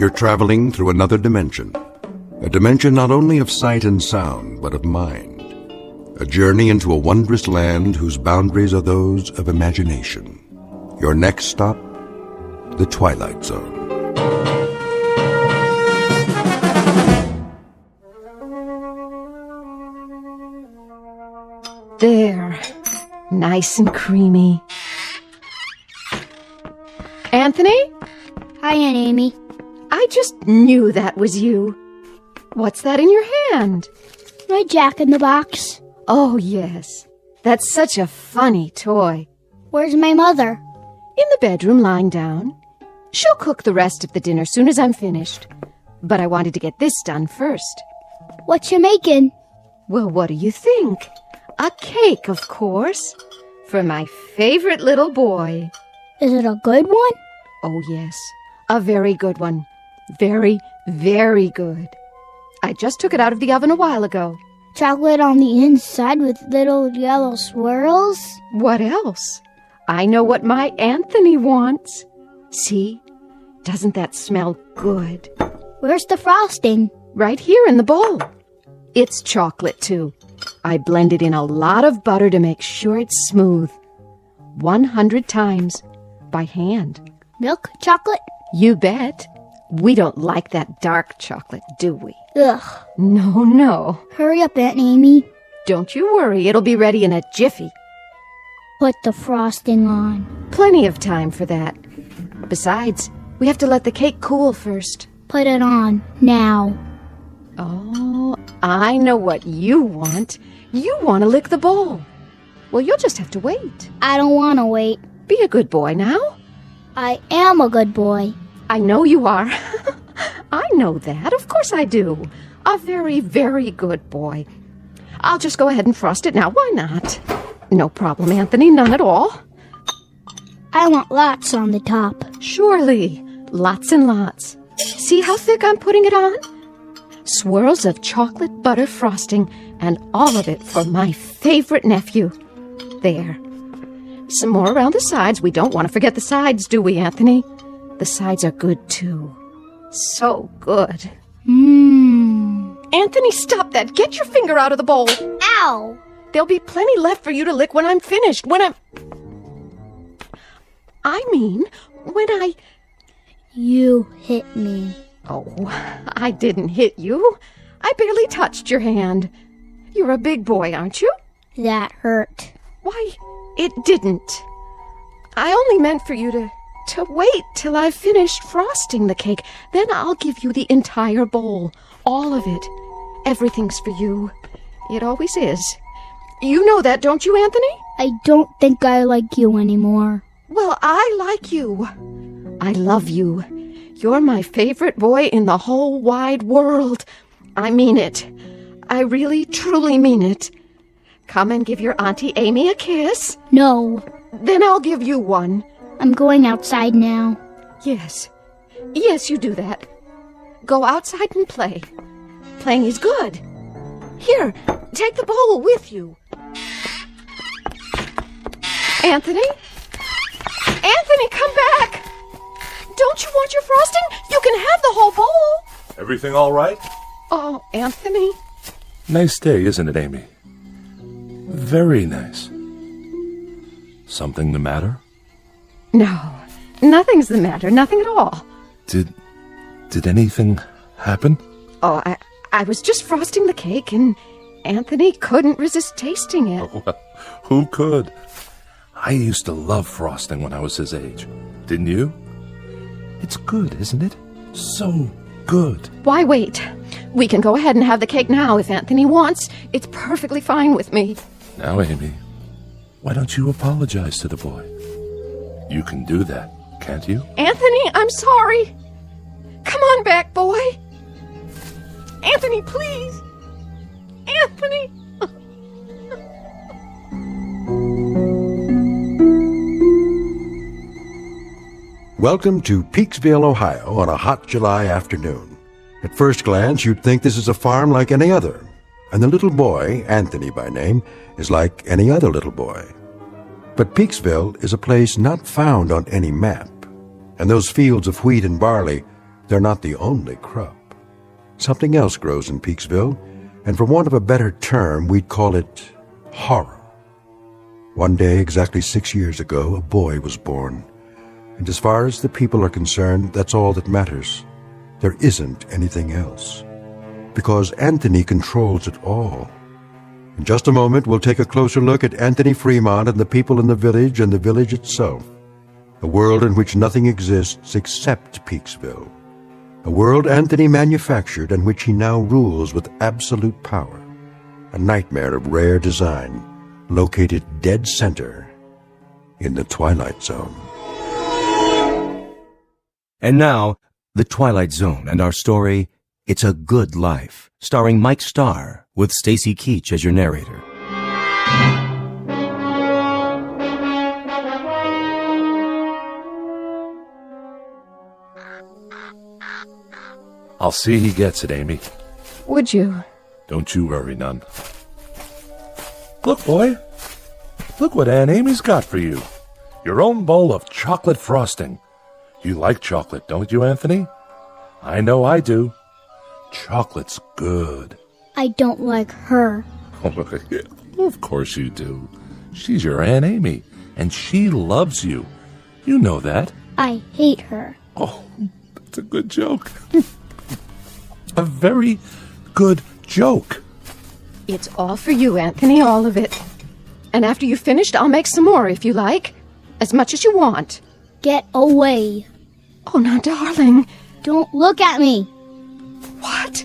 you're traveling through another dimension. A dimension not only of sight and sound, but of mind. A journey into a wondrous land whose boundaries are those of imagination. Your next stop, the Twilight Zone. There. Nice and creamy. Anthony? Hi, Aunt Amy. I just knew that was you. What's that in your hand? My Jack-in-the-Box. Oh, yes. That's such a funny toy. Where's my mother? In the bedroom, lying down. She'll cook the rest of the dinner soon as I'm finished. But I wanted to get this done first. What you making? Well, what do you think? A cake, of course. For my favorite little boy. Is it a good one? Oh, yes. A very good one. Very, very good. I just took it out of the oven a while ago. Chocolate on the inside with little yellow swirls? What else? I know what my Anthony wants. See? Doesn't that smell good? Where's the frosting? Right here in the bowl. It's chocolate, too. I blended in a lot of butter to make sure it's smooth. 100 times. By hand. Milk chocolate? You bet. We don't like that dark chocolate, do we? Ugh. No, no. Hurry up, Aunt Amy. Don't you worry, it'll be ready in a jiffy. Put the frosting on. Plenty of time for that. Besides, we have to let the cake cool first. Put it on, now. Oh, I know what you want. You want to lick the bowl. Well, you'll just have to wait. I don't want to wait. Be a good boy now. I am a good boy. I know you are. I know that. Of course I do. A very, very good boy. I'll just go ahead and frost it now. Why not? No problem, Anthony. None at all. I want lots on the top. Surely. Lots and lots. See how thick I'm putting it on? Swirls of chocolate butter frosting, and all of it for my favorite nephew. There. Some more around the sides. We don't want to forget the sides, do we, Anthony? The sides are good, too. So good. Anthony, stop that. Get your finger out of the bowl. Ow! There'll be plenty left for you to lick when I'm finished. I mean, when I... You hit me. Oh, I didn't hit you. I barely touched your hand. You're a big boy, aren't you? That hurt. Why, it didn't. I only meant for you to wait till I've finished frosting the cake. Then I'll give you the entire bowl. All of it. Everything's for you. It always is. You know that, don't you, Anthony? I don't think I like you anymore. Well, I like you. I love you. You're my favorite boy in the whole wide world. I mean it. I really, truly mean it. Come and give your Auntie Amy a kiss. No. Then I'll give you one. I'm going outside now. Yes. Yes, you do that. Go outside and play. Playing is good. Here, take the bowl with you. Anthony? Anthony, come back! Don't you want your frosting? You can have the whole bowl. Everything all right? Oh, Anthony. Nice day, isn't it, Amy? Very nice. Something the matter? No, nothing's the matter. Nothing at all. Did anything happen? Oh, I was just frosting the cake, and Anthony couldn't resist tasting it. Oh, well, who could? I used to love frosting when I was his age. Didn't you? It's good, isn't it? So good. Why wait? We can go ahead and have the cake now if Anthony wants. It's perfectly fine with me. Now, Amy, why don't you apologize to the boy? You can do that, can't you? Anthony, I'm sorry. Come on back, boy. Anthony, please. Anthony. Welcome to Peaksville, Ohio on a hot July afternoon. At first glance, you'd think this is a farm like any other, and the little boy, Anthony by name, is like any other little boy. But Peaksville is a place not found on any map, and those fields of wheat and barley, they're not the only crop. Something else grows in Peaksville, and for want of a better term, we'd call it horror. One day, exactly 6 years ago, a boy was born. And as far as the people are concerned, that's all that matters. There isn't anything else. Because Anthony controls it all. In just a moment, we'll take a closer look at Anthony Fremont and the people in the village and the village itself. A world in which nothing exists except Peaksville. A world Anthony manufactured and which he now rules with absolute power. A nightmare of rare design, located dead center in the Twilight Zone. And now, The Twilight Zone and our story, It's a Good Life, starring Mike Starr, with Stacy Keach as your narrator. I'll see he gets it, Amy. Would you? Don't you worry none. Look, boy. Look what Aunt Amy's got for you. Your own bowl of chocolate frosting. You like chocolate, don't you, Anthony? I know I do. Chocolate's good. I don't like her. Of course you do. She's your Aunt Amy, and she loves you. You know that. I hate her. Oh, that's a good joke. A very good joke. It's all for you, Anthony, all of it. And after you've finished, I'll make some more if you like. As much as you want. Get away. Oh, now, darling. Don't look at me. What?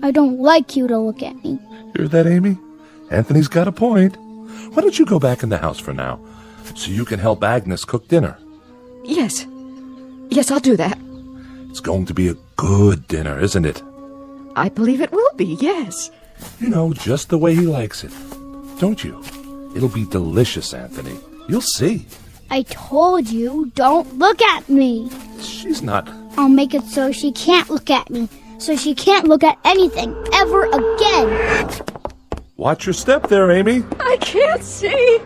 I don't like you to look at me. Hear that, Amy? Anthony's got a point. Why don't you go back in the house for now, so you can help Agnes cook dinner? Yes. Yes, I'll do that. It's going to be a good dinner, isn't it? I believe it will be, yes. You know, just the way he likes it. Don't you? It'll be delicious, Anthony. You'll see. I told you, don't look at me. She's not... I'll make it so she can't look at me. So she can't look at anything ever again. Watch your step there, Amy. I can't see.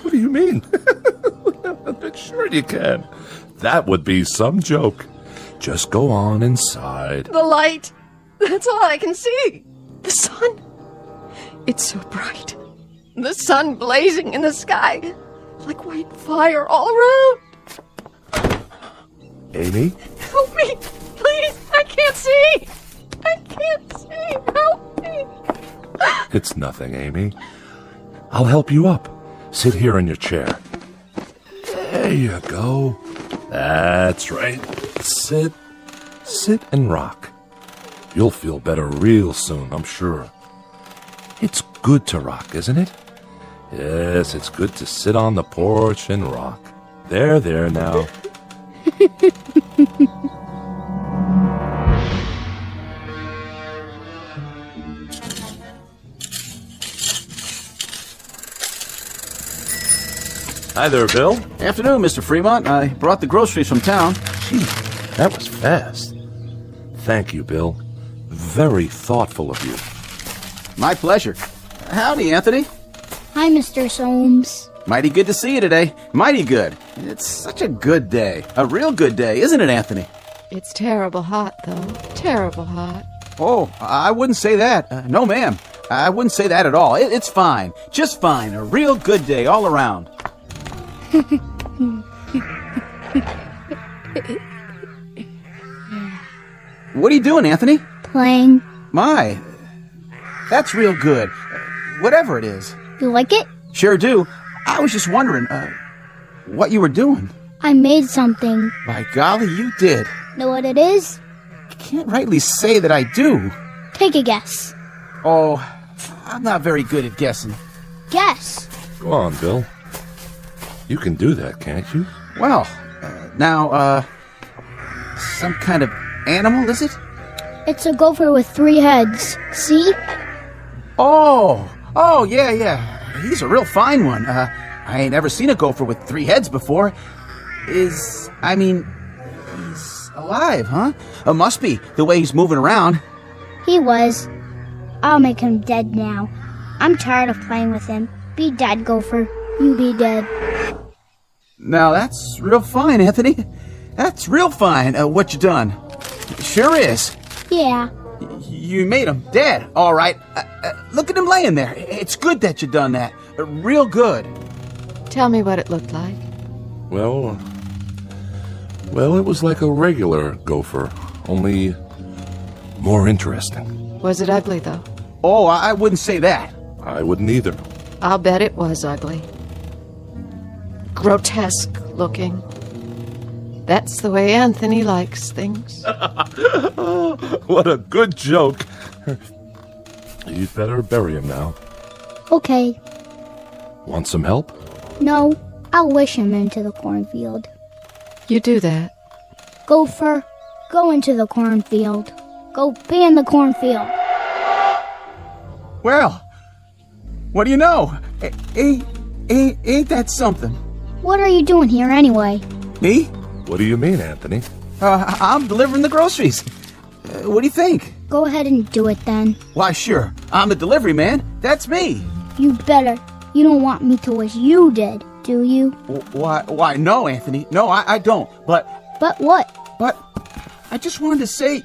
What do you mean? Sure you can. That would be some joke. Just go on inside. The light. That's all I can see. The sun. It's so bright. The sun blazing in the sky. Like white fire all around. Amy? Help me. Please. I can't see. I can't see. Help me. It's nothing, Amy. I'll help you up. Sit here in your chair. There you go. That's right. Sit and rock. You'll feel better real soon, I'm sure. It's good to rock, isn't it? Yes, it's good to sit on the porch and rock. There now. Hi there, Bill. Afternoon, Mr. Fremont. I brought the groceries from town. Gee, that was fast. Thank you, Bill. Very thoughtful of you. My pleasure. Howdy, Anthony. Hi, Mr. Soames. Mighty good to see you today. Mighty good. It's such a good day. A real good day, isn't it, Anthony? It's terrible hot, though. Terrible hot. Oh, I wouldn't say that. No, ma'am. I wouldn't say that at all. It's fine. Just fine. A real good day all around. What are you doing, Anthony? Playing. My, that's real good. Whatever it is. You like it? Sure do. I was just wondering, what you were doing. I made something. By golly, you did. Know what it is? I can't rightly say that I do. Take a guess. Oh, I'm not very good at guessing. Guess. Go on, Bill. You can do that, can't you? Well, now, some kind of animal, is it? It's a gopher with 3 heads. See? Oh, yeah. He's a real fine one. I ain't ever seen a gopher with 3 heads before. He's alive, huh? Must be, the way he's moving around. He was. I'll make him dead now. I'm tired of playing with him. Be dead, gopher. You be dead. Now, that's real fine, Anthony. That's real fine, what you done. sure is. Yeah. You made him dead, all right. Look at him laying there. It's good that you done that. Real good. Tell me what it looked like. Well, it was like a regular gopher, only more interesting. Was it ugly, though? Oh, I wouldn't say that. I wouldn't either. I'll bet it was ugly. Grotesque looking. That's the way Anthony likes things. What a good joke. You'd better bury him now. Okay. Want some help? No, I'll wish him into the cornfield. You do that. Gopher, go into the cornfield. Go be in the cornfield. Well, what do you know? Ain't that something? What are you doing here anyway? Me? What do you mean, Anthony? I'm delivering the groceries. What do you think? Go ahead and do it then. Why, sure. I'm the delivery man. That's me. You better. You don't want me to wish you did, do you? Why, no, Anthony. No, I don't. But what? I just wanted to say,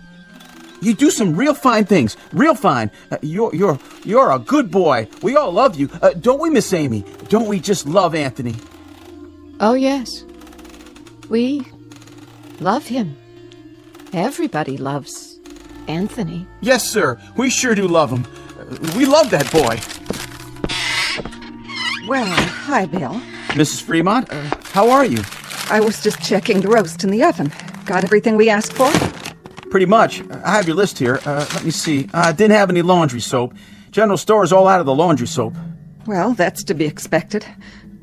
you do some real fine things. Real fine. You're a good boy. We all love you. Don't we, Miss Amy? Don't we just love Anthony? Oh, yes. We love him. Everybody loves Anthony. Yes, sir. We sure do love him. We love that boy. Well, hi, Bill. Mrs. Fremont, how are you? I was just checking the roast in the oven. Got everything we asked for? Pretty much. I have your list here. Let me see. Didn't have any laundry soap. General store is all out of the laundry soap. Well, that's to be expected.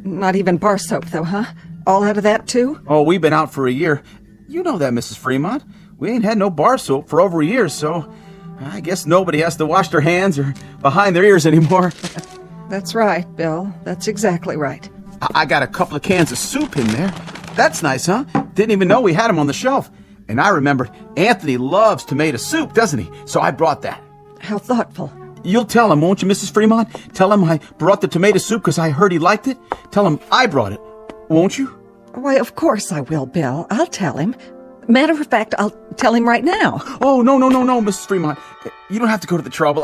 Not even bar soap, though, huh? All out of that, too? Oh, we've been out for a year. You know that, Mrs. Fremont. We ain't had no bar soap for over a year, so I guess nobody has to wash their hands or behind their ears anymore. That's right, Bill. That's exactly right. I got a couple of cans of soup in there. That's nice, huh? Didn't even know we had them on the shelf. And I remembered Anthony loves tomato soup, doesn't he? So I brought that. How thoughtful. You'll tell him, won't you, Mrs. Fremont? Tell him I brought the tomato soup because I heard he liked it. Tell him I brought it, won't you? Why, of course I will, Bill. I'll tell him. Matter of fact, I'll tell him right now. Oh, no, Mrs. Fremont. You don't have to go to the trouble.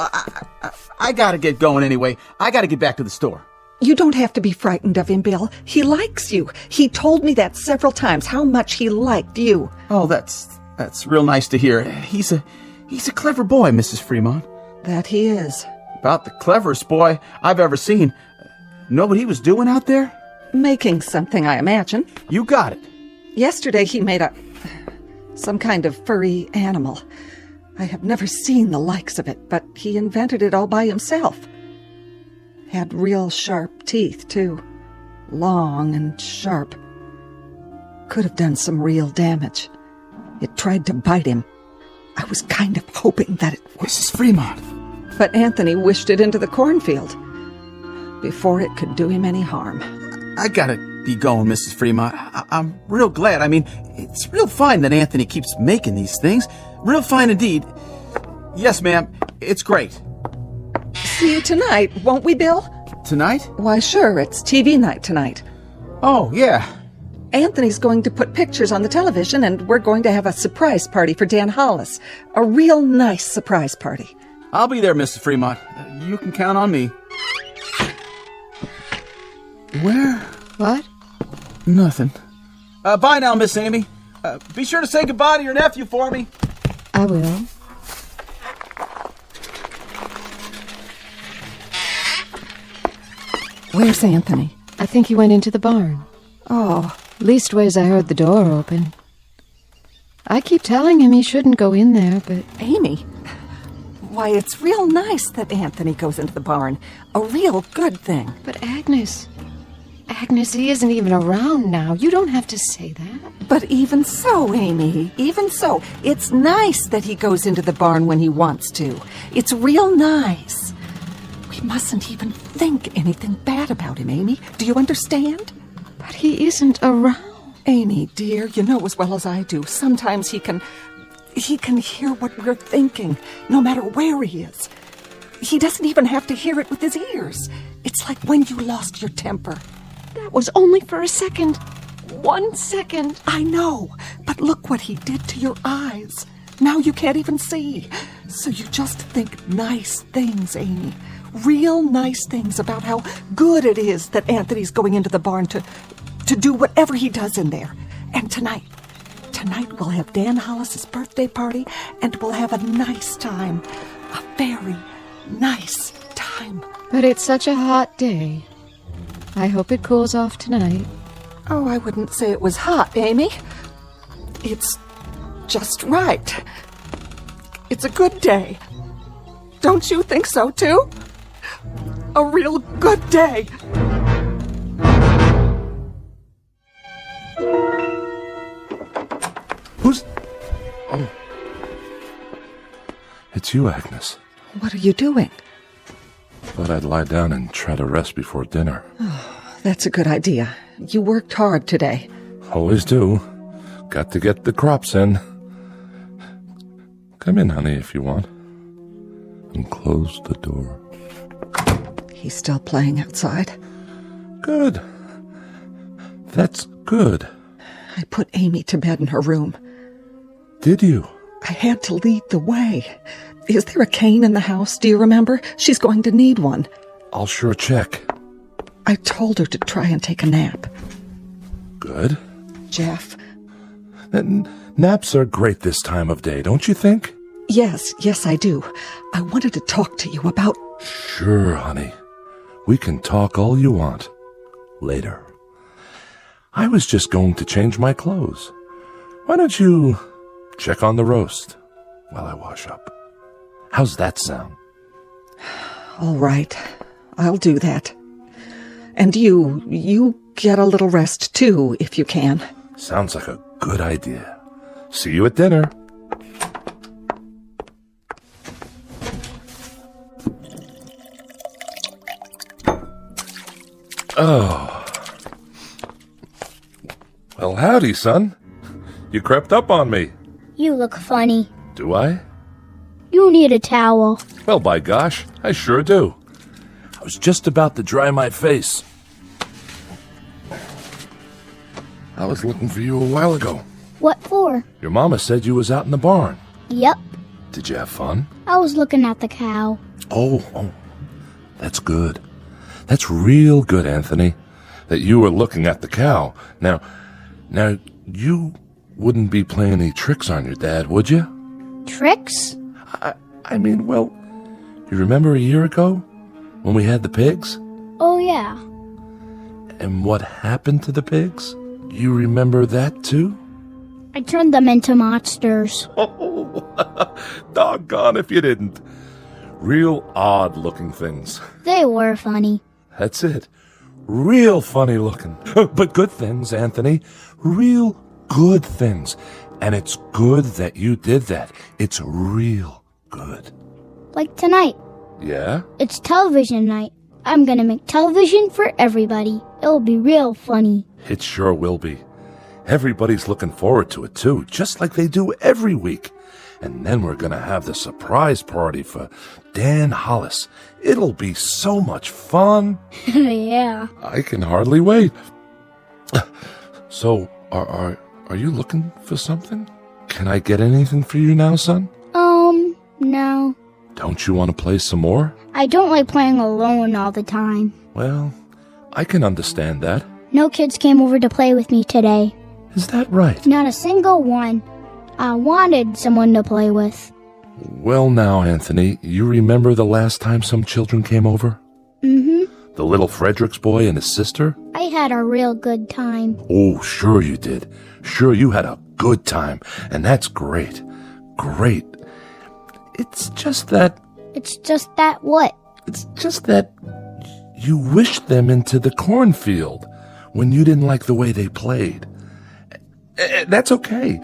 I gotta get going anyway. I gotta get back to the store. You don't have to be frightened of him, Bill. He likes you. He told me that several times, how much he liked you. Oh, that's real nice to hear. He's a clever boy, Mrs. Fremont. That he is. About the cleverest boy I've ever seen. Know what he was doing out there? Making something, I imagine. You got it. Yesterday he made some kind of furry animal. I have never seen the likes of it, but he invented it all by himself. Had real sharp teeth, too. Long and sharp. Could have done some real damage. It tried to bite him. I was kind of hoping that it would. Mrs. Fremont. But Anthony wished it into the cornfield before it could do him any harm. I gotta be going, Mrs. Fremont. I'm real glad. I mean, it's real fine that Anthony keeps making these things. Real fine indeed. Yes, ma'am. It's great. See you tonight, won't we, Bill? Tonight? Why, sure. It's TV night tonight. Oh, yeah. Anthony's going to put pictures on the television, and we're going to have a surprise party for Dan Hollis. A real nice surprise party. I'll be there, Mrs. Fremont. You can count on me. Where? What? Nothing. Bye now, Miss Amy. Be sure to say goodbye to your nephew for me. I will. Where's Anthony? I think he went into the barn. Oh, Leastways, I heard the door open. I keep telling him he shouldn't go in there, but... Amy. Why, it's real nice that Anthony goes into the barn. A real good thing. But Agnes, he isn't even around now. You don't have to say that. But even so, Amy, even so, it's nice that he goes into the barn when he wants to. It's real nice. We mustn't even think anything bad about him, Amy. Do you understand? But he isn't around. Amy, dear, you know as well as I do, sometimes he can hear what we're thinking, no matter where he is. He doesn't even have to hear it with his ears. It's like when you lost your temper. That was only for a second. 1 second. I know, but look what he did to your eyes. Now you can't even see. So you just think nice things, Amy. Real nice things about how good it is that Anthony's going into the barn to do whatever he does in there. And tonight we'll have Dan Hollis's birthday party, and we'll have a nice time. A very nice time. But it's such a hot day. I hope it cools off tonight. Oh, I wouldn't say it was hot, Amy. It's just right. It's a good day. Don't you think so, too? A real good day. Who's... Oh. It's you, Agnes. What are you doing? Thought I'd lie down and try to rest before dinner. That's a good idea. You worked hard today. Always do. Got to get the crops in. Come in, honey, if you want. And close the door. He's still playing outside. Good. That's good. I put Amy to bed in her room. Did you? I had to lead the way. Is there a cane in the house? Do you remember? She's going to need one. I'll sure check. I told her to try and take a nap. Good. Jeff. Naps are great this time of day, don't you think? Yes, I do. I wanted to talk to you about... Sure, honey. We can talk all you want. Later. I was just going to change my clothes. Why don't you check on the roast while I wash up? How's that sound? All right. I'll do that. And you get a little rest too, if you can. Sounds like a good idea. See you at dinner. Oh. Well, howdy, son. You crept up on me. You look funny. Do I? You need a towel. Well, by gosh, I sure do. I was just about to dry my face. I was looking for you a while ago. What for? Your mama said you was out in the barn. Yep. Did you have fun? I was looking at the cow. Oh, that's good. That's real good, Anthony, that you were looking at the cow. Now, you wouldn't be playing any tricks on your dad, would you? Tricks? I mean, well, you remember a year ago when we had the pigs? Oh, yeah. And what happened to the pigs? You remember that too? I turned them into monsters. Oh, doggone if you didn't. Real odd-looking things. They were funny. That's it. Real funny looking. But good things, Anthony. Real good things. And it's good that you did that. It's real good. Like tonight. Yeah? It's television night. I'm gonna make television for everybody. It'll be real funny. It sure will be. Everybody's looking forward to it, too, just like they do every week. And then we're gonna have the surprise party for Dan Hollis. It'll be so much fun. Yeah. I can hardly wait. So, are you looking for something? Can I get anything for you now, son? No. Don't you want to play some more? I don't like playing alone all the time. Well, I can understand that. No kids came over to play with me today. Is that right? Not a single one. I wanted someone to play with. Well now, Anthony, you remember the last time some children came over? Mm-hmm. The little Fredericks boy and his sister? I had a real good time. Oh, sure you did. Sure you had a good time. And that's great. Great. It's just that... It's just that what? It's just that you wished them into the cornfield when you didn't like the way they played. That's okay.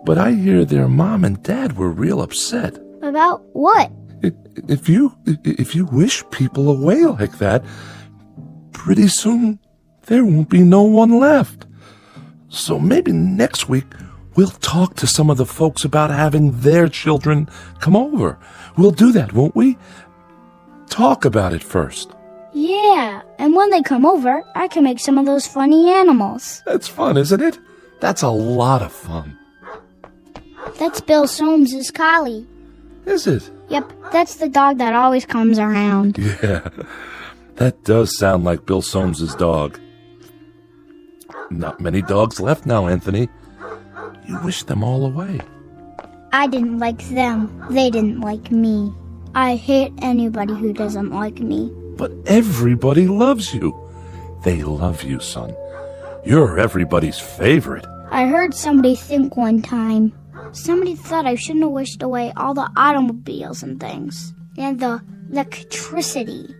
But I hear their mom and dad were real upset. About what? If you wish people away like that, pretty soon there won't be no one left. So maybe next week we'll talk to some of the folks about having their children come over. We'll do that, won't we? Talk about it first. Yeah, and when they come over, I can make some of those funny animals. That's fun, isn't it? That's a lot of fun. That's Bill Soames's collie. Is it? Yep, that's the dog that always comes around. Yeah, that does sound like Bill Soames's dog. Not many dogs left now, Anthony. You wish them all away. I didn't like them. They didn't like me. I hate anybody who doesn't like me. But everybody loves you. They love you, son. You're everybody's favorite. I heard somebody think one time. Somebody thought I shouldn't have wished away all the automobiles and things. And the electricity.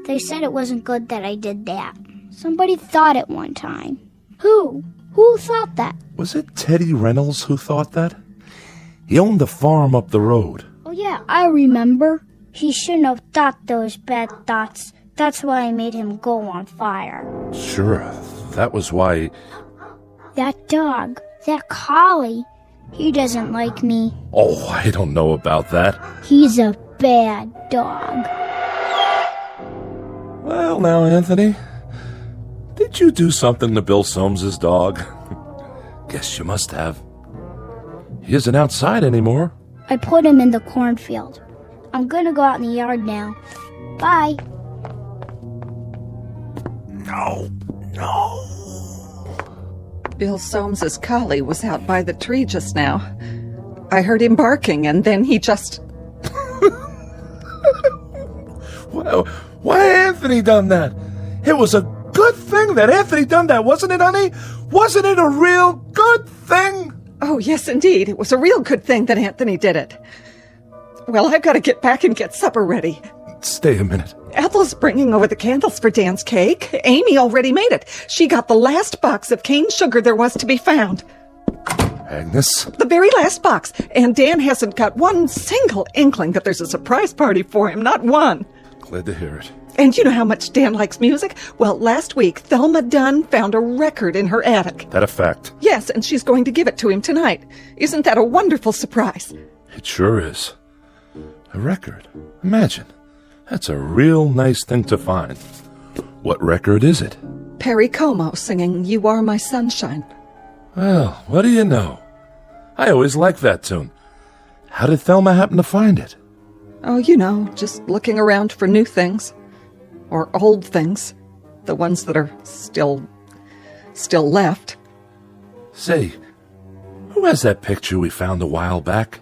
They said it wasn't good that I did that. Somebody thought it one time. Who? Who thought that? Was it Teddy Reynolds who thought that? He owned the farm up the road. Oh yeah, I remember. He shouldn't have thought those bad thoughts. That's why I made him go on fire. Sure, that was why... That dog, that collie, he doesn't like me. Oh, I don't know about that. He's a bad dog. Well, now, Anthony, did you do something to Bill Soames's dog? Guess you must have. He isn't outside anymore. I put him in the cornfield. I'm gonna go out in the yard now. Bye. No. Bill Soames's collie was out by the tree just now. I heard him barking, and then he just... Well, why Anthony done that? It was a good thing that Anthony done that, wasn't it, honey? Wasn't it a real good thing? Oh, yes, indeed. It was a real good thing that Anthony did it. Well, I've got to get back and get supper ready. Stay a minute. Ethel's bringing over the candles for Dan's cake. Amy already made it. She got the last box of cane sugar there was to be found. Agnes? The very last box. And Dan hasn't got one single inkling that there's a surprise party for him. Not one. Glad to hear it. And you know how much Dan likes music? Well, last week, Thelma Dunn found a record in her attic. That a fact? Yes, and she's going to give it to him tonight. Isn't that a wonderful surprise? It sure is. A record. Imagine. That's a real nice thing to find. What record is it? Perry Como singing You Are My Sunshine. Well, what do you know? I always liked that tune. How did Thelma happen to find it? Oh, you know, just looking around for new things. Or old things. The ones that are still left. Say, who has that picture we found a while back?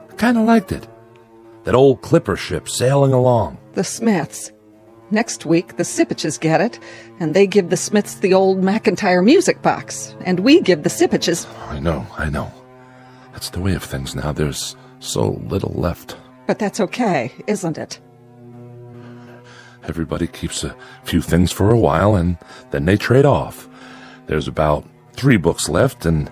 I kind of liked it. That old clipper ship sailing along. The Smiths. Next week, the Sipaches get it, and they give the Smiths the old McIntyre music box, and we give the Sipaches... I know. That's the way of things now. There's so little left. But that's okay, isn't it? Everybody keeps a few things for a while, and then they trade off. There's about 3 books left, and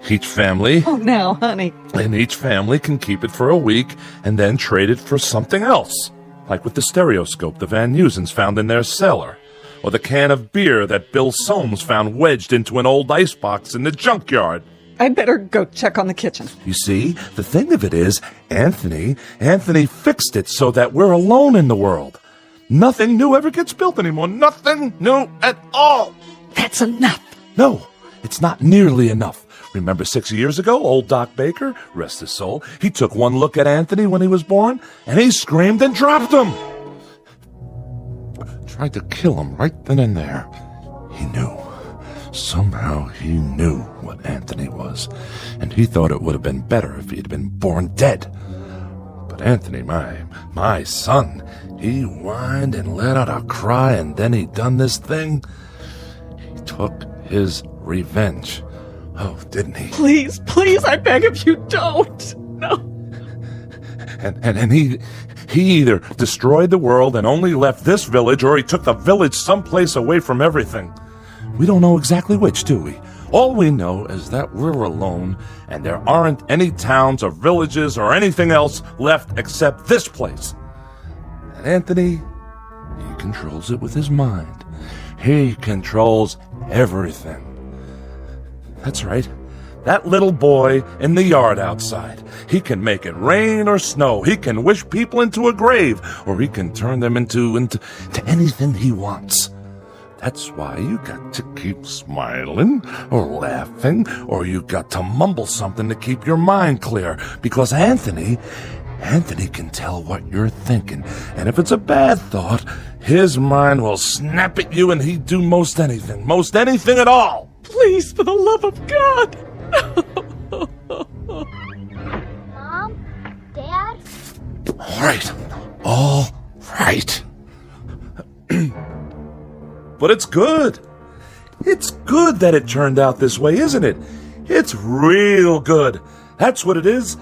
each family... Oh, now, honey. And each family can keep it for a week, and then trade it for something else. Like with the stereoscope the Van Nusens found in their cellar, or the can of beer that Bill Soames found wedged into an old icebox in the junkyard. I'd better go check on the kitchen. You see, the thing of it is, Anthony fixed it so that we're alone in the world. Nothing new ever gets built anymore. Nothing new at all. That's enough. No, it's not nearly enough. Remember 6 years ago, old Doc Baker, rest his soul, he took one look at Anthony when he was born, and he screamed and dropped him. Tried to kill him right then and there. He knew. Somehow he knew what Anthony was, and he thought it would have been better if he had been born dead. But Anthony, my son, he whined and let out a cry, and then he done this thing. He took his revenge. Oh, didn't he? Please, I beg of you, don't. No. And he either destroyed the world and only left this village, or he took the village someplace away from everything. We don't know exactly which, do we? All we know is that we're alone, and there aren't any towns or villages or anything else left except this place. And Anthony, he controls it with his mind. He controls everything. That's right. That little boy in the yard outside. He can make it rain or snow. He can wish people into a grave, or he can turn them into anything he wants. That's why you got to keep smiling or laughing, or you got to mumble something to keep your mind clear. Because Anthony can tell what you're thinking. And if it's a bad thought, his mind will snap at you and he'd do most anything at all. Please, for the love of God. Mom? Dad? All right. But it's good. It's good that it turned out this way, isn't it? It's real good. That's what it is.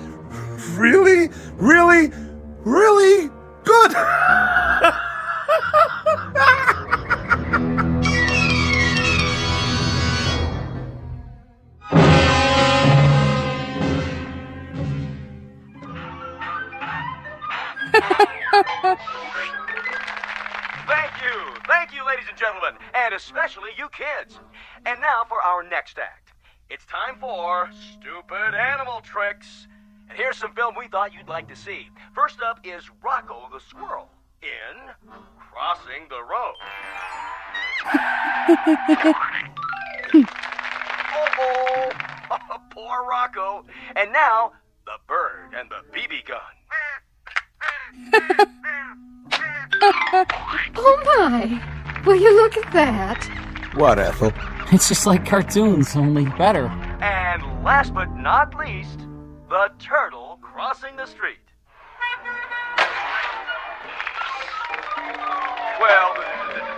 Really, really, really good. Thank you, ladies and gentlemen, and especially you kids. And now for our next act. It's time for Stupid Animal Tricks. And here's some film we thought you'd like to see. First up is Rocco the Squirrel in Crossing the Road. Oh, poor Rocco. And now, the bird and the BB gun. Oh my! Will you look at that? What, Ethel? It's just like cartoons, only better. And last but not least, the turtle crossing the street. Well,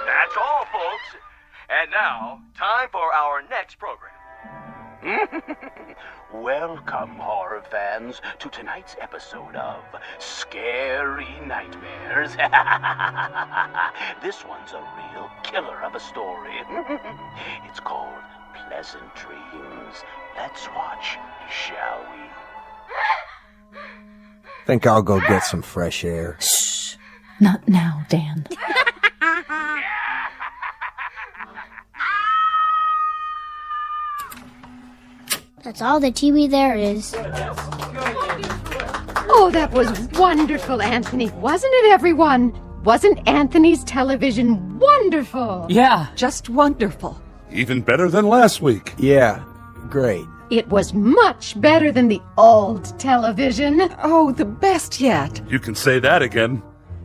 that's all, folks. And now, time for our next program. Welcome, horror fans, to tonight's episode of Scary Nightmares. This one's a real killer of a story. It's called Pleasant Dreams. Let's watch, shall we? Think I'll go get some fresh air. Shh. Not now, Dan. That's all the TV there is. Oh, that was wonderful, Anthony. Wasn't it, everyone? Wasn't Anthony's television wonderful? Yeah. Just wonderful. Even better than last week. Yeah, great. It was much better than the old television. Oh, the best yet. You can say that again.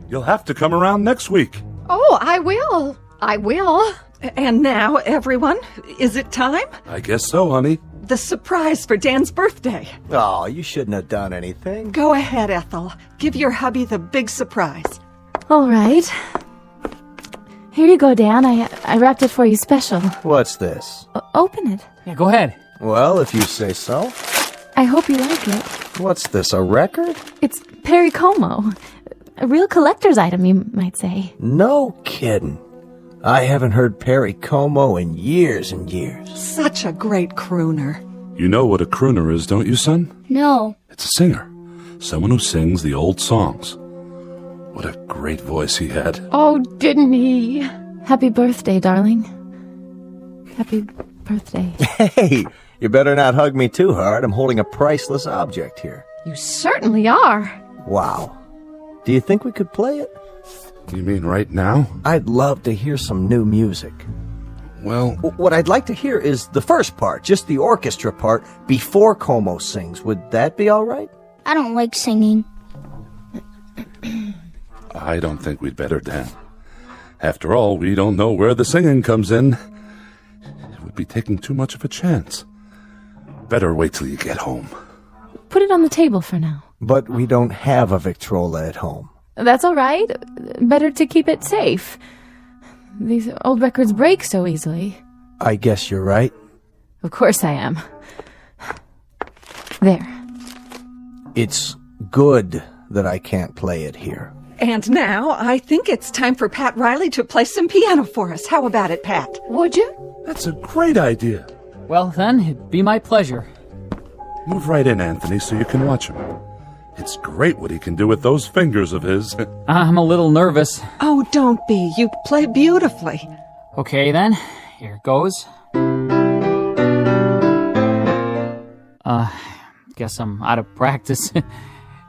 You'll have to come around next week. Oh, I will. I will. And now, everyone, is it time? I guess so, honey. The surprise for Dan's birthday. Oh, you shouldn't have done anything. Go ahead, Ethel. Give your hubby the big surprise. All right. Here you go, Dan. I wrapped it for you special. What's this? Open it. Yeah, go ahead. Well, if you say so. I hope you like it. What's this, a record? It's Perry Como. A real collector's item, you might say. No kidding. I haven't heard Perry Como in years and years. Such a great crooner. You know what a crooner is, don't you, son? No. It's a singer. Someone who sings the old songs. What a great voice he had. Oh, didn't he? Happy birthday, darling. Happy birthday. Hey, you better not hug me too hard. I'm holding a priceless object here. You certainly are. Wow. Do you think we could play it? You mean right now? I'd love to hear some new music. Well, What I'd like to hear is the first part, just the orchestra part, before Como sings. Would that be all right? I don't like singing. I don't think we'd better, Dan. After all, we don't know where the singing comes in. It would be taking too much of a chance. Better wait till you get home. Put it on the table for now. But we don't have a Victrola at home. That's all right. Better to keep it safe. These old records break so easily. I guess you're right. Of course I am. There. It's good that I can't play it here. And now, I think it's time for Pat Riley to play some piano for us. How about it, Pat? Would you? That's a great idea. Well, then, it'd be my pleasure. Move right in, Anthony, so you can watch him. It's great what he can do with those fingers of his. I'm a little nervous. Oh, don't be. You play beautifully. Okay, then. Here goes. Guess I'm out of practice.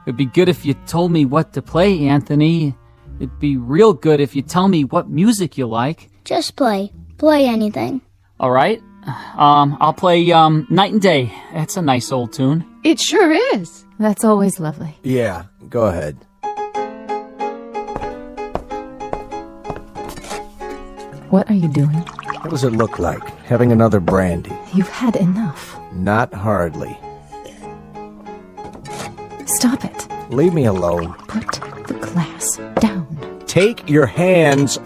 It'd be good if you told me what to play, Anthony. It'd be real good if you tell me what music you like. Just play. Play anything. All right. I'll play Night and Day. That's a nice old tune. It sure is. That's always lovely. Yeah, go ahead. What are you doing? What does it look like? Having another brandy? You've had enough. Not hardly. Stop it. Leave me alone. Put the glass down. Take your hands.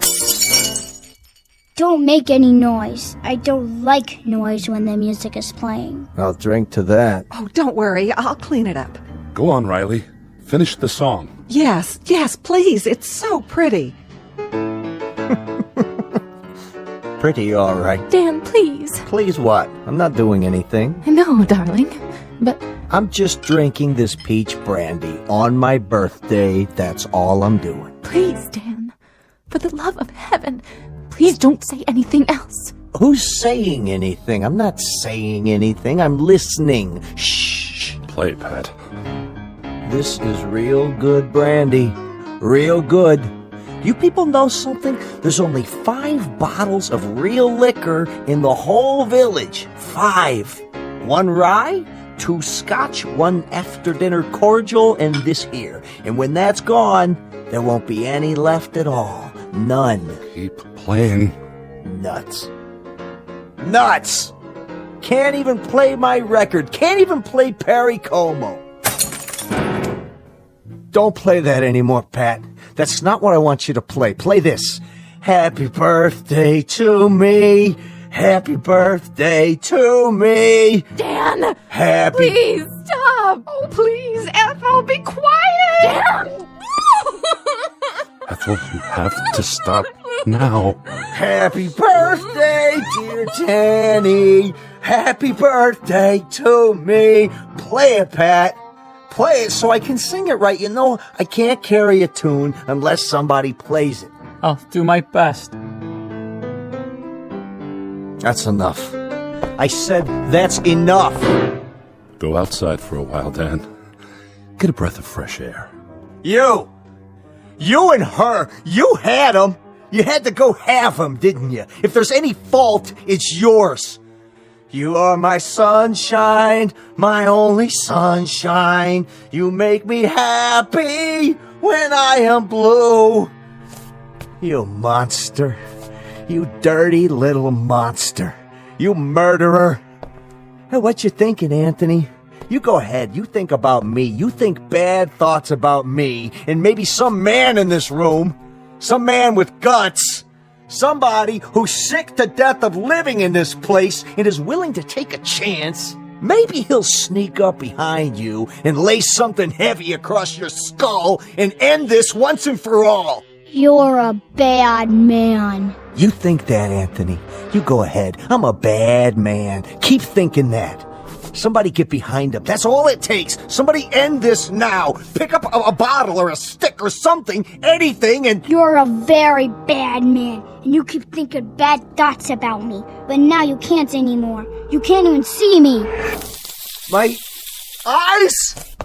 Don't make any noise. I don't like noise when the music is playing. I'll drink to that. Oh, don't worry. I'll clean it up. Go on, Riley. Finish the song. Yes, please. It's so pretty. Pretty all right. Dan, please. Please what? I'm not doing anything. No, darling. But I'm just drinking this peach brandy on my birthday. That's all I'm doing. please, Dan. For the love of heaven, please don't say anything else. Who's saying anything? I'm not saying anything. I'm listening. Shh. Play, Pat. This is real good brandy. Real good. You people know something? There's only 5 bottles of real liquor in the whole village. 5. 1 rye, 2 scotch, 1 after-dinner cordial, and this here. And when that's gone, there won't be any left at all. None. Keep playing. Nuts. Nuts! Can't even play my record. Can't even play Perry Como. Don't play that anymore, Pat. That's not what I want you to play. Play this. Happy birthday to me. Happy birthday to me. Dan! Happy... Please, stop! Oh, please, Ethel, be quiet! Dan! Ethel, you have to stop now. Happy birthday, dear Danny. Happy birthday to me. Play it, Pat. Play it so I can sing it right. You know, I can't carry a tune unless somebody plays it. I'll do my best. That's enough. I said that's enough. Go outside for a while, Dan. Get a breath of fresh air. You and her, you had them. You had to go have them, didn't you? If there's any fault, it's yours. You are my sunshine, my only sunshine. You make me happy when I am blue. You monster. You dirty little monster. You murderer. Hey, what you thinking, Anthony? You go ahead. You think about me. You think bad thoughts about me. And maybe some man in this room. Some man with guts. Somebody who's sick to death of living in this place and is willing to take a chance. Maybe he'll sneak up behind you and lay something heavy across your skull and end this once and for all. You're a bad man. You think that, Anthony. You go ahead. I'm a bad man. Keep thinking that. Somebody get behind him. That's all it takes. Somebody end this now. Pick up a bottle or a stick or something, anything, and... You're a very bad man, and you keep thinking bad thoughts about me. But now you can't anymore. You can't even see me. My eyes?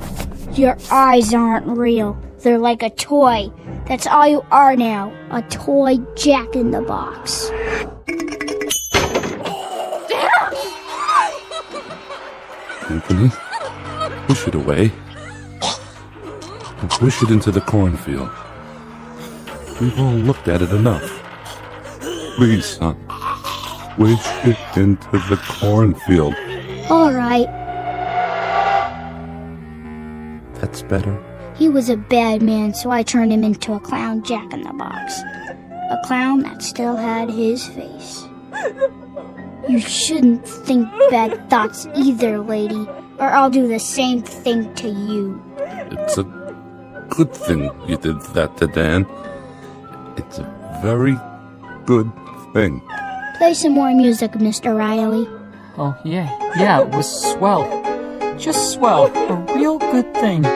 Your eyes aren't real. They're like a toy. That's all you are now. A toy Jack-in-the-Box. Anthony, push it away. And push it into the cornfield. We've all looked at it enough. Please, son. Push it into the cornfield. All right. That's better. He was a bad man, so I turned him into a clown Jack-in-the-Box. A clown that still had his face. You shouldn't think bad thoughts either, lady, or I'll do the same thing to you. It's a good thing you did that to Dan. It's a very good thing. Play some more music, Mr. Riley. Oh, yeah, it was swell. Just swell. A real good thing.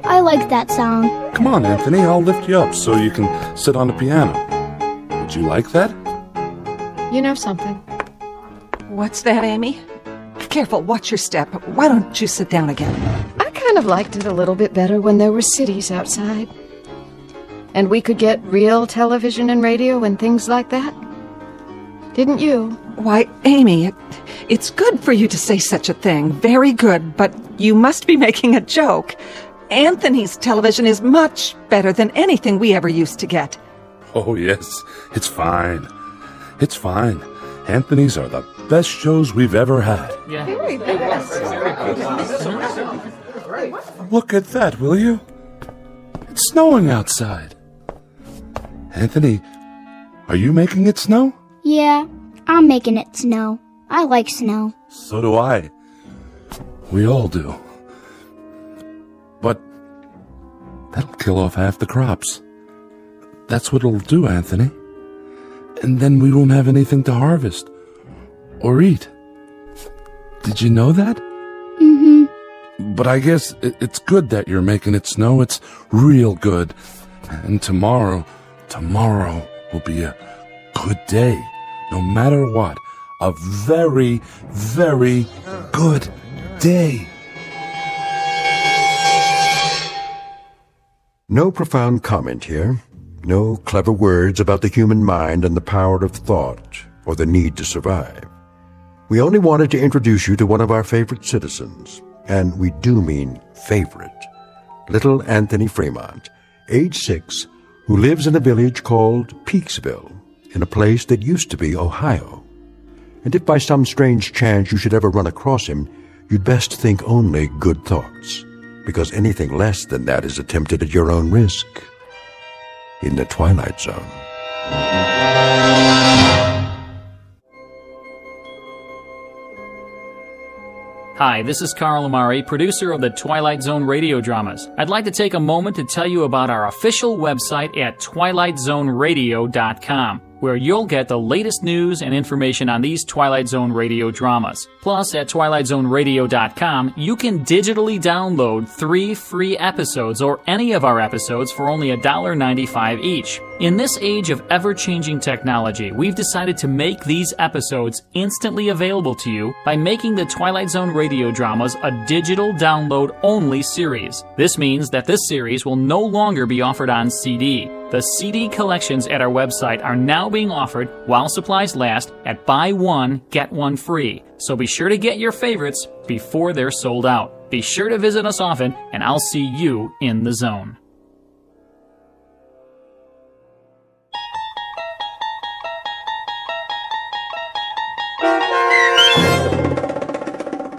I like that song. Come on, Anthony, I'll lift you up so you can sit on the piano. Would you like that? You know something? What's that, Amy? Careful, watch your step. Why don't you sit down again? I kind of liked it a little bit better when there were cities outside. And we could get real television and radio and things like that? Didn't you? Why, Amy, it's good for you to say such a thing. Very good, but you must be making a joke. Anthony's television is much better than anything we ever used to get. Oh, yes. It's fine. It's fine. Anthony's are the best shows we've ever had. Yeah. Very best. Look at that, will you? It's snowing outside. Anthony, are you making it snow? Yeah, I'm making it snow. I like snow. So do I. We all do. But that'll kill off half the crops. That's what it'll do, Anthony. And then we won't have anything to harvest or eat. Did you know that? Mm-hmm. But I guess it's good that you're making it snow. It's real good. And tomorrow will be a good day. No matter what. A very, very good day. No profound comment here. No clever words about the human mind and the power of thought or the need to survive. We only wanted to introduce you to one of our favorite citizens, and we do mean favorite, little Anthony Fremont, age 6, who lives in a village called Peaksville, in a place that used to be Ohio. And if by some strange chance you should ever run across him, you'd best think only good thoughts, because anything less than that is attempted at your own risk. In the Twilight Zone. Hi, this is Carl Amari, producer of the Twilight Zone radio dramas. I'd like to take a moment to tell you about our official website at twilightzoneradio.com, where you'll get the latest news and information on these Twilight Zone radio dramas. Plus, at twilightzoneradio.com, you can digitally download 3 free episodes or any of our episodes for only $1.95 each. In this age of ever-changing technology, we've decided to make these episodes instantly available to you by making the Twilight Zone radio dramas a digital download-only series. This means that this series will no longer be offered on CD. The CD collections at our website are now being offered while supplies last at buy one, get one free. So be sure to get your favorites before they're sold out. Be sure to visit us often, and I'll see you in the zone.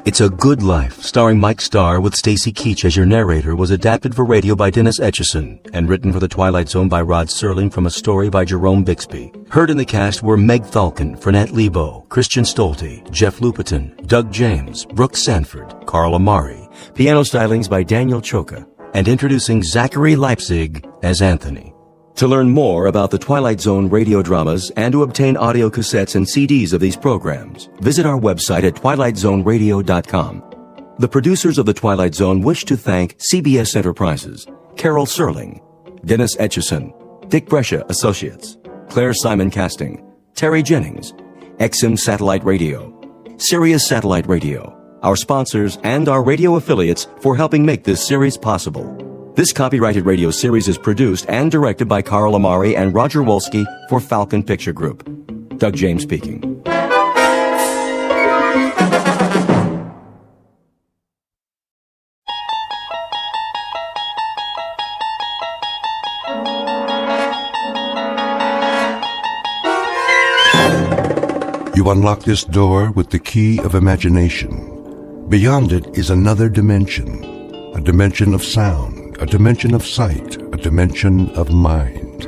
It's a Good Life, starring Mike Starr with Stacy Keach as your narrator, was adapted for radio by Dennis Etchison and written for The Twilight Zone by Rod Serling from a story by Jerome Bixby. Heard in the cast were Meg Thalken, Fernette Lebo, Christian Stolte, Jeff Lupetin, Doug James, Brooke Sanford, Carl Amari, piano stylings by Daniel Choka, and introducing Zachary Leipzig as Anthony. To learn more about the Twilight Zone radio dramas and to obtain audio cassettes and CDs of these programs, visit our website at twilightzoneradio.com. The producers of The Twilight Zone wish to thank CBS Enterprises, Carol Serling, Dennis Etchison, Dick Brescia Associates, Claire Simon Casting, Terry Jennings, XM Satellite Radio, Sirius Satellite Radio, our sponsors, and our radio affiliates for helping make this series possible. This copyrighted radio series is produced and directed by Carl Amari and Roger Wolski for Falcon Picture Group. Doug James speaking. You unlock this door with the key of imagination. Beyond it is another dimension, a dimension of sound, a dimension of sight, a dimension of mind.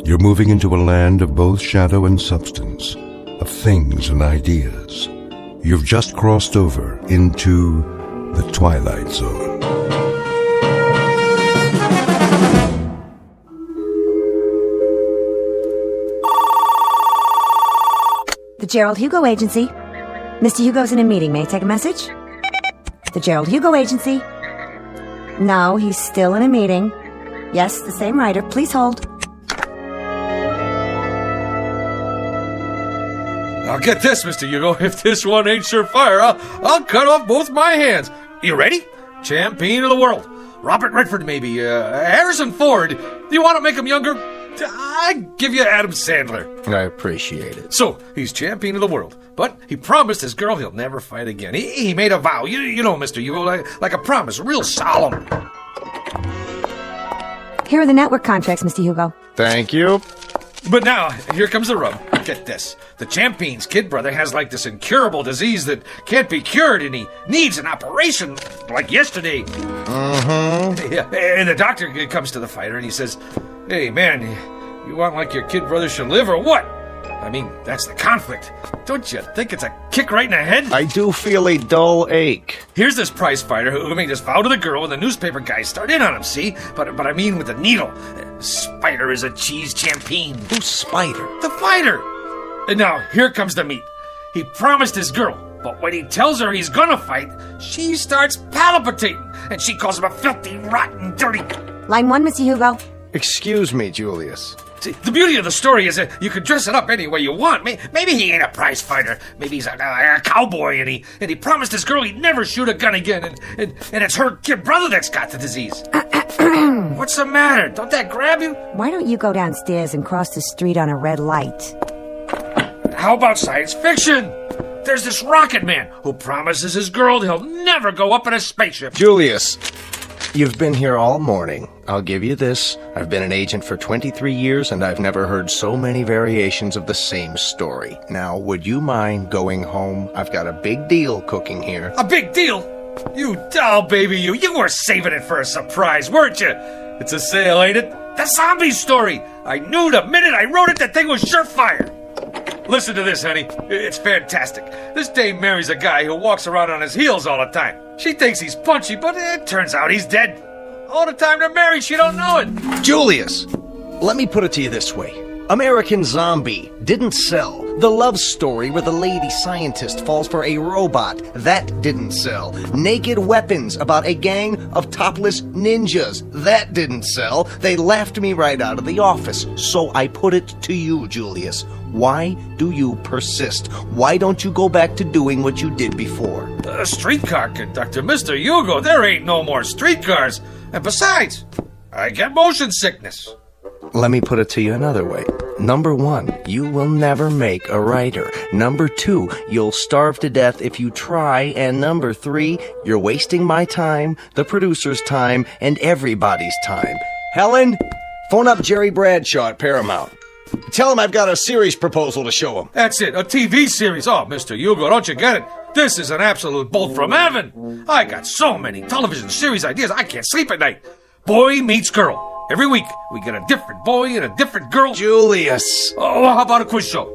You're moving into a land of both shadow and substance, of things and ideas. You've just crossed over into the Twilight Zone. The Gerald Hugo Agency. Mr. Hugo's in a meeting. May I take a message? The Gerald Hugo Agency. No, he's still in a meeting. Yes, the same writer. Please hold. Now get this, Mr. Hugo. If this one ain't surefire, I'll cut off both my hands. You ready? Champion of the world. Robert Redford, maybe. Harrison Ford. You want to make him younger? I give you Adam Sandler. I appreciate it. So, he's champion of the world, but he promised his girl he'll never fight again. He made a vow, you know, Mr. Hugo, like a promise, real solemn. Here are the network contracts, Mr. Hugo. Thank you. But now, here comes the rub. Get this. The champion's kid brother has like this incurable disease that can't be cured, and he needs an operation like yesterday. Yeah, and the doctor comes to the fighter and he says, "Hey, man, you want like your kid brother should live or what? I mean, that's the conflict. Don't you think it's a kick right in the head?" I do feel a dull ache. Here's this prize fighter who made this vow to the girl, and the newspaper guys start in on him, see? But I mean with the needle. Spider is a cheese champion. Who's Spider? The fighter. And now, here comes the meat. He promised his girl, but when he tells her he's gonna fight, she starts palpitating, and she calls him a filthy, rotten, dirty... Line 1, Mr. Hugo. Excuse me, Julius. See, the beauty of the story is that you can dress it up any way you want. Maybe he ain't a prize fighter. Maybe he's a cowboy, and he promised his girl he'd never shoot a gun again, and it's her kid brother that's got the disease. What's the matter? Don't that grab you? Why don't you go downstairs and cross the street on a red light? How about science fiction? There's this rocket man who promises his girl he'll never go up in a spaceship. Julius, you've been here all morning. I'll give you this. I've been an agent for 23 years, and I've never heard so many variations of the same story. Now, would you mind going home? I've got a big deal cooking here. A big deal? You doll baby, you were saving it for a surprise, weren't you? It's a sale, ain't it? The zombie story! I knew the minute I wrote it that thing was surefire! Listen to this, honey. It's fantastic. This dame marries a guy who walks around on his heels all the time. She thinks he's punchy, but it turns out he's dead. All the time they're married, she don't know it. Julius, let me put it to you this way. American Zombie didn't sell. The love story where the lady scientist falls for a robot, that didn't sell. Naked Weapons about a gang of topless ninjas, that didn't sell. They laughed me right out of the office. So I put it to you, Julius. Why do you persist? Why don't you go back to doing what you did before? The streetcar conductor, Mr. Hugo, there ain't no more streetcars. And besides, I get motion sickness. Let me put it to you another way. Number 1, you will never make a writer. Number 2, you'll starve to death if you try. And number 3, you're wasting my time, the producer's time, and everybody's time. Helen, phone up Jerry Bradshaw at Paramount. Tell him I've got a series proposal to show him. That's it, a TV series. Oh, Mr. Hugo, don't you get it? This is an absolute bolt from heaven. I got so many television series ideas, I can't sleep at night. Boy meets girl. Every week, we get a different boy and a different girl. Julius. Oh, how about a quiz show?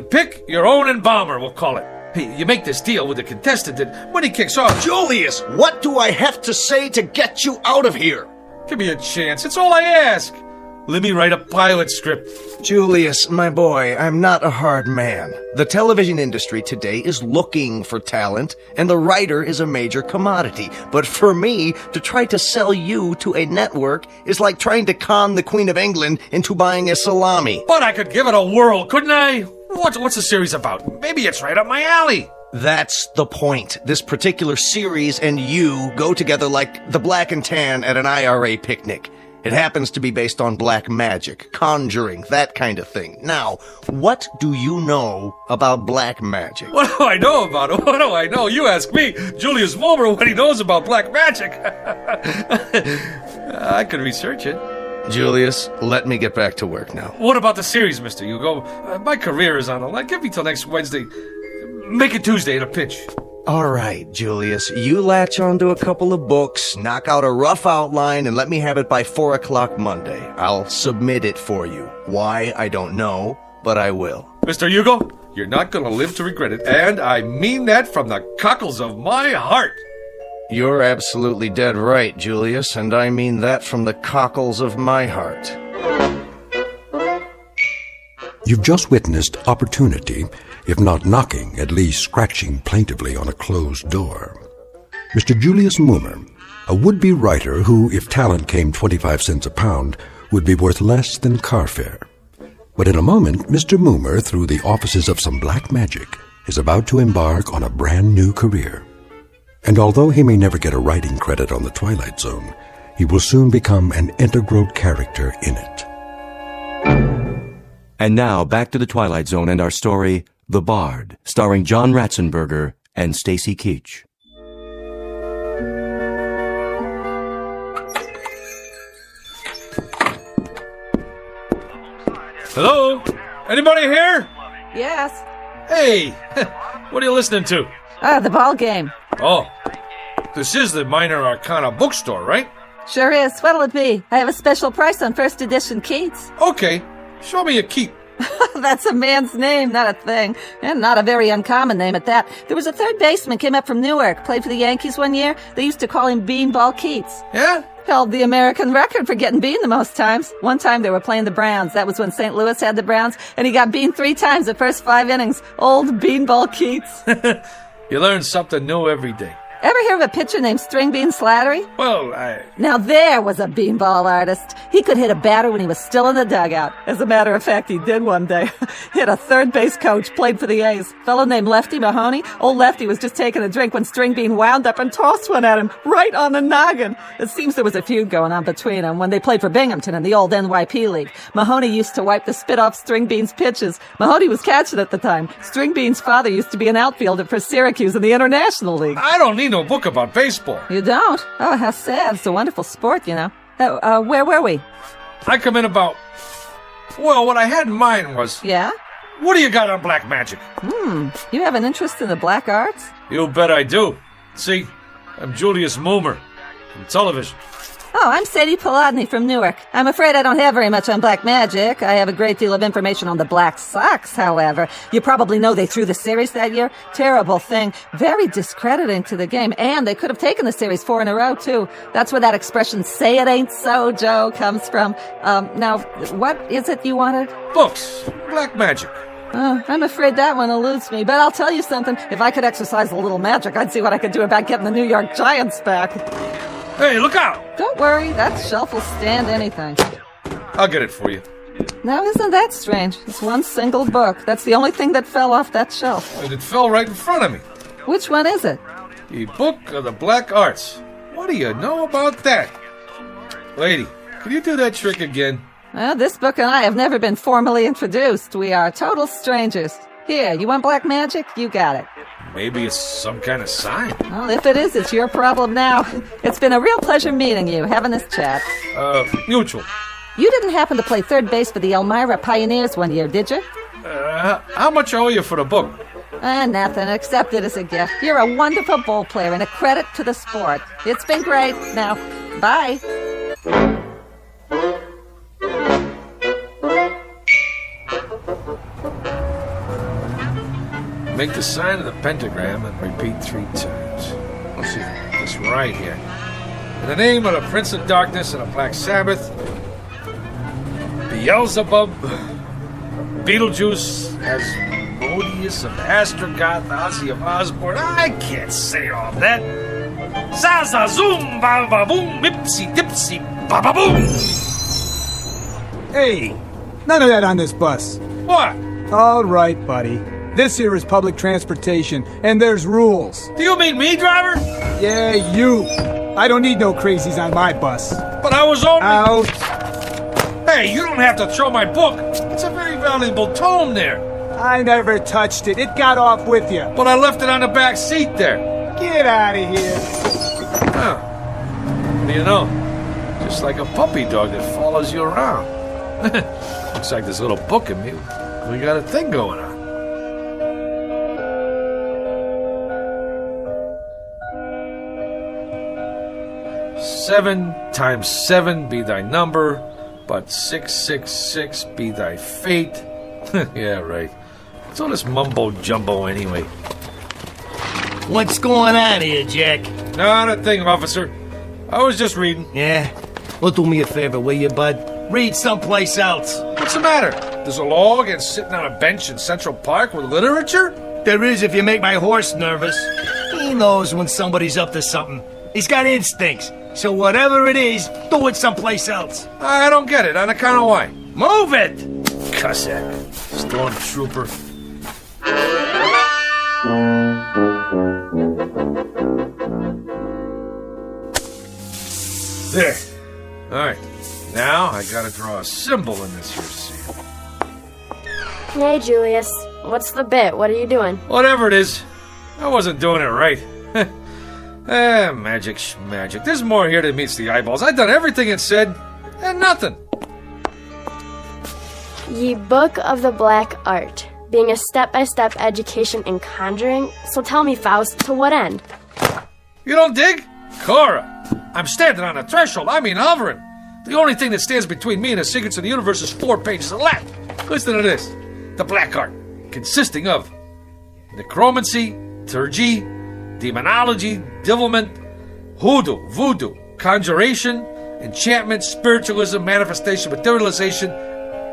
Pick your own embalmer, we'll call it. Hey, you make this deal with the contestant, and when he kicks off... Julius, what do I have to say to get you out of here? Give me a chance, it's all I ask. Let me write a pilot script. Julius, my boy, I'm not a hard man. The television industry today is looking for talent, and the writer is a major commodity. But for me, to try to sell you to a network is like trying to con the Queen of England into buying a salami. But I could give it a whirl, couldn't I? What's the series about? Maybe it's right up my alley. That's the point. This particular series and you go together like the black and tan at an IRA picnic. It happens to be based on black magic, conjuring, that kind of thing. Now, what do you know about black magic? What do I know about it? What do I know? You ask me, Julius Wilbur, what he knows about black magic. I could research it. Julius, let me get back to work now. What about the series, Mr. Hugo? My career is on the line. Give me till next Wednesday. Make it Tuesday at a pinch. All right, Julius, you latch onto a couple of books, knock out a rough outline, and let me have it by 4 o'clock Monday. I'll submit it for you. Why, I don't know, but I will. Mr. Hugo, you're not going to live to regret it, and I mean that from the cockles of my heart. You're absolutely dead right, Julius, and I mean that from the cockles of my heart. You've just witnessed opportunity, if not knocking, at least scratching plaintively on a closed door. Mr. Julius Moomer, a would-be writer who, if talent came 25 cents a pound, would be worth less than car fare. But in a moment, Mr. Moomer, through the offices of some black magic, is about to embark on a brand new career. And although he may never get a writing credit on the Twilight Zone, he will soon become an integral character in it. And now, back to the Twilight Zone and our story, The Bard, starring John Ratzenberger and Stacy Keach. Hello? Anybody here? Yes. Hey, what are you listening to? The ball game. Oh, this is the Minor Arcana bookstore, right? Sure is. What'll it be? I have a special price on first edition Keats. Okay, show me a Keat. That's a man's name, not a thing. And not a very uncommon name at that. There was a third baseman came up from Newark, played for the Yankees one year. They used to call him Beanball Keats. Yeah? Held the American record for getting beaned the most times. One time they were playing the Browns. That was when St. Louis had the Browns, and he got beaned 3 times the first 5 innings. Old Beanball Keats. You learn something new every day. Ever hear of a pitcher named Stringbean Slattery? Well, Now there was a beanball artist. He could hit a batter when he was still in the dugout. As a matter of fact, he did one day. Hit a third base coach, played for the A's. Fellow named Lefty Mahoney. Old Lefty was just taking a drink when Stringbean wound up and tossed one at him, right on the noggin. It seems there was a feud going on between them when they played for Binghamton in the old NYP League. Mahoney used to wipe the spit off Stringbean's pitches. Mahoney was catching at the time. Stringbean's father used to be an outfielder for Syracuse in the International League. I don't need no book about baseball. You don't? Oh, how sad. It's a wonderful sport, you know. Where were we? I come in about... Well, what I had in mind was... Yeah? What do you got on black magic? You have an interest in the black arts? You bet I do. See, I'm Julius Moomer from television. Oh, I'm Sadie Paladny from Newark. I'm afraid I don't have very much on black magic. I have a great deal of information on the Black Sox, however. You probably know they threw the series that year. Terrible thing. Very discrediting to the game. And they could have taken the series 4 in a row, too. That's where that expression, say it ain't so, Joe, comes from. Now, what is it you wanted? Books. Black magic. I'm afraid that one eludes me, but I'll tell you something. If I could exercise a little magic, I'd see what I could do about getting the New York Giants back. Hey, look out! Don't worry, that shelf will stand anything. I'll get it for you. Now, isn't that strange? It's one single book. That's the only thing that fell off that shelf. And it fell right in front of me. Which one is it? The Book of the Black Arts. What do you know about that? Lady, could you do that trick again? Well, this book and I have never been formally introduced. We are total strangers. Here, you want black magic? You got it. Maybe it's some kind of sign. Well, if it is, it's your problem now. It's been a real pleasure meeting you, having this chat. Mutual. You didn't happen to play third base for the Elmira Pioneers one year, did you? How much I owe you for the book? Nothing. Accept it as a gift. You're a wonderful ball player and a credit to the sport. It's been great. Now, bye. Make the sign of the pentagram and repeat 3 times. Let's see, this right here. In the name of the Prince of Darkness and the Black Sabbath, Beelzebub, Beetlejuice, Asmodeus of Astrogoth, Ozzy of Osborne. I can't say all that. Zaza zoom, ba ba boom, ipsy dipsy, ba ba boom. Hey, none of that on this bus. What? All right, buddy. This here is public transportation, and there's rules. Do you mean me, driver? Yeah, you. I don't need no crazies on my bus. But I was only... Out. Hey, you don't have to throw my book. It's a very valuable tome there. I never touched it. It got off with you. But I left it on the back seat there. Get out of here. Huh. What do you know? Just like a puppy dog that follows you around. Looks like this little book in me. We got a thing going on. Seven times 7 be thy number, but 666 be thy fate. Yeah, right. What's all this mumbo-jumbo anyway? What's going on here, Jack? Not a thing, officer. I was just reading. Yeah? Well, do me a favor, will you, bud? Read someplace else. What's the matter? There's a law against sitting on a bench in Central Park with literature? There is if you make my horse nervous. He knows when somebody's up to something. He's got instincts. So whatever it is, do it someplace else. I don't get it. On account of why? Move it! Cossack. Stormtrooper. There. All right. Now I gotta draw a symbol in this here sand. Hey, Julius. What's the bit? What are you doing? Whatever it is, I wasn't doing it right. Magic schmagic. There's more here than meets the eyeballs. I've done everything it said, and nothing. Ye Book of the Black Art, being a step-by-step education in conjuring. So tell me, Faust, to what end? You don't dig? Cora, I'm standing on a threshold. I mean hovering. The only thing that stands between me and the secrets of the universe is 4 pages of Latin. Listen to this. The Black Art, consisting of necromancy, turgy, demonology, devilment, hoodoo, voodoo, conjuration, enchantment, spiritualism, manifestation, materialization,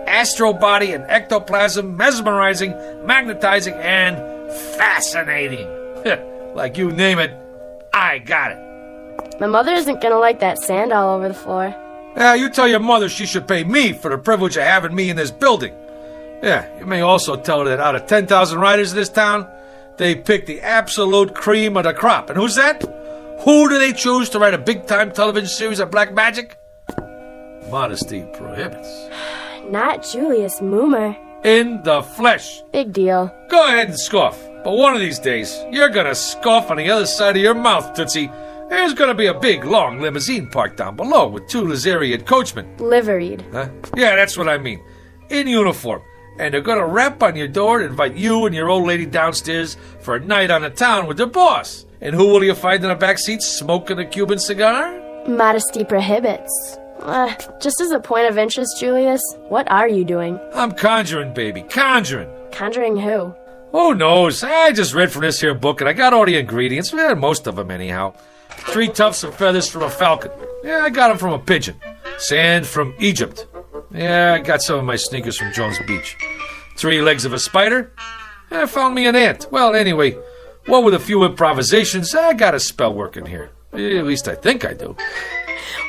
astral body and ectoplasm, mesmerizing, magnetizing, and fascinating. Like you name it, I got it. My mother isn't gonna like that sand all over the floor. Yeah, you tell your mother she should pay me for the privilege of having me in this building. Yeah, you may also tell her that out of 10,000 writers in this town, they pick the absolute cream of the crop. And who's that? Who do they choose to write a big-time television series of black magic? Modesty prohibits. Not Julius Moomer. In the flesh. Big deal. Go ahead and scoff. But one of these days, you're gonna scoff on the other side of your mouth, Tootsie. There's gonna be a big, long limousine parked down below with 2 Lazarian coachmen. Liveried. Huh? Yeah, that's what I mean. In uniform. And they're gonna rap on your door and invite you and your old lady downstairs for a night on the town with their boss. And who will you find in the back seat smoking a Cuban cigar? Modesty prohibits. Just as a point of interest, Julius, what are you doing? I'm conjuring, baby. Conjuring. Conjuring who? Who knows? I just read from this here book and I got all the ingredients. Well, most of them anyhow. 3 tufts of feathers from a falcon. Yeah, I got them from a pigeon. Sand from Egypt. Yeah, I got some of my sneakers from Jones Beach. 3 legs of a spider. I found me an ant. Well, anyway, what with a few improvisations, I got a spell working here. At least I think I do.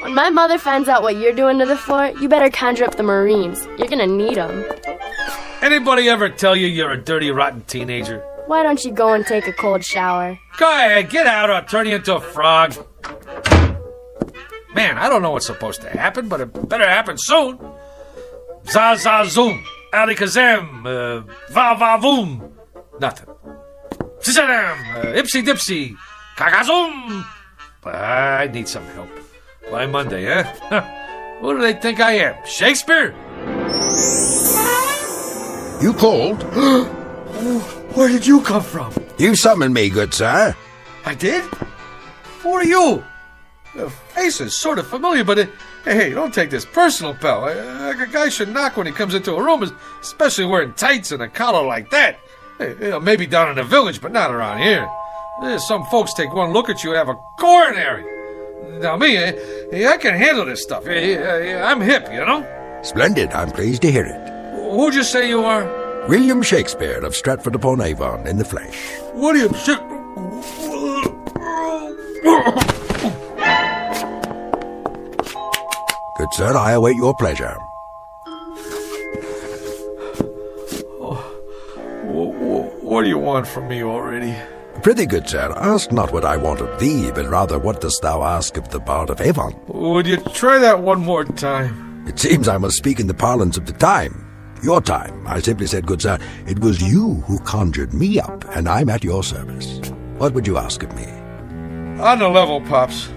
When my mother finds out what you're doing to the floor, you better conjure up the Marines. You're gonna need them. Anybody ever tell you you're a dirty, rotten teenager? Why don't you go and take a cold shower? Go ahead, get out or I'll turn you into a frog. Man, I don't know what's supposed to happen, but it better happen soon. Za-za-zoom, alikazam, va-va-voom. Nothing. Zizadam, ipsy-dipsy, kagazoom. I need some help. By Monday, huh? Who do they think I am? Shakespeare? You called? Where did you come from? You summoned me, good sir. I did? Who are you? The face is sort of familiar, but hey, don't take this personal, pal. A guy should knock when he comes into a room, especially wearing tights and a collar like that. Hey, maybe down in the village, but not around here. Some folks take one look at you and have a coronary. Now me, I can handle this stuff. I'm hip, you know? Splendid. I'm pleased to hear it. Who'd you say you are? William Shakespeare of Stratford-upon-Avon in the flesh. William Shakespeare. Good sir, I await your pleasure. What do you want from me already? Prithee, good sir, ask not what I want of thee, but rather what dost thou ask of the Bard of Avon? Would you try that one more time? It seems I must speak in the parlance of the time. Your time. I simply said, good sir, it was you who conjured me up, and I'm at your service. What would you ask of me? On the level, Pops.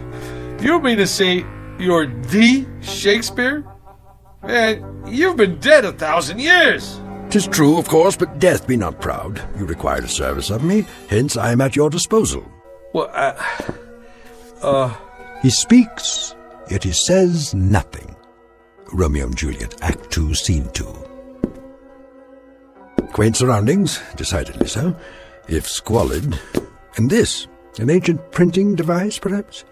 You mean to say you're the Shakespeare? Man, you've been dead 1,000 years. 'Tis true, of course, but death be not proud. You required a service of me, hence I am at your disposal. Well, He speaks, yet he says nothing. Romeo and Juliet, Act 2, Scene 2. Quaint surroundings, decidedly so, if squalid. And this, an ancient printing device, perhaps?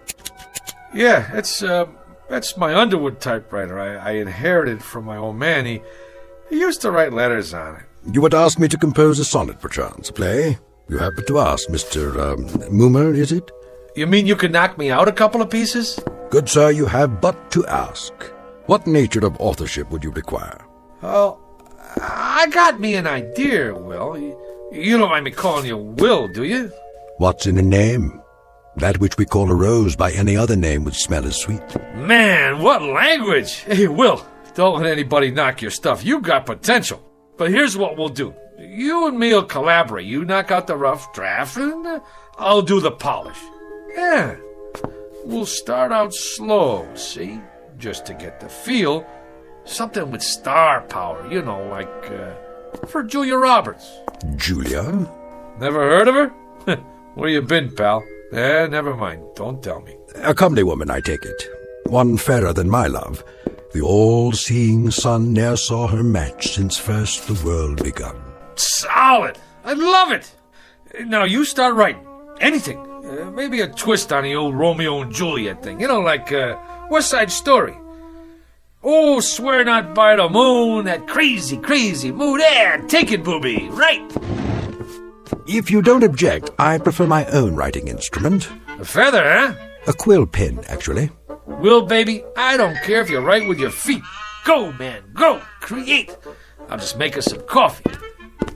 Yeah, that's my Underwood typewriter. I inherited from my old man. He used to write letters on it. You would ask me to compose a sonnet, perchance, a play? You have but to ask, Mr. Moomer, is it? You mean you could knock me out a couple of pieces? Good sir, you have but to ask. What nature of authorship would you require? Oh, I got me an idea, Will. You don't mind me calling you Will, do you? What's in a name? That which we call a rose by any other name would smell as sweet. Man, what language! Hey, Will, don't let anybody knock your stuff. You got potential. But here's what we'll do. You and me'll collaborate. You knock out the rough draft, and I'll do the polish. Yeah. We'll start out slow, see? Just to get the feel. Something with star power, you know, like, for Julia Roberts. Julia? Never heard of her? Where you been, pal? Never mind. Don't tell me. A comely woman, I take it. One fairer than my love. The all-seeing sun ne'er saw her match since first the world begun. Solid! I love it! Now you start writing. Anything. Maybe a twist on the old Romeo and Juliet thing. You know, like West Side Story. Oh, swear not by the moon, that crazy, crazy moon. Take it, booby. Right. If you don't object, I prefer my own writing instrument. A feather, huh? A quill pen, actually. Will, baby, I don't care if you write with your feet. Go, man, go. Create. I'll just make us some coffee.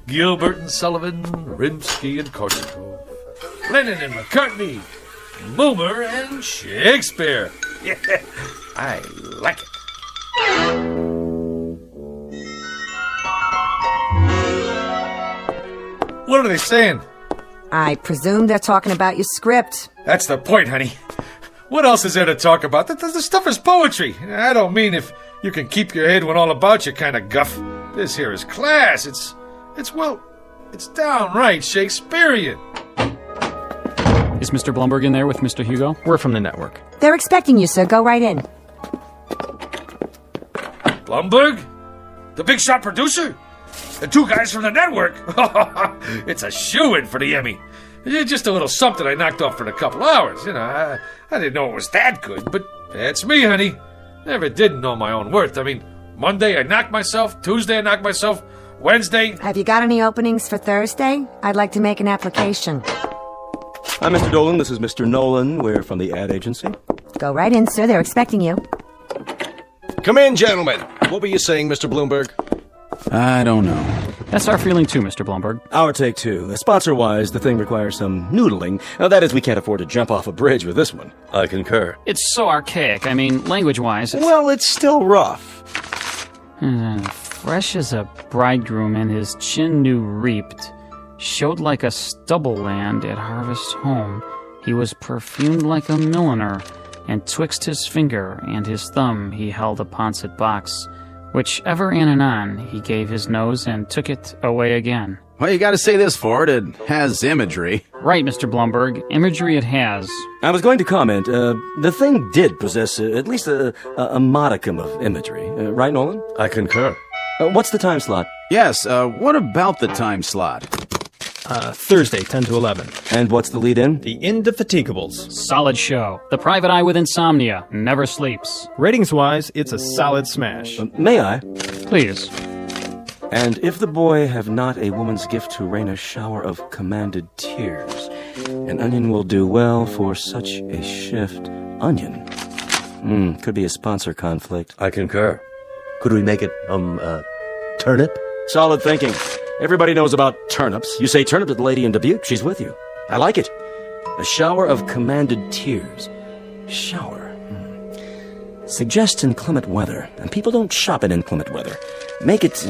Gilbert and Sullivan, Rimsky and Korsakov, Lennon and McCartney, Boomer and Shakespeare. Yeah, I like it. What are they saying? I presume they're talking about your script. That's the point, honey. What else is there to talk about? The stuff is poetry. I don't mean if you can keep your head when all about you kind of guff. This here is class. It's downright Shakespearean. Is Mr. Blumberg in there with Mr. Hugo? We're from the network. They're expecting you, sir. Go right in. Blumberg? The big shot producer? The two guys from the network? It's a shoo-in for the Emmy. Just a little something I knocked off for a couple hours. You know, I didn't know it was that good, but that's me, honey. Never did know my own worth. I mean, Monday I knocked myself, Tuesday I knocked myself, Wednesday... Have you got any openings for Thursday? I'd like to make an application. Hi, Mr. Dolan. This is Mr. Nolan. We're from the ad agency. Go right in, sir. They're expecting you. Come in, gentlemen. What were you saying, Mr. Bloomberg? I don't know. That's our feeling too, Mr. Blumberg. Our take two. Sponsor-wise, the thing requires some noodling. That is, we can't afford to jump off a bridge with this one. I concur. It's so archaic. I mean, language-wise, it's... Well, it's still rough. Fresh as a bridegroom and his chin new reaped, showed like a stubble land at harvest home. He was perfumed like a milliner, and twixt his finger and his thumb he held a poncet box, which ever and anon he gave his nose and took it away again. Well, you gotta say this for it. It has imagery. Right, Mr. Blumberg. Imagery it has. I was going to comment, the thing did possess at least a modicum of imagery. Right, Nolan? I concur. What's the time slot? Yes, what about the time slot? Thursday, 10 to 11. And what's the lead-in? The Indefatigables. Solid show. The private eye with insomnia never sleeps. Ratings-wise, it's a solid smash. May I? Please. And if the boy have not a woman's gift to rain a shower of commanded tears, an onion will do well for such a shift. Onion? Could be a sponsor conflict. I concur. Could we make it, turnip? Solid thinking. Everybody knows about turnips. You say turnip to the lady in Dubuque, she's with you. I like it. A shower of commanded tears. Shower. Suggest inclement weather. And people don't shop in inclement weather. Make it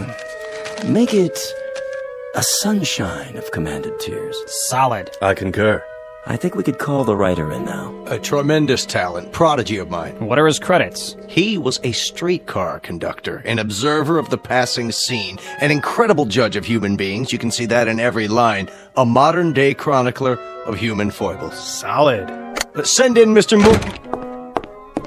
a sunshine of commanded tears. Solid. I concur. I think we could call the writer in now. A tremendous talent, prodigy of mine. What are his credits? He was a streetcar conductor, an observer of the passing scene, an incredible judge of human beings. You can see that in every line. A modern-day chronicler of human foibles. Solid. Send in Mr.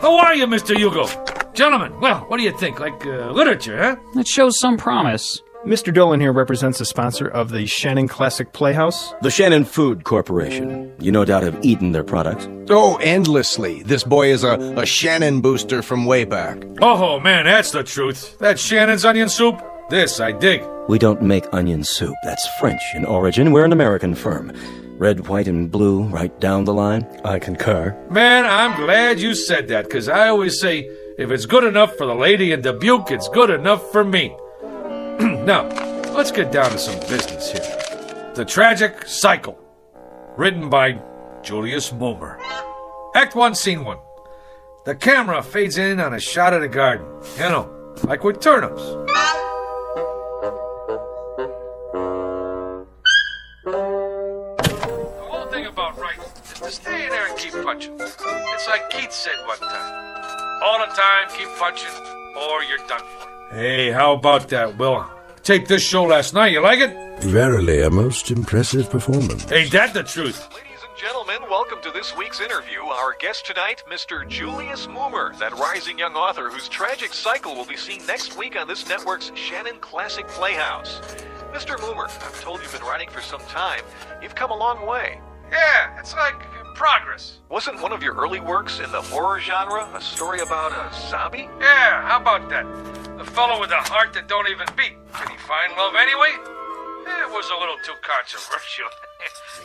How are you, Mr. Hugo? Gentlemen, well, what do you think? Like literature, huh? It shows some promise. Mr. Dolan here represents the sponsor of the Shannon Classic Playhouse. The Shannon Food Corporation. You no doubt have eaten their products. Oh, endlessly. This boy is a Shannon booster from way back. Oh, man, that's the truth. That Shannon's onion soup? This I dig. We don't make onion soup. That's French in origin. We're an American firm. Red, white, and blue, right down the line. I concur. Man, I'm glad you said that, because I always say, if it's good enough for the lady in Dubuque, it's good enough for me. Now, let's get down to some business here. The Tragic Cycle, written by Julius Moomer. Act 1, Scene 1. The camera fades in on a shot of the garden. You know, like with turnips. The whole thing about writing is to stay in there and keep punching. It's like Keith said one time. All the time, keep punching, or you're done for. Hey, how about that, Will? Taped this show last night. You like it? Verily, a most impressive performance. Ain't that the truth? Gentlemen, welcome to this week's interview. Our guest tonight, Mr. Julius Moomer, that rising young author whose tragic cycle will be seen next week on this network's Shannon Classic Playhouse. Mr. Moomer, I'm told you've been writing for some time. You've come a long way. Yeah, it's like progress. Wasn't one of your early works in the horror genre a story about a zombie? Yeah, how about that? The fellow with a heart that don't even beat. Can he find love anyway? It was a little too controversial.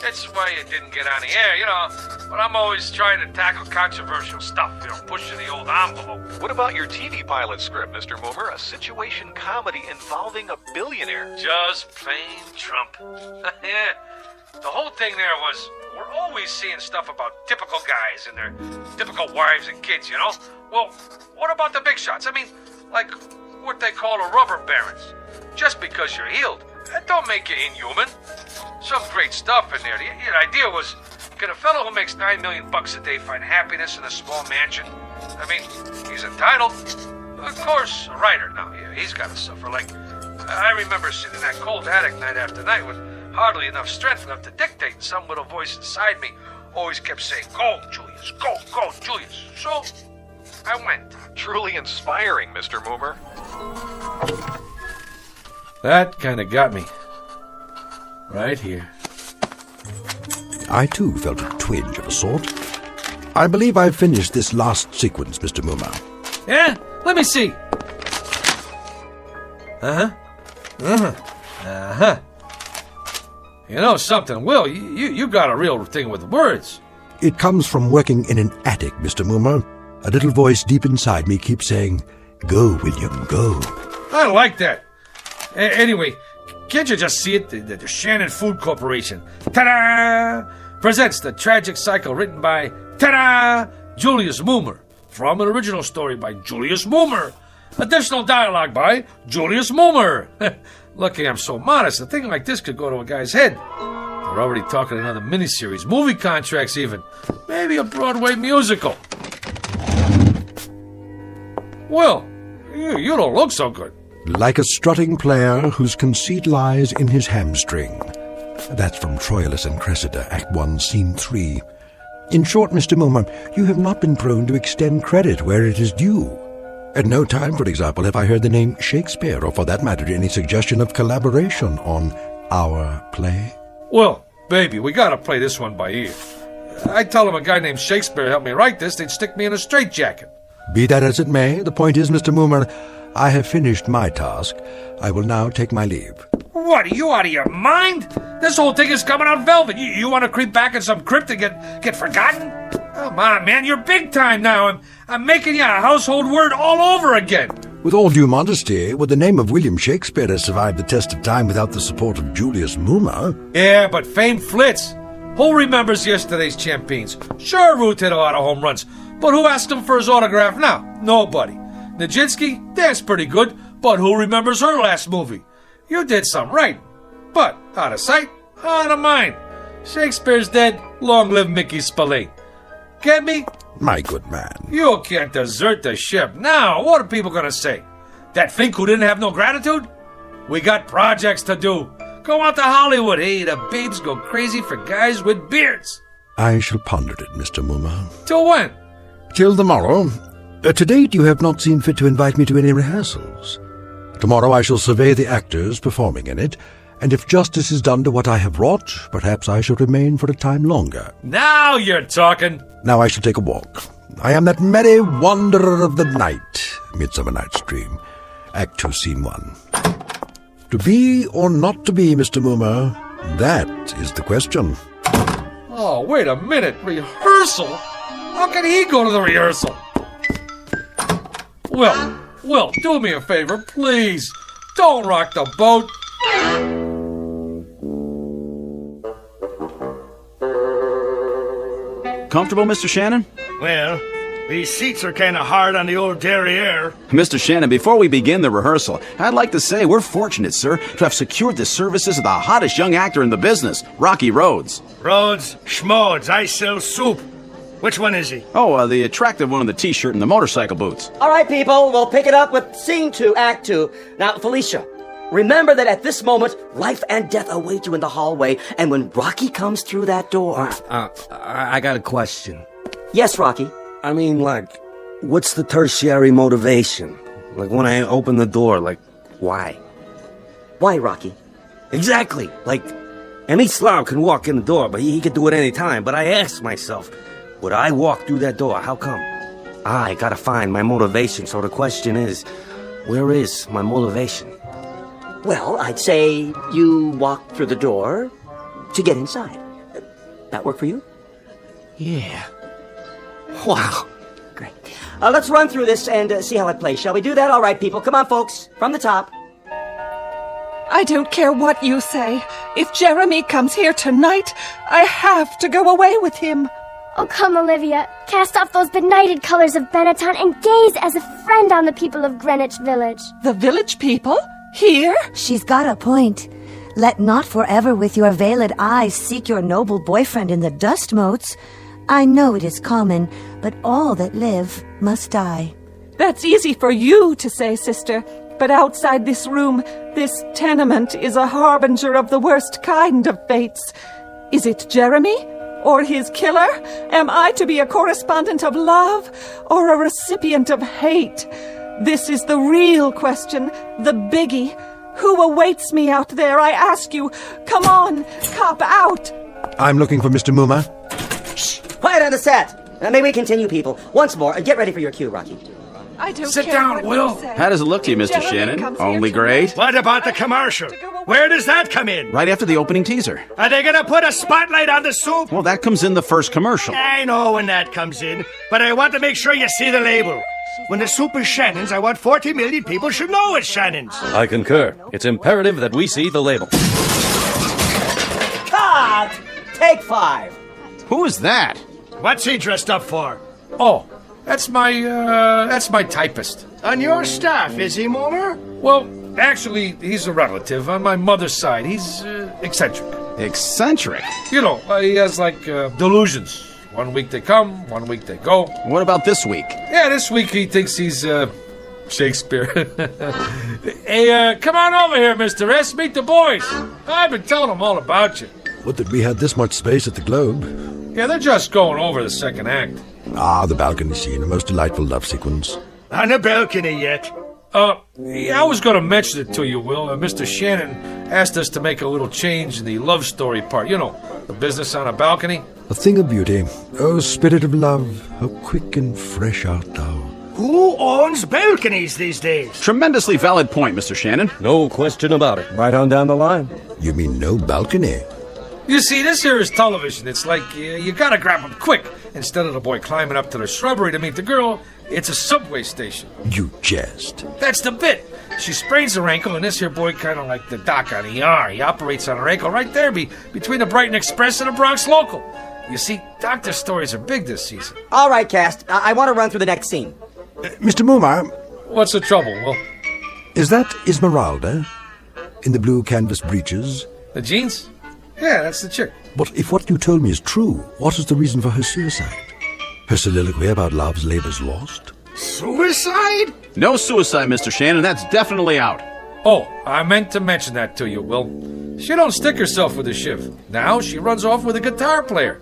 That's why it didn't get on the air, you know. But I'm always trying to tackle controversial stuff, you know, pushing the old envelope. What about your TV pilot script, Mr. Moomer? A situation comedy involving a billionaire. Just plain Trump. Yeah. The whole thing there was, we're always seeing stuff about typical guys and their typical wives and kids, you know? Well, what about the big shots? I mean, like what they call the rubber barons. Just because you're healed, that don't make you inhuman. Some great stuff in there. The idea was, can a fellow who makes $9 million a day find happiness in a small mansion? I mean, he's entitled. Of course, a writer now, yeah, he's got to suffer. Like, I remember sitting in that cold attic night after night with hardly enough strength left to dictate, and some little voice inside me always kept saying, "Go, Julius, go, Julius." So, I went. Truly inspiring, Mr. Moomer. That kind of got me. Right here. I too felt a twinge of a sort. I believe I've finished this last sequence, Mr. Moomer. Yeah? Let me see. Uh-huh. Uh-huh. Uh-huh. You know something, Will? You got a real thing with words. It comes from working in an attic, Mr. Moomer. A little voice deep inside me keeps saying, "Go, William, go." I like that. Anyway, can't you just see it? The Shannon Food Corporation, ta-da, presents The Tragic Cycle, written by, ta-da, Julius Moomer. From an original story by Julius Moomer. Additional dialogue by Julius Moomer. Lucky I'm so modest. A thing like this could go to a guy's head. They're already talking another miniseries, movie contracts even. Maybe a Broadway musical. Well, you don't look so good. Like a strutting player whose conceit lies in his hamstring. That's from Troilus and Cressida, Act 1, Scene 3. In short, Mr. Moomer, you have not been prone to extend credit where it is due. At no time, for example, have I heard the name Shakespeare, or for that matter, any suggestion of collaboration on our play. Well, baby, we gotta play this one by ear. I tell them a guy named Shakespeare helped me write this, they'd stick me in a straitjacket. Be that as it may, the point is, Mr. Moomer, I have finished my task. I will now take my leave. What, are you out of your mind? This whole thing is coming out velvet. You want to creep back in some crypt and get forgotten? Come on, man, you're big time now. I'm making you a household word all over again. With all due modesty, would the name of William Shakespeare have survived the test of time without the support of Julius Moomer? Yeah, but fame flits. Who remembers yesterday's champions? Sure, Ruth hit a lot of home runs, but who asked him for his autograph now? Nobody. Nijinsky, that's pretty good, but who remembers her last movie? You did some right, but out of sight, out of mind. Shakespeare's dead, long live Mickey Spillane. Get me? My good man. You can't desert the ship. Now, what are people gonna say? That Fink who didn't have no gratitude? We got projects to do. Go out to Hollywood. Hey, the babes go crazy for guys with beards. I shall ponder it, Mr. Moomer. Till when? Till tomorrow. To date, you have not seen fit to invite me to any rehearsals. Tomorrow I shall survey the actors performing in it, and if justice is done to what I have wrought, perhaps I shall remain for a time longer. Now you're talking. Now I shall take a walk. I am that merry wanderer of the night, Midsummer Night's Dream. Act 2, Scene 1. To be or not to be, Mr. Moomer, that is the question. Oh, wait a minute. Rehearsal? How can he go to the rehearsal? Will, do me a favor, please. Don't rock the boat. comfortable, Mr. Shannon? Well, these seats are kind of hard on the old derriere. Mr. Shannon, before we begin the rehearsal, I'd like to say we're fortunate, sir, to have secured the services of the hottest young actor in the business, Rocky Rhodes. Rhodes, schmodes, I sell soup. Which one is he? Oh, the attractive one in the T-shirt and the motorcycle boots. All right, people, we'll pick it up with Scene 2, Act 2. Now, Felicia, remember that at this moment, life and death await you in the hallway, and when Rocky comes through that door... I got a question. Yes, Rocky? I mean, what's the tertiary motivation? Like, when I open the door, why? Why, Rocky? Exactly. Any slob can walk in the door, but he could do it any time. But I ask myself, would I walk through that door? How come? I gotta find my motivation, so the question is, where is my motivation? Well, I'd say you walk through the door to get inside. That work for you? Yeah. Wow. Great. Let's run through this and see how it plays. Shall we do that? All right, people. Come on, folks. From the top. I don't care what you say. If Jeremy comes here tonight, I have to go away with him. Oh, come, Olivia. Cast off those benighted colors of Benetton and gaze as a friend on the people of Greenwich Village. The village people? Here? She's got a point. Let not forever with your veiled eyes seek your noble boyfriend in the dust motes. I know it is common, but all that live must die. That's easy for you to say, sister. But outside this room, this tenement is a harbinger of the worst kind of fates. Is it Jeremy? Or his killer? Am I to be a correspondent of love or a recipient of hate? This is the real question, the biggie. Who awaits me out there, I ask you? Come on, cop out! I'm looking for Mr. Muma. Shh! Quiet on the set! May we continue, people? Once more, get ready for your cue, Rocky. I don't Sit care down, what Will. you say. How does it look to you, Mr. Shannon? Only great? What about the commercial? Where does that come in? Right after the opening teaser. Are they gonna put a spotlight on the soup? Well, that comes in the first commercial. I know when that comes in, but I want to make sure you see the label. When the soup is Shannon's, I want 40 million people should know it's Shannon's. I concur. It's imperative that we see the label. Cut! Take 5. Who is that? What's he dressed up for? Oh, that's my typist. On your staff, is he, Momer? Well, actually, he's a relative on my mother's side. He's eccentric. Eccentric? You know, he has, delusions. 1 week they come, 1 week they go. What about this week? Yeah, this week he thinks he's, Shakespeare. Hey, come on over here, Mr. S. Meet the boys. I've been telling them all about you. Would that we had this much space at the Globe. Yeah, they're just going over the second act. Ah, the balcony scene, a most delightful love sequence. On the balcony yet? Yeah, I was going to mention it to you, Will. Mr. Shannon asked us to make a little change in the love story part. You know, the business on a balcony. A thing of beauty. Oh, spirit of love, how quick and fresh art thou. Who owns balconies these days? Tremendously valid point, Mr. Shannon. No question about it. Right on down the line. You mean no balcony? You see, this here is television. It's like you gotta grab them quick. Instead of the boy climbing up to the shrubbery to meet the girl, it's a subway station. You jest. That's the bit. She sprains her ankle, and this here boy kind of like the doc on ER. He operates on her ankle right there between the Brighton Express and the Bronx Local. You see, doctor stories are big this season. All right, cast. I want to run through the next scene. Mr. Mumar. What's the trouble, Will? Is that Esmeralda? In the blue canvas breeches? The jeans? Yeah, that's the chick. But if what you told me is true, what is the reason for her suicide? Her soliloquy about love's labor's lost? Suicide? No suicide, Mr. Shannon. That's definitely out. Oh, I meant to mention that to you, Will. She don't stick herself with a shift. Now she runs off with a guitar player.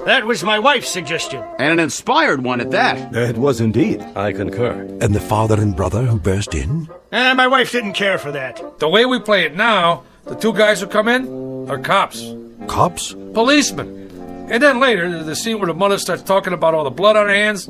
That was my wife's suggestion. And an inspired one at that. It was indeed. I concur. And the father and brother who burst in? My wife didn't care for that. The way we play it now, the two guys who come in are cops. Cops? Policemen. And then later, the scene where the mother starts talking about all the blood on her hands.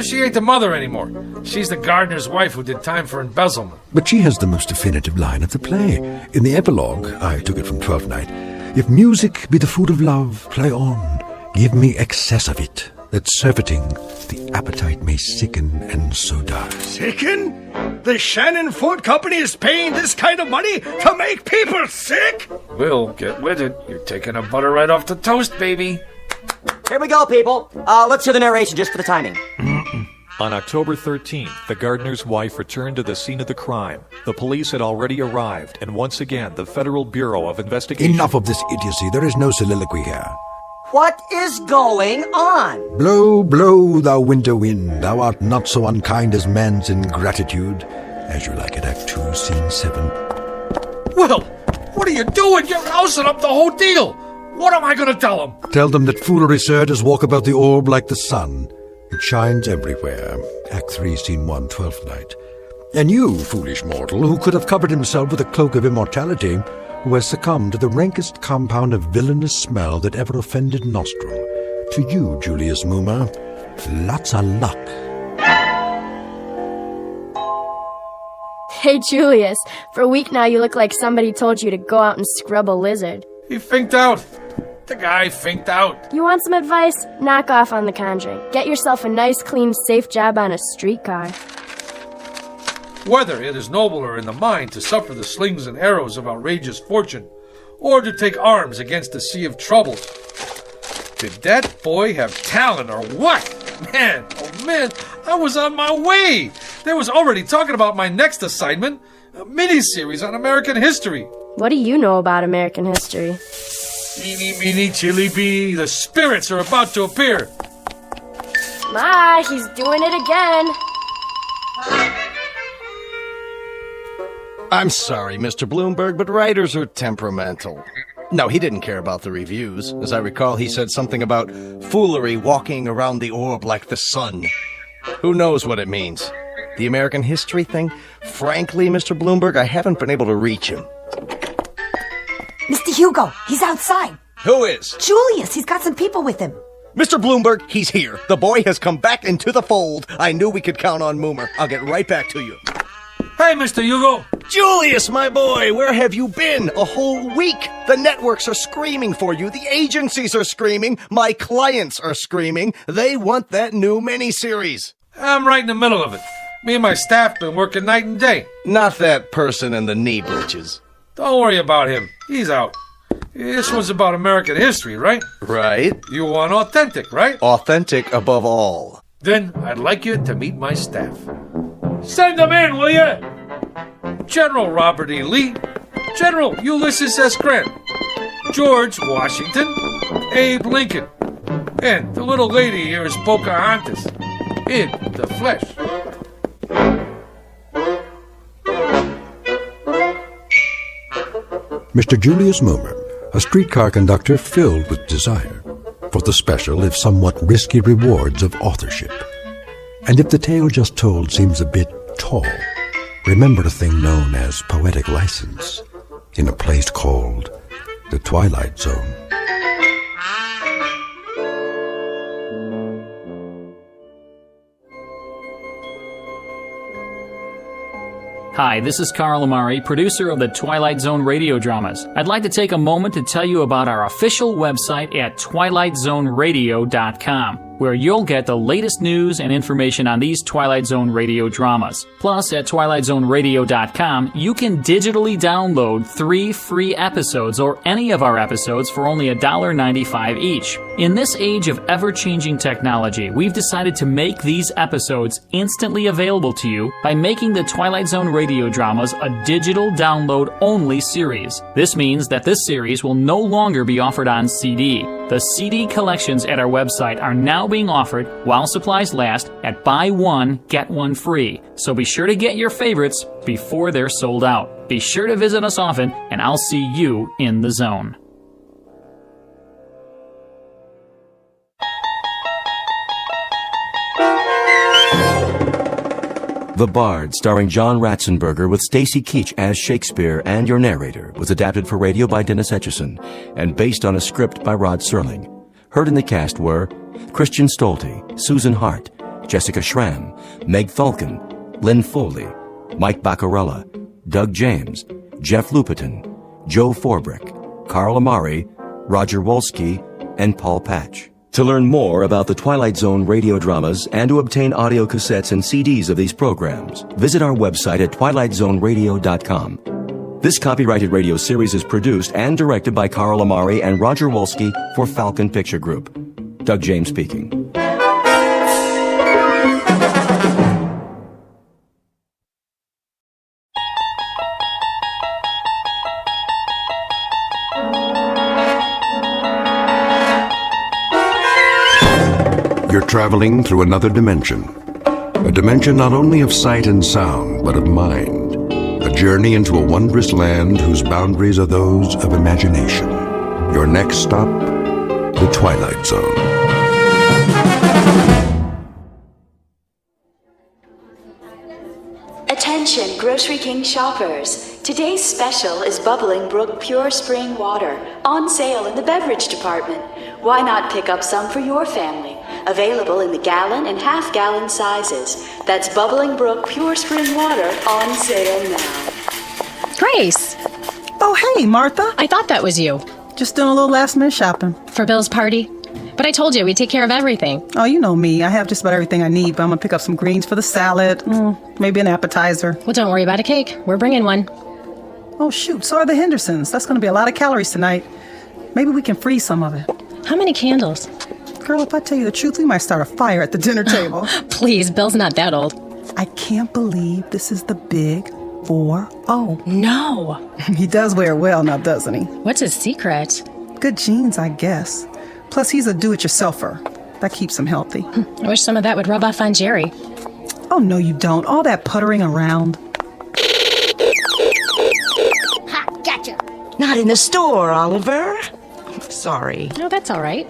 She ain't the mother anymore. She's the gardener's wife who did time for embezzlement. But she has the most definitive line of the play. In the epilogue, I took it from Twelfth Night, if music be the food of love, play on, give me excess of it, that surfeiting the appetite may sicken and so die. Sicken? The Shannon Food Company is paying this kind of money to make people sick? Will, get with it. You're taking a butter right off the toast, baby. Here we go, people. Let's hear the narration just for the timing. On October 13th, the gardener's wife returned to the scene of the crime. The police had already arrived, and once again, the Federal Bureau of Investigation... Enough of this idiocy. There is no soliloquy here. What is going on? Blow, blow, thou winter wind. Thou art not so unkind as man's ingratitude. As you like it, Act 2, Scene 7. Will, what are you doing? You're housing up the whole deal. What am I going to tell them? Tell them that foolery, sir, does walk about the orb like the sun. It shines everywhere. Act 3, Scene 1, 12th night. And you, foolish mortal, who could have covered himself with a cloak of immortality, who has succumbed to the rankest compound of villainous smell that ever offended nostril. To you, Julius Moomer, lots of luck. Hey, Julius, for a week now you look like somebody told you to go out and scrub a lizard. He finked out. The guy finked out. You want some advice? Knock off on The Conjuring. Get yourself a nice, clean, safe job on a streetcar. Whether it is nobler in the mind to suffer the slings and arrows of outrageous fortune, or to take arms against a sea of troubles. Did that boy have talent or what? Man, oh man, I was on my way. They was already talking about my next assignment, a mini-series on American history. What do you know about American history? Eeny, meeny, chili beanie, the spirits are about to appear. Ma, he's doing it again. I'm sorry, Mr. Bloomberg, but writers are temperamental. No, he didn't care about the reviews. As I recall, he said something about foolery walking around the orb like the sun. Who knows what it means? The American history thing? Frankly, Mr. Bloomberg, I haven't been able to reach him. Mr. Hugo, he's outside. Who is? Julius, he's got some people with him. Mr. Bloomberg, he's here. The boy has come back into the fold. I knew we could count on Moomer. I'll get right back to you. Hey, Mr. Hugo. Julius, my boy, where have you been? A whole week. The networks are screaming for you. The agencies are screaming. My clients are screaming. They want that new miniseries. I'm right in the middle of it. Me and my staff been working night and day. Not that person in the knee breeches. Don't worry about him. He's out. This one's about American history, right? Right. You want authentic, right? Authentic above all. Then I'd like you to meet my staff. Send them in, will you? General Robert E. Lee, General Ulysses S. Grant, George Washington, Abe Lincoln, and the little lady here is Pocahontas, in the flesh. Mr. Julius Moomer, a streetcar conductor filled with desire for the special, if somewhat risky, rewards of authorship. And if the tale just told seems a bit tall, remember a thing known as poetic license in a place called the Twilight Zone. Hi, this is Carl Amari, producer of the Twilight Zone radio dramas. I'd like to take a moment to tell you about our official website at twilightzoneradio.com, where you'll get the latest news and information on these Twilight Zone radio dramas. Plus, at twilightzoneradio.com, you can digitally download 3 free episodes or any of our episodes for only $1.95 each. In this age of ever-changing technology, we've decided to make these episodes instantly available to you by making the Twilight Zone radio dramas a digital download-only series. This means that this series will no longer be offered on CD. The CD collections at our website are now being offered while supplies last at buy one, get one free. So be sure to get your favorites before they're sold out. Be sure to visit us often, and I'll see you in the zone. The Bard, starring John Ratzenberger with Stacy Keach as Shakespeare and your narrator, was adapted for radio by Dennis Etchison and based on a script by Rod Serling. Heard in the cast were Christian Stolte, Susan Hart, Jessica Schramm, Meg Falcon, Lynn Foley, Mike Baccarella, Doug James, Jeff Lupiton, Joe Forbrick, Carl Amari, Roger Wolski, and Paul Patch. To learn more about the Twilight Zone radio dramas and to obtain audio cassettes and CDs of these programs, visit our website at twilightzoneradio.com. This copyrighted radio series is produced and directed by Carl Amari and Roger Wolski for Falcon Picture Group. Doug James speaking. You're traveling through another dimension. A dimension not only of sight and sound, but of mind. A journey into a wondrous land whose boundaries are those of imagination. Your next stop, the Twilight Zone. Attention, Grocery King shoppers. Today's special is Bubbling Brook Pure Spring Water, on sale in the beverage department. Why not pick up some for your family? Available in the gallon and half-gallon sizes. That's Bubbling Brook Pure Spring Water, on sale now. Grace! Oh, hey, Martha. I thought that was you. Just doing a little last-minute shopping. For Bill's party? But I told you, we take care of everything. Oh, you know me. I have just about everything I need, but I'm gonna pick up some greens for the salad. Maybe an appetizer. Well, don't worry about a cake. We're bringing one. Oh, shoot. So are the Hendersons. That's gonna be a lot of calories tonight. Maybe we can freeze some of it. How many candles? Girl, if I tell you the truth, we might start a fire at the dinner table. Please, Bill's not that old. I can't believe this is the big 4-0. No. He does wear it well now, doesn't he? What's his secret? Good genes, I guess. Plus, he's a do-it-yourselfer. That keeps him healthy. I wish some of that would rub off on Jerry. Oh, no, you don't. All that puttering around. Ha, gotcha. Not in the store, Oliver. Sorry. No, that's all right.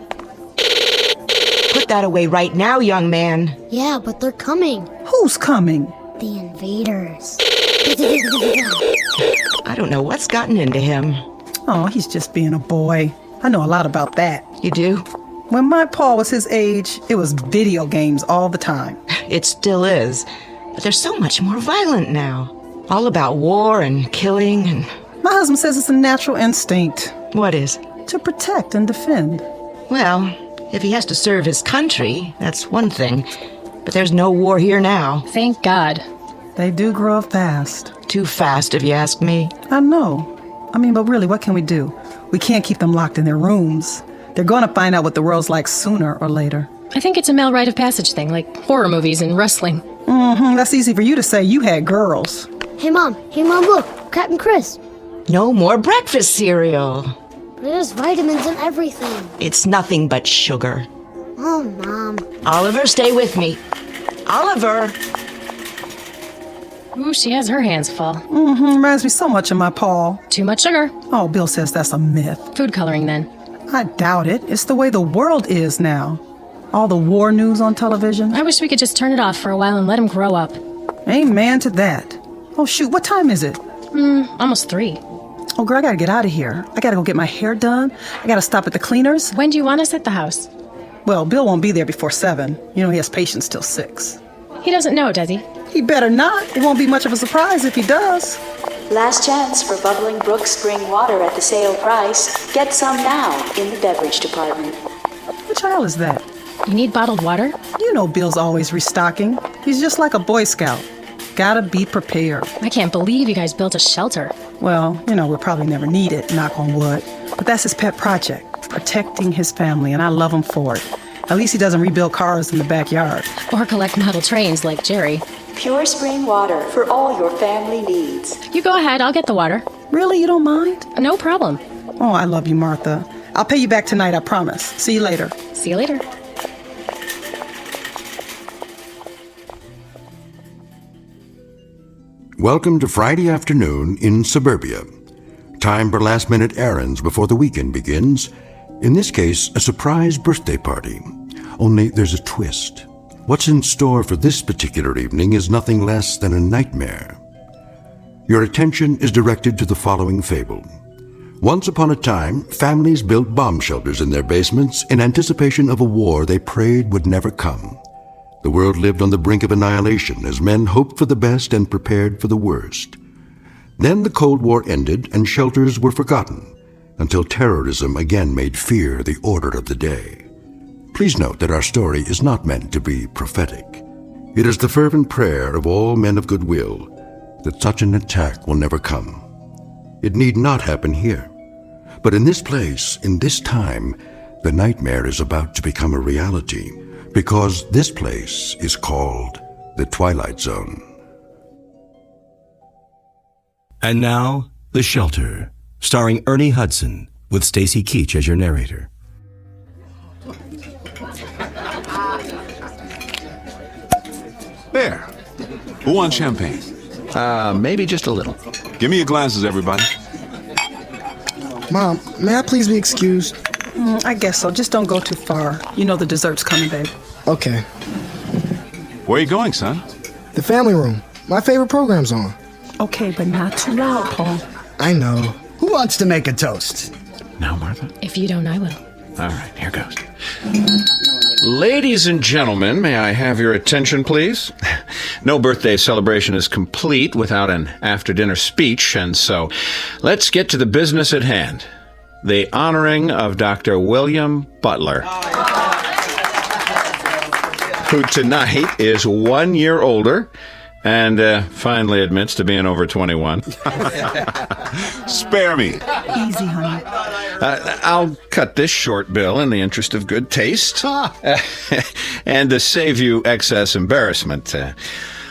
Put that away right now, young man. Yeah, but they're coming. Who's coming? The invaders. I don't know what's gotten into him. Oh, he's just being a boy. I know a lot about that. You do? When my pa was his age, it was video games all the time. It still is. But they're so much more violent now. All about war and killing and... My husband says it's a natural instinct. What is? To protect and defend. Well, if he has to serve his country, that's one thing. But there's no war here now. Thank God. They do grow up fast. Too fast, if you ask me. I know. I mean, but really, what can we do? We can't keep them locked in their rooms. They're going to find out what the world's like sooner or later. I think it's a male rite of passage thing, like horror movies and wrestling. That's easy for you to say. You had girls. Hey, Mom, look. Captain Chris. No more breakfast cereal. There's vitamins in everything. It's nothing but sugar. Oh, Mom. Oliver, stay with me. Oliver! Ooh, she has her hands full. Reminds me so much of my pa. Too much sugar. Oh, Bill says that's a myth. Food coloring, then. I doubt it. It's the way the world is now. All the war news on television. I wish we could just turn it off for a while and let him grow up. Amen to that. Oh, shoot, what time is it? Almost 3. Oh, girl, I gotta get out of here. I gotta go get my hair done. I gotta stop at the cleaners. When do you want us at the house? Well, Bill won't be there before 7. You know, he has patients till 6. He doesn't know, does he? He better not. It won't be much of a surprise if he does. Last chance for Bubbling Brook Spring Water at the sale price. Get some now in the beverage department. What child is that? You need bottled water? You know Bill's always restocking. He's just like a Boy Scout. Gotta be prepared. I can't believe you guys built a shelter. Well, you know, we'll probably never need it, knock on wood. But that's his pet project, protecting his family, and I love him for it. At least he doesn't rebuild cars in the backyard. Or collect model trains like Jerry. Pure spring water for all your family needs. You go ahead, I'll get the water. Really? You don't mind? No problem. Oh, I love you, Martha. I'll pay you back tonight, I promise. See you later. See you later. Welcome to Friday afternoon in suburbia. Time for last-minute errands before the weekend begins. In this case, a surprise birthday party. Only there's a twist. What's in store for this particular evening is nothing less than a nightmare. Your attention is directed to the following fable. Once upon a time, families built bomb shelters in their basements in anticipation of a war they prayed would never come. The world lived on the brink of annihilation as men hoped for the best and prepared for the worst. Then the Cold War ended and shelters were forgotten until terrorism again made fear the order of the day. Please note that our story is not meant to be prophetic. It is the fervent prayer of all men of goodwill that such an attack will never come. It need not happen here. But in this place, in this time, The nightmare is about to become a reality because this place is called the Twilight Zone. And now, The Shelter, starring Ernie Hudson, with Stacy Keach as your narrator. There. Who wants champagne? Maybe just a little. Give me your glasses, everybody. Mom, may I please be excused? I guess so. Just don't go too far. You know the dessert's coming, baby. Okay. Where are you going, son? The family room. My favorite program's on. Okay, but not too loud, Paul. I know. Who wants to make a toast? Now, Martha? If you don't, I will. All right, here goes. Ladies and gentlemen, may I have your attention, please? No birthday celebration is complete without an after-dinner speech, and so let's get to the business at hand. The honoring of Dr. William Butler, who tonight is 1 year older and finally admits to being over 21. Spare me. Easy, honey. I'll cut this short, Bill, in the interest of good taste. And to save you excess embarrassment.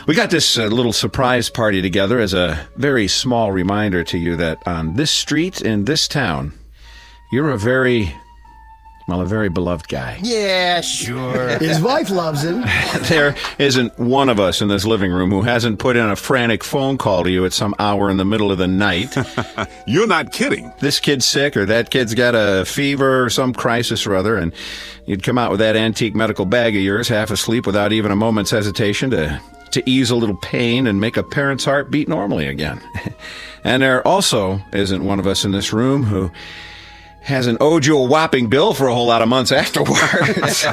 We got this little surprise party together as a very small reminder to you that on this street in this town, you're a very beloved guy. Yeah, sure. His wife loves him. There isn't one of us in this living room who hasn't put in a frantic phone call to you at some hour in the middle of the night. You're not kidding. This kid's sick, or that kid's got a fever or some crisis or other, and you'd come out with that antique medical bag of yours, half asleep without even a moment's hesitation to ease a little pain and make a parent's heart beat normally again. And there also isn't one of us in this room who hasn't owed you a whopping bill for a whole lot of months afterwards.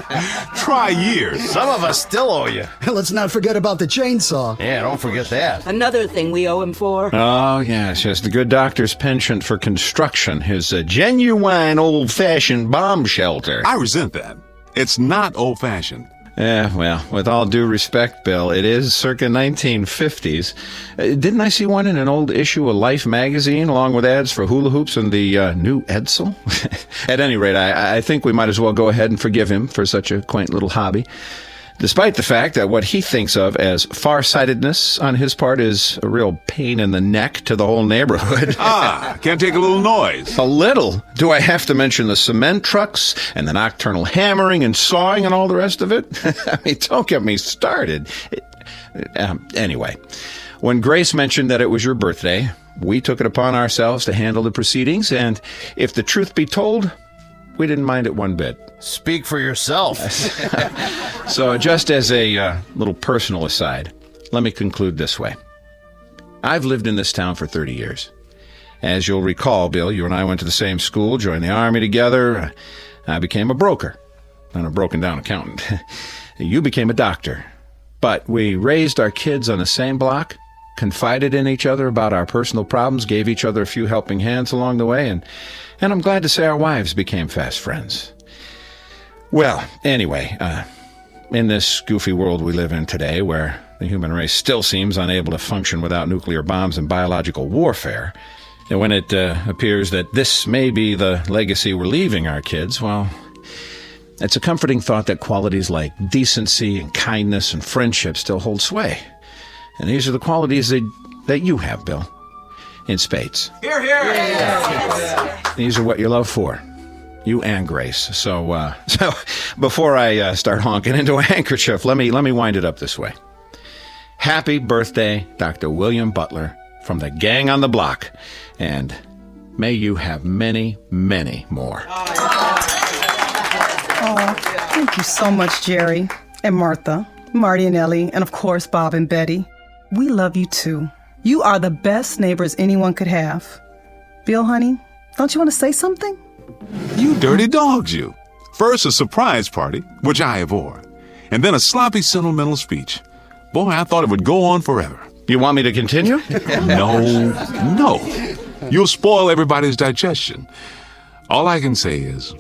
Try years. Some of us still owe you. Let's not forget about the chainsaw. Yeah, don't forget that. Another thing we owe him for. Oh, yes, the good doctor's penchant for construction, his genuine old-fashioned bomb shelter. I resent that. It's not old-fashioned. Yeah, well, with all due respect, Bill, it is circa 1950s. Didn't I see one in an old issue of Life magazine, along with ads for hula hoops and the new Edsel? At any rate, I think we might as well go ahead and forgive him for such a quaint little hobby, despite the fact that what he thinks of as farsightedness on his part is a real pain in the neck to the whole neighborhood. Can't take a little noise. A little? Do I have to mention the cement trucks and the nocturnal hammering and sawing and all the rest of it? I mean, don't get me started. Anyway, when Grace mentioned that it was your birthday, we took it upon ourselves to handle the proceedings, and if the truth be told, we didn't mind it one bit. Speak for yourself. So just as a little personal aside, let me conclude this way. I've lived in this town for 30 years. As you'll recall, Bill, you and I went to the same school, joined the Army together. I became a broker, and a broken-down accountant. You became a doctor. But we raised our kids on the same block, confided in each other about our personal problems, gave each other a few helping hands along the way, and I'm glad to say our wives became fast friends. Well, anyway, in this goofy world we live in today, where the human race still seems unable to function without nuclear bombs and biological warfare, and when it appears that this may be the legacy we're leaving our kids, well, it's a comforting thought that qualities like decency and kindness and friendship still hold sway. And these are the qualities that you have, Bill, in spades. Hear, hear. These are what you love for. You and Grace. So before I start honking into a handkerchief, let me wind it up this way. Happy birthday, Dr. William Butler, from the gang on the block, and may you have many, many more. Oh, thank you so much, Jerry and Martha, Marty and Ellie, and of course, Bob and Betty. We love you too. You are the best neighbors anyone could have. Bill, honey, don't you want to say something? You dirty dogs, you. First a surprise party, which I abhor, and then a sloppy sentimental speech. Boy, I thought it would go on forever. You want me to continue? No. You'll spoil everybody's digestion. All I can say is,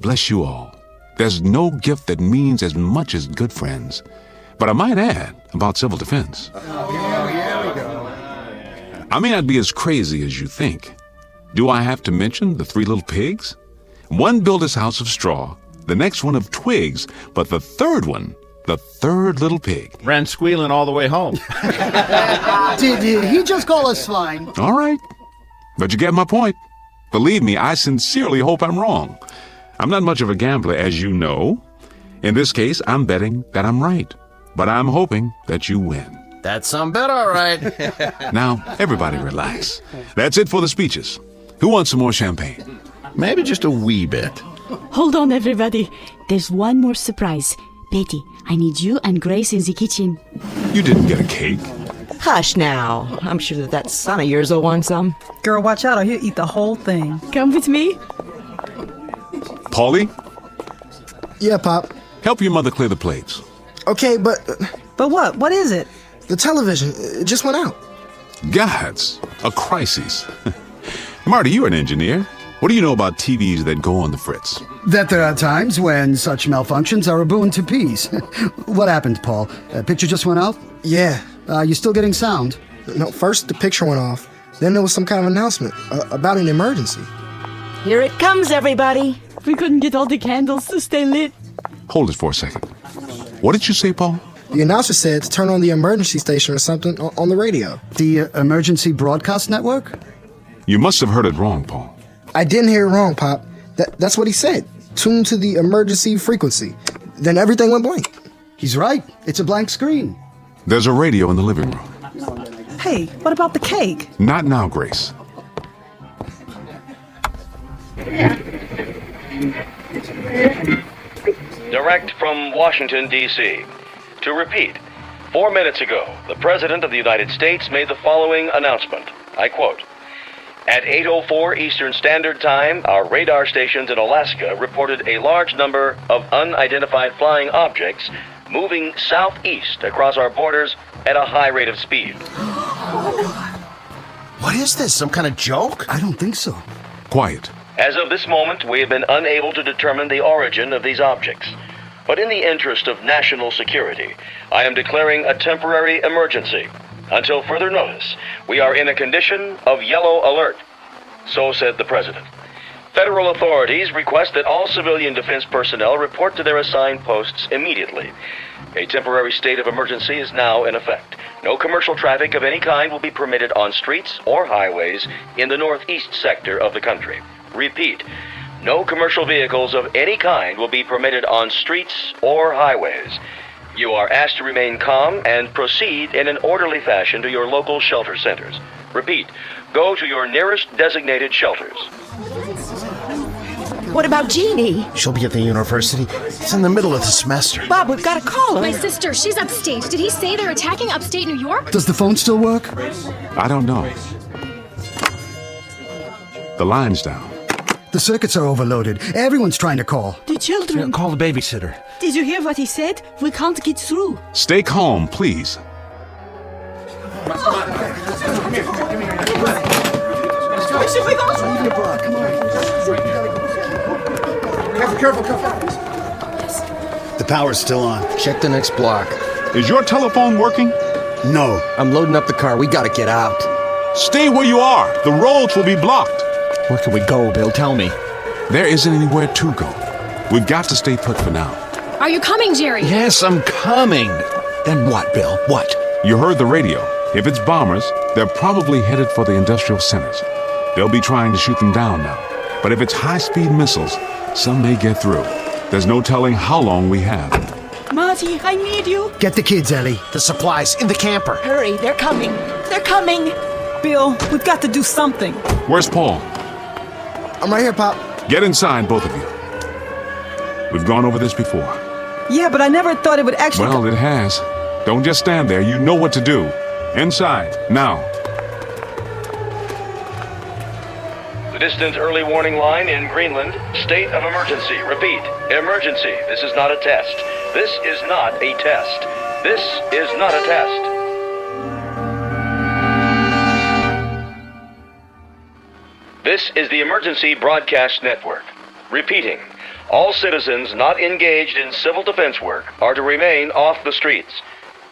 bless you all. There's no gift that means as much as good friends. But I might add about civil defense. I may not be as crazy as you think. Do I have to mention the 3 little pigs? One built his house of straw, the next one of twigs, but the third one, the third little pig, ran squealing all the way home. Did he just call us swine? All right, but you get my point. Believe me, I sincerely hope I'm wrong. I'm not much of a gambler, as you know. In this case, I'm betting that I'm right, but I'm hoping that you win. That's some bet, all right. Now, everybody relax. That's it for the speeches. Who wants some more champagne? Maybe just a wee bit. Hold on, everybody. There's one more surprise. Betty, I need you and Grace in the kitchen. You didn't get a cake. Hush now. I'm sure that son of yours will want some. Girl, watch out or he'll eat the whole thing. Come with me. Paulie? Yeah, Pop. Help your mother clear the plates. Okay, but... But what? What is it? The television. It just went out. Gods, a crisis. Marty, you're an engineer. What do you know about TVs that go on the fritz? That there are times when such malfunctions are a boon to peace. What happened, Paul? Picture just went out? Yeah. You still getting sound? No, first the picture went off. Then there was some kind of announcement about an emergency. Here it comes, everybody. We couldn't get all the candles to stay lit. Hold it for a second. What did you say, Paul? The announcer said to turn on the emergency station or something on the radio. The emergency broadcast network? You must have heard it wrong, Paul. I didn't hear it wrong, Pop. That's what he said. Tune to the emergency frequency. Then everything went blank. He's right. It's a blank screen. There's a radio in the living room. Hey, what about the cake? Not now, Grace. Direct from Washington, D.C. To repeat, 4 minutes ago, the President of the United States made the following announcement. I quote, "At 8:04 Eastern Standard Time, our radar stations in Alaska reported a large number of unidentified flying objects moving southeast across our borders at a high rate of speed." What is this, some kind of joke? I don't think so. Quiet. As of this moment, we have been unable to determine the origin of these objects. But in the interest of national security, I am declaring a temporary emergency. Until further notice, we are in a condition of yellow alert. So said the President. Federal authorities request that all civilian defense personnel report to their assigned posts immediately. A temporary state of emergency is now in effect. No commercial traffic of any kind will be permitted on streets or highways in the northeast sector of the country. Repeat, no commercial vehicles of any kind will be permitted on streets or highways. You are asked to remain calm and proceed in an orderly fashion to your local shelter centers. Repeat, go to your nearest designated shelters. What about Jeannie? She'll be at the university. It's in the middle of the semester. Bob, we've got to call her. My sister, she's upstate. Did he say they're attacking upstate New York? Does the phone still work? I don't know. The line's down. The circuits are overloaded. Everyone's trying to call. The children. Call the babysitter. Did you hear what he said? We can't get through. Stay calm, please. Careful. The power's still on. Check the next block. Is your telephone working? No. I'm loading up the car. We gotta get out. Stay where you are. The roads will be blocked. Where can we go, Bill? Tell me. There isn't anywhere to go. We've got to stay put for now. Are you coming, Jerry? Yes, I'm coming. Then what, Bill? What? You heard the radio. If it's bombers, they're probably headed for the industrial centers. They'll be trying to shoot them down now. But if it's high-speed missiles, some may get through. There's no telling how long we have. Marty, I need you. Get the kids, Ellie. The supplies in the camper. Hurry, they're coming. They're coming. Bill, we've got to do something. Where's Paul? I'm right here, Pop. Get inside, both of you. We've gone over this before. Yeah, but I never thought it would actually... Well, it has. Don't just stand there. You know what to do. Inside, now. The distant early warning line in Greenland, state of emergency. Repeat, emergency. This is not a test. This is not a test. This is not a test. This is the Emergency Broadcast Network. Repeating, all citizens not engaged in civil defense work are to remain off the streets.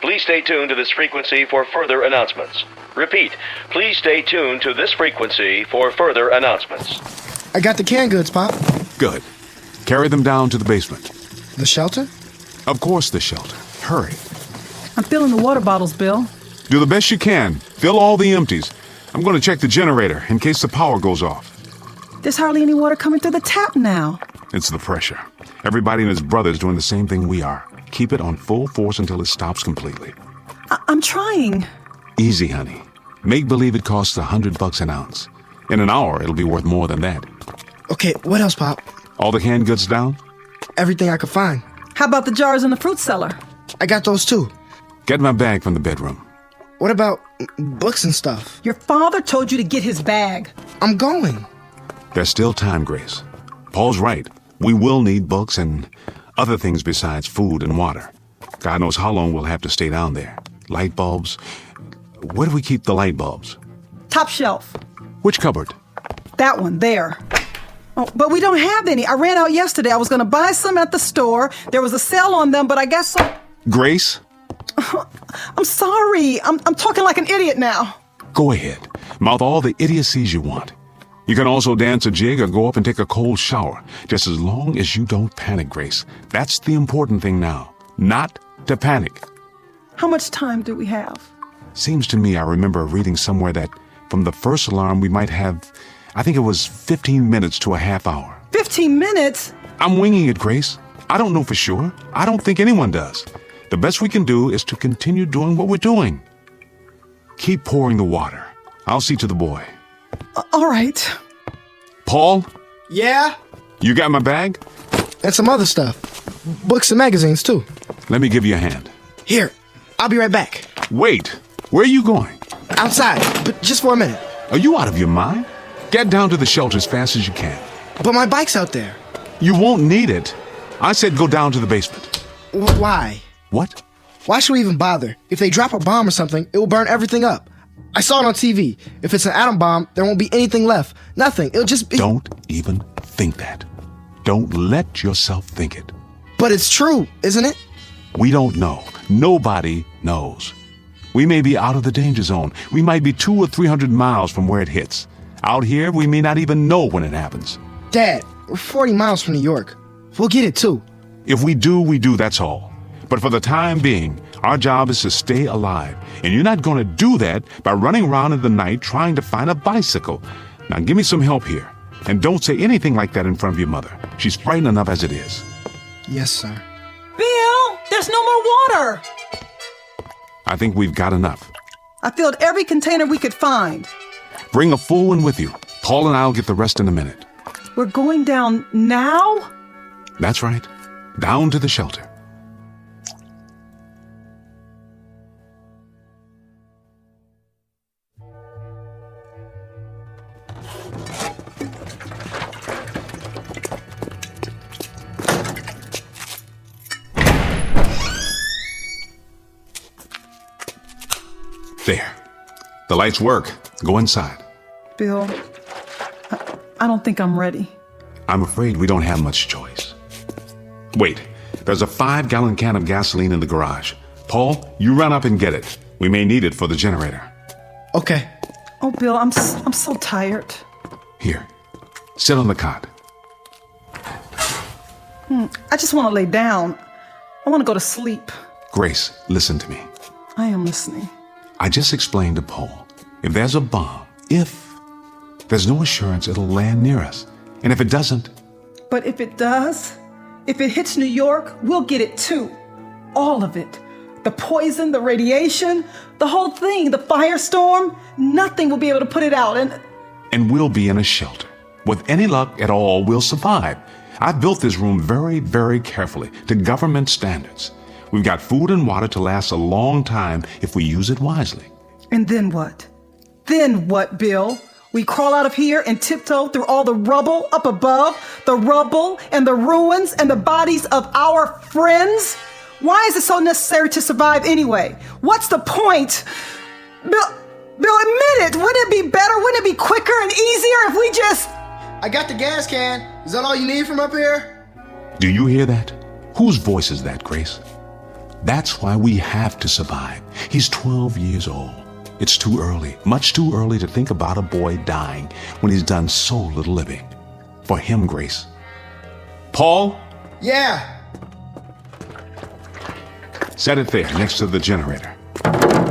Please stay tuned to this frequency for further announcements. Repeat, please stay tuned to this frequency for further announcements. I got the canned goods, Pop. Good. Carry them down to the basement. The shelter? Of course, the shelter. Hurry. I'm filling the water bottles, Bill. Do the best you can. Fill all the empties. I'm going to check the generator in case the power goes off. There's hardly any water coming through the tap now. It's the pressure. Everybody and his brother's doing the same thing we are. Keep it on full force until it stops completely. I'm trying. Easy, honey. Make believe it costs $100 an ounce. In an hour, it'll be worth more than that. Okay, what else, Pop? All the canned goods down? Everything I could find. How about the jars in the fruit cellar? I got those too. Get my bag from the bedroom. What about books and stuff? Your father told you to get his bag. I'm going. There's still time, Grace. Paul's right. We will need books and other things besides food and water. God knows how long we'll have to stay down there. Light bulbs. Where do we keep the light bulbs? Top shelf. Which cupboard? That one, there. Oh, but we don't have any. I ran out yesterday. I was going to buy some at the store. There was a sale on them, but I guess so. Grace? I'm sorry. I'm talking like an idiot now. Go ahead. Mouth all the idiocies you want. You can also dance a jig or go up and take a cold shower, just as long as you don't panic, Grace. That's the important thing now. Not to panic. How much time do we have? Seems to me I remember reading somewhere that from the first alarm we might have, I think it was 15 minutes to a half hour. 15 minutes? I'm winging it, Grace. I don't know for sure. I don't think anyone does. The best we can do is to continue doing what we're doing. Keep pouring the water. I'll see to the boy. All right. Paul? Yeah? You got my bag? And some other stuff. Books and magazines, too. Let me give you a hand. Here. I'll be right back. Wait. Where are you going? Outside, but just for a minute. Are you out of your mind? Get down to the shelter as fast as you can. But my bike's out there. You won't need it. I said go down to the basement. Why? What? Why should we even bother? If they drop a bomb or something, it will burn everything up. I saw it on TV. If it's an atom bomb, there won't be anything left. Nothing. It'll just be... Don't even think that. Don't let yourself think it. But it's true, isn't it? We don't know. Nobody knows. We may be out of the danger zone. We might be 200 or 300 miles from where it hits. Out here, we may not even know when it happens. Dad, we're 40 miles from New York. We'll get it too. If we do, that's all. But for the time being, our job is to stay alive. And you're not going to do that by running around in the night trying to find a bicycle. Now give me some help here. And don't say anything like that in front of your mother. She's frightened enough as it is. Yes, sir. Bill, there's no more water. I think we've got enough. I filled every container we could find. Bring a full one with you. Paul and I'll get the rest in a minute. We're going down now? That's right. Down to the shelter. There. The lights work. Go inside. Bill, I don't think I'm ready. I'm afraid we don't have much choice. Wait. There's a 5-gallon can of gasoline in the garage. Paul, you run up and get it. We may need it for the generator. Okay. Oh, Bill, I'm so tired. Here. Sit on the cot. I just want to lay down. I want to go to sleep. Grace, listen to me. I am listening. I just explained to Paul, if there's a bomb, there's no assurance it'll land near us. And if it doesn't... But if it does, if it hits New York, we'll get it too. All of it. The poison, the radiation, the whole thing, the firestorm, nothing will be able to put it out. And we'll be in a shelter. With any luck at all, we'll survive. I've built this room very, very carefully to government standards. We've got food and water to last a long time if we use it wisely. And then what? Then what, Bill? We crawl out of here and tiptoe through all the rubble up above, the rubble and the ruins and the bodies of our friends? Why is it so necessary to survive anyway? What's the point? Bill, admit it. Wouldn't it be better? Wouldn't it be quicker and easier if we just... I got the gas can. Is that all you need from up here? Do you hear that? Whose voice is that, Grace? That's why we have to survive. He's 12 years old. It's too early, much too early to think about a boy dying when he's done so little living. For him, Grace, Paul, Yeah. set it there next to the generator.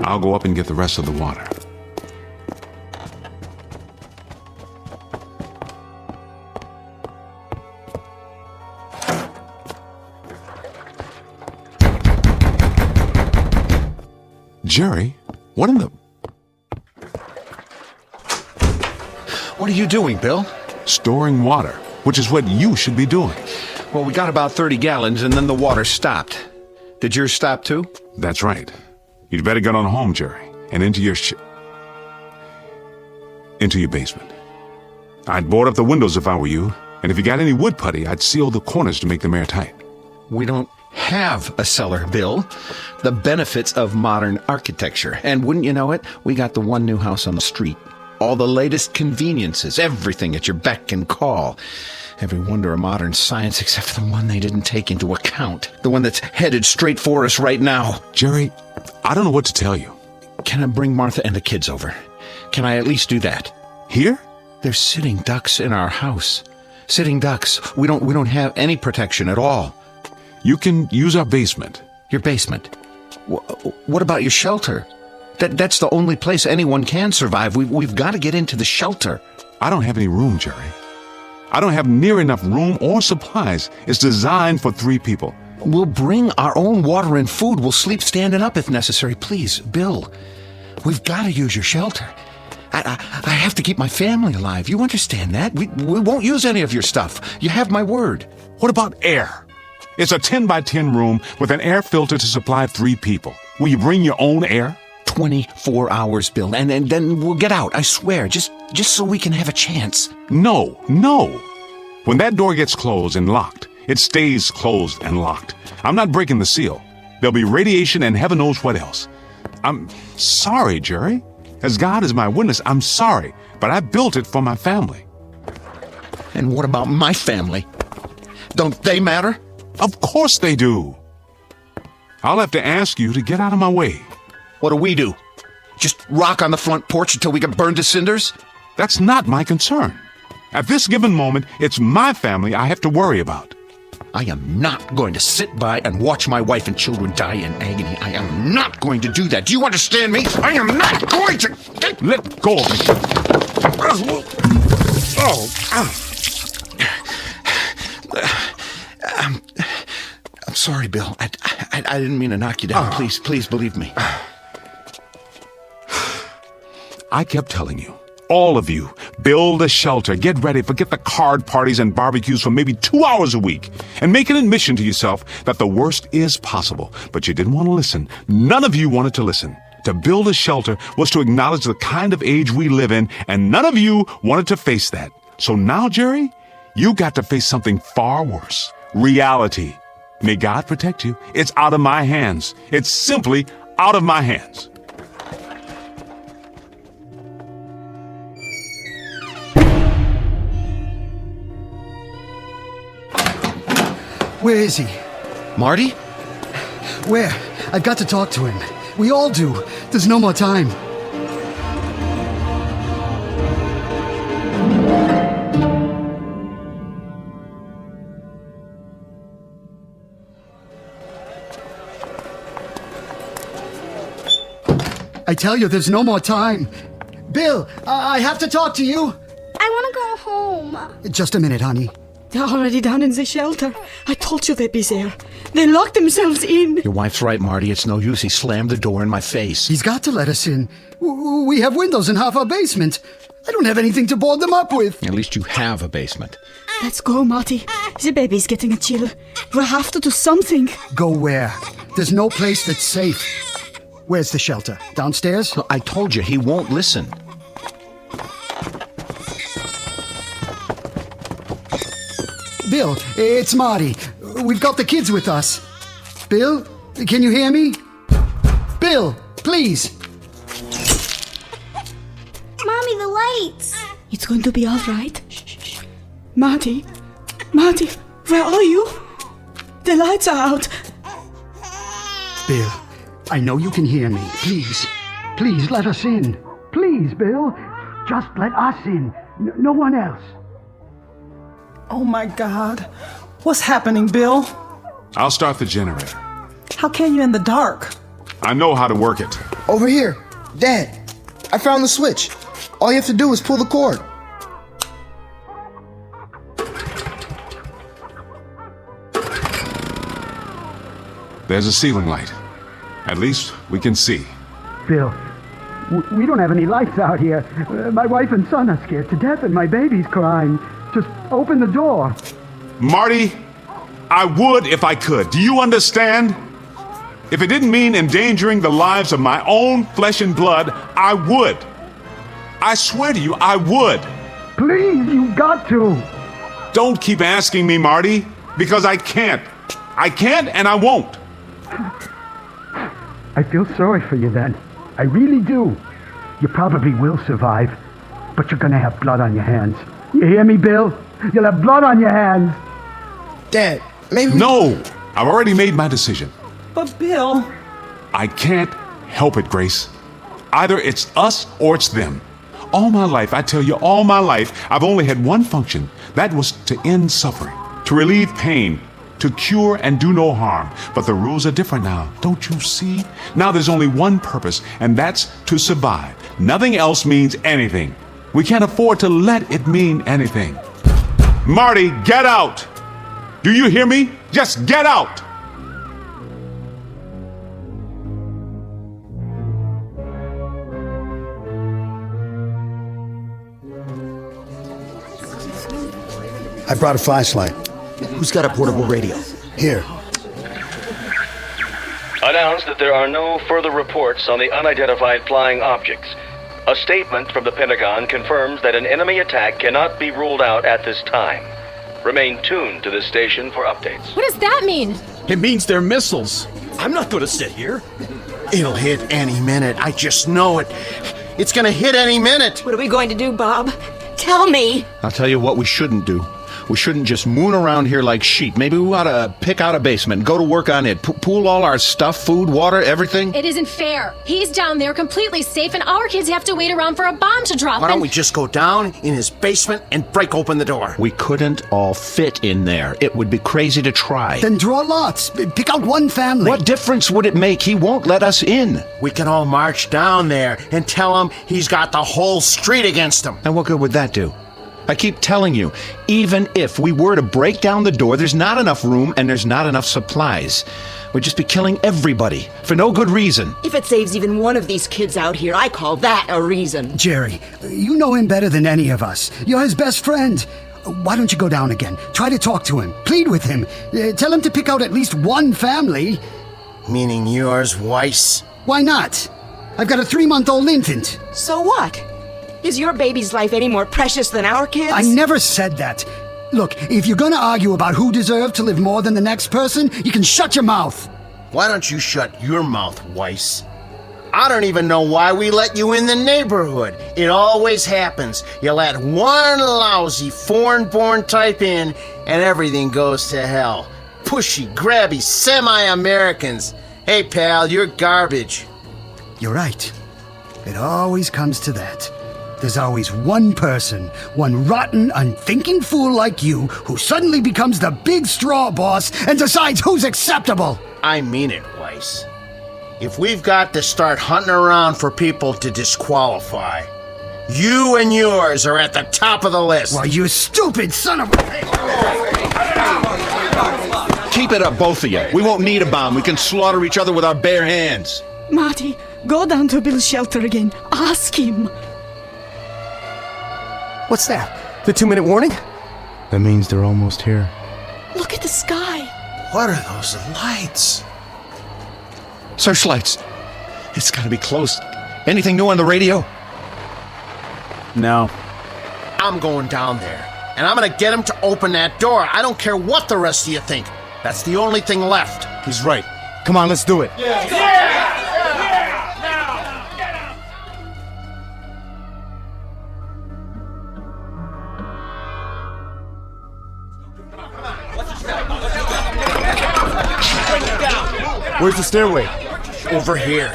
I'll go up and get the rest of the water. Jerry, what in the... What are you doing, Bill? Storing water, which is what you should be doing. Well, we got about 30 gallons, and then the water stopped. Did yours stop, too? That's right. You'd better get on home, Jerry, and into your basement. I'd board up the windows if I were you, and if you got any wood putty, I'd seal the corners to make them airtight. We don't have a cellar, Bill. The benefits of modern architecture. And wouldn't you know it, we got the one new house on the street. All the latest conveniences, everything at your beck and call. Every wonder of modern science except for the one they didn't take into account. The one that's headed straight for us right now. Jerry, I don't know what to tell you. Can I bring Martha and the kids over? Can I at least do that? Here? There's sitting ducks in our house. Sitting ducks. We don't have any protection at all. You can use our basement. Your basement? What about your shelter? That's the only place anyone can survive. We've got to get into the shelter. I don't have any room, Jerry. I don't have near enough room or supplies. It's designed for 3 people. We'll bring our own water and food. We'll sleep standing up if necessary. Please, Bill, we've got to use your shelter. I have to keep my family alive. You understand that? We won't use any of your stuff. You have my word. What about air? It's a 10 by 10 room with an air filter to supply 3 people. Will you bring your own air? 24 hours, Bill, and then we'll get out, I swear, just so we can have a chance. No. When that door gets closed and locked, it stays closed and locked. I'm not breaking the seal. There'll be radiation and heaven knows what else. I'm sorry, Jerry. As God is my witness, I'm sorry, but I built it for my family. And what about my family? Don't they matter? Of course they do. I'll have to ask you to get out of my way. What do we do? Just rock on the front porch until we get burned to cinders? That's not my concern. At this given moment, it's my family I have to worry about. I am not going to sit by and watch my wife and children die in agony. I am not going to do that. Do you understand me? I am not going to... Let go of me. I'm sorry, Bill. I didn't mean to knock you down. Please believe me. I kept telling you, all of you, build a shelter, get ready, forget the card parties and barbecues for maybe 2 hours a week, and make an admission to yourself that the worst is possible. But you didn't want to listen. None of you wanted to listen. To build a shelter was to acknowledge the kind of age we live in, and none of you wanted to face that. So now, Jerry, you got to face something far worse. Reality. May God protect you. It's out of my hands. It's simply out of my hands. Where is he? Marty? Where? I've got to talk to him. We all do. There's no more time. I tell you, there's no more time. Bill, I have to talk to you. I want to go home. Just a minute, honey. They're already down in the shelter. I told you they'd be there. They locked themselves in. Your wife's right, Marty. It's no use. He slammed the door in my face. He's got to let us in. We have windows in half our basement. I don't have anything to board them up with. At least you have a basement. Let's go, Marty. The baby's getting a chill. We'll have to do something. Go where? There's no place that's safe. Where's the shelter? Downstairs? I told you, he won't listen. Bill, it's Marty. We've got the kids with us. Bill, can you hear me? Bill, please. Mommy, the lights. It's going to be all right. Shh. Marty, where are you? The lights are out. Bill, I know you can hear me. Please let us in. Please, Bill. Just let us in. No one else. Oh my God. What's happening, Bill? I'll start the generator. How can you in the dark? I know how to work it. Over here. Dad, I found the switch. All you have to do is pull the cord. There's a ceiling light. At least we can see. Bill, we don't have any lights out here. My wife and son are scared to death and my baby's crying. Just open the door. Marty, I would if I could. Do you understand? If it didn't mean endangering the lives of my own flesh and blood, I would. I swear to you, I would. Please, you got to. Don't keep asking me, Marty, because I can't. I can't and I won't. I feel sorry for you then. I really do. You probably will survive, but you're gonna have blood on your hands. You hear me, Bill? You'll have blood on your hands. Dad, maybe... No! I've already made my decision. But Bill... I can't help it, Grace. Either it's us or it's them. All my life, I tell you, all my life, I've only had one function. That was to end suffering, to relieve pain, to cure and do no harm. But the rules are different now, don't you see? Now there's only one purpose, and that's to survive. Nothing else means anything. We can't afford to let it mean anything. Marty, get out! Do you hear me? Just get out! I brought a flashlight. Who's got a portable radio? Here. Announced that there are no further reports on the unidentified flying objects. A statement from the Pentagon confirms that an enemy attack cannot be ruled out at this time. Remain tuned to this station for updates. What does that mean? It means they're missiles. I'm not going to sit here. It'll hit any minute. I just know it. It's going to hit any minute. What are we going to do, Bob? Tell me. I'll tell you what we shouldn't do. We shouldn't just moon around here like sheep. Maybe we ought to pick out a basement and go to work on it. Pool all our stuff, food, water, everything. It isn't fair. He's down there completely safe, and our kids have to wait around for a bomb to drop. Why don't we just go down in his basement and break open the door? We couldn't all fit in there. It would be crazy to try. Then draw lots. Pick out one family. What difference would it make? He won't let us in. We can all march down there and tell him he's got the whole street against him. And what good would that do? I keep telling you, even if we were to break down the door, there's not enough room and there's not enough supplies. We'd just be killing everybody for no good reason. If it saves even one of these kids out here, I call that a reason. Jerry, you know him better than any of us. You're his best friend. Why don't you go down again? Try to talk to him. Plead with him. Tell him to pick out at least one family. Meaning yours, Weiss? Why not? I've got a 3-month-old infant. So what? Is your baby's life any more precious than our kids? I never said that. Look, if you're gonna argue about who deserved to live more than the next person, you can shut your mouth. Why don't you shut your mouth, Weiss? I don't even know why we let you in the neighborhood. It always happens. You let one lousy foreign-born type in, and everything goes to hell. Pushy, grabby, semi-Americans. Hey, pal, you're garbage. You're right. It always comes to that. There's always one person, one rotten, unthinking fool like you, who suddenly becomes the big straw boss and decides who's acceptable. I mean it, Weiss. If we've got to start hunting around for people to disqualify, you and yours are at the top of the list. Well, you stupid son of a... Keep it up, both of you. We won't need a bomb. We can slaughter each other with our bare hands. Marty, go down to Bill's shelter again. Ask him. What's that? The 2-minute warning? That means they're almost here. Look at the sky. What are those lights? Searchlights. It's gotta be close. Anything new on the radio? No. I'm going down there, and I'm gonna get him to open that door. I don't care what the rest of you think. That's the only thing left. He's right. Come on, let's do it. Where's the stairway? Over here.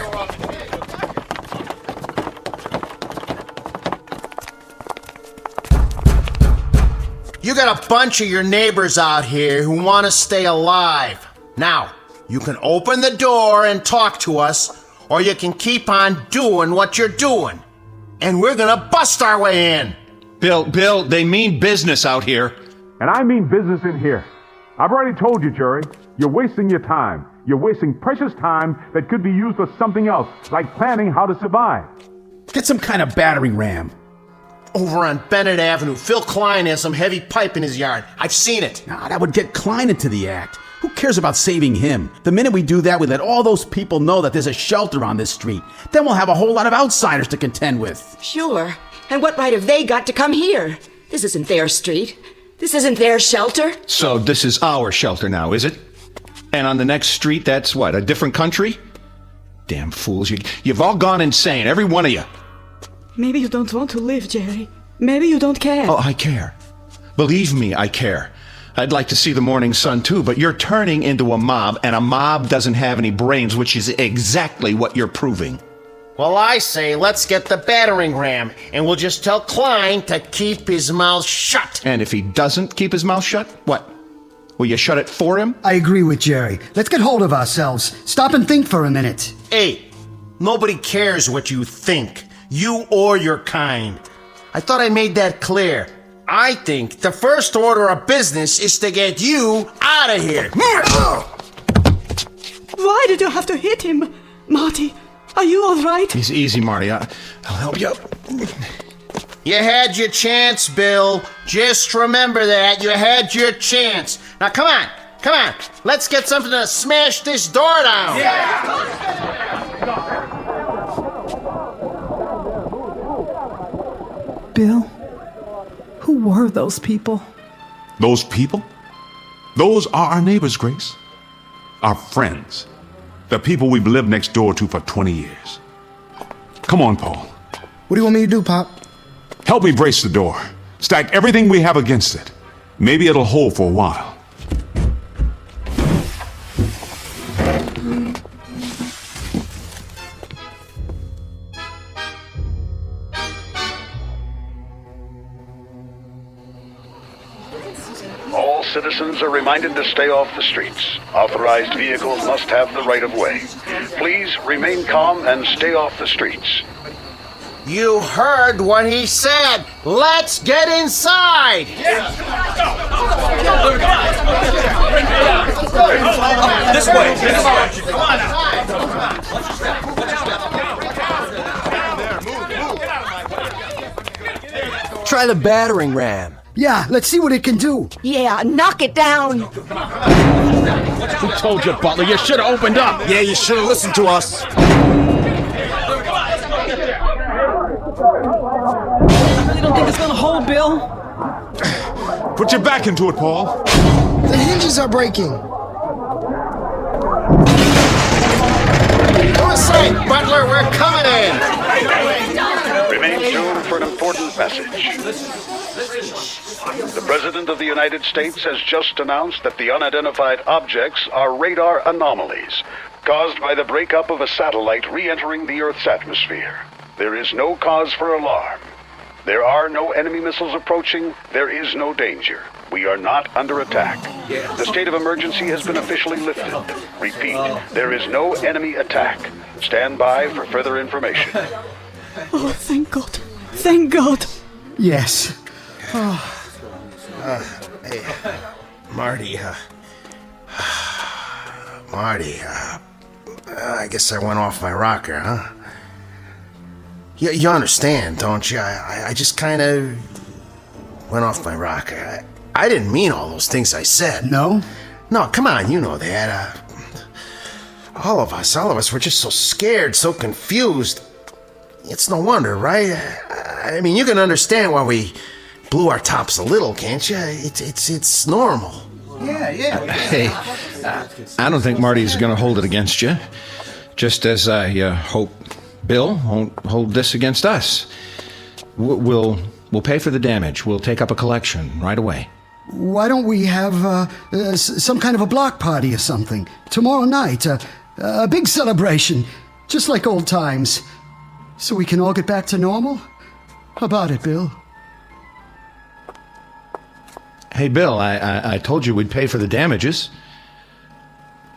You got a bunch of your neighbors out here who want to stay alive. Now, you can open the door and talk to us, or you can keep on doing what you're doing. And we're gonna bust our way in. Bill, they mean business out here. And I mean business in here. I've already told you, Jerry. You're wasting your time. You're wasting precious time that could be used for something else, like planning how to survive. Get some kind of battering ram. Over on Bennett Avenue, Phil Klein has some heavy pipe in his yard. I've seen it. Nah, that would get Klein into the act. Who cares about saving him? The minute we do that, we let all those people know that there's a shelter on this street. Then we'll have a whole lot of outsiders to contend with. Sure. And what right have they got to come here? This isn't their street. This isn't their shelter. So this is our shelter now, is it? And on the next street, that's what, a different country? Damn fools, you've all gone insane, every one of you. Maybe you don't want to live, Jerry. Maybe you don't care. Oh, I care. Believe me, I care. I'd like to see the morning sun too, but you're turning into a mob, and a mob doesn't have any brains, which is exactly what you're proving. Well, I say let's get the battering ram, and we'll just tell Klein to keep his mouth shut. And if he doesn't keep his mouth shut, what? Will you shut it for him? I agree with Jerry. Let's get hold of ourselves. Stop and think for a minute. Hey, nobody cares what you think, you or your kind. I thought I made that clear. I think the first order of business is to get you out of here. Why did you have to hit him? Marty, are you all right? He's easy, Marty. I'll help you. You had your chance, Bill. Just remember that. You had your chance. Now, come on. Let's get something to smash this door down. Bill, who were those people? Those people? Those are our neighbors, Grace. Our friends. The people we've lived next door to for 20 years. Come on, Paul. What do you want me to do, Pop? Help me brace the door. Stack everything we have against it. Maybe it'll hold for a while. All citizens are reminded to stay off the streets. Authorized vehicles must have the right of way. Please remain calm and stay off the streets. You heard what he said. Let's get inside. This way. Come on now. Try the battering ram. Yeah, let's see what it can do. Yeah, knock it down. Who told you, Butler? You should have opened up. Yeah, you should have listened to us. I really don't think it's gonna hold, Bill. Put your back into it, Paul. The hinges are breaking. Go inside, Butler. We're coming in. Remain tuned for an important message. The President of the United States has just announced that the unidentified objects are radar anomalies caused by the breakup of a satellite re-entering the Earth's atmosphere. There is no cause for alarm. There are no enemy missiles approaching. There is no danger. We are not under attack. The state of emergency has been officially lifted. Repeat, there is no enemy attack. Stand by for further information. Oh, thank God. Thank God. Yes. Hey, Marty, I guess I went off my rocker, huh? You understand, don't you? I just kind of went off my rocker. I didn't mean all those things I said. No? No, come on, you know that. All of us, we're just so scared, so confused. It's no wonder, right? I mean, you can understand why we blew our tops a little, can't you? It's normal. Yeah. Hey, I don't think Marty's going to hold it against you. Just as I hope Bill won't hold this against us. We'll pay for the damage. We'll take up a collection right away. Why don't we have some kind of a block party or something? Tomorrow night, a big celebration, just like old times. So we can all get back to normal? How about it, Bill? Hey, Bill, I told you we'd pay for the damages.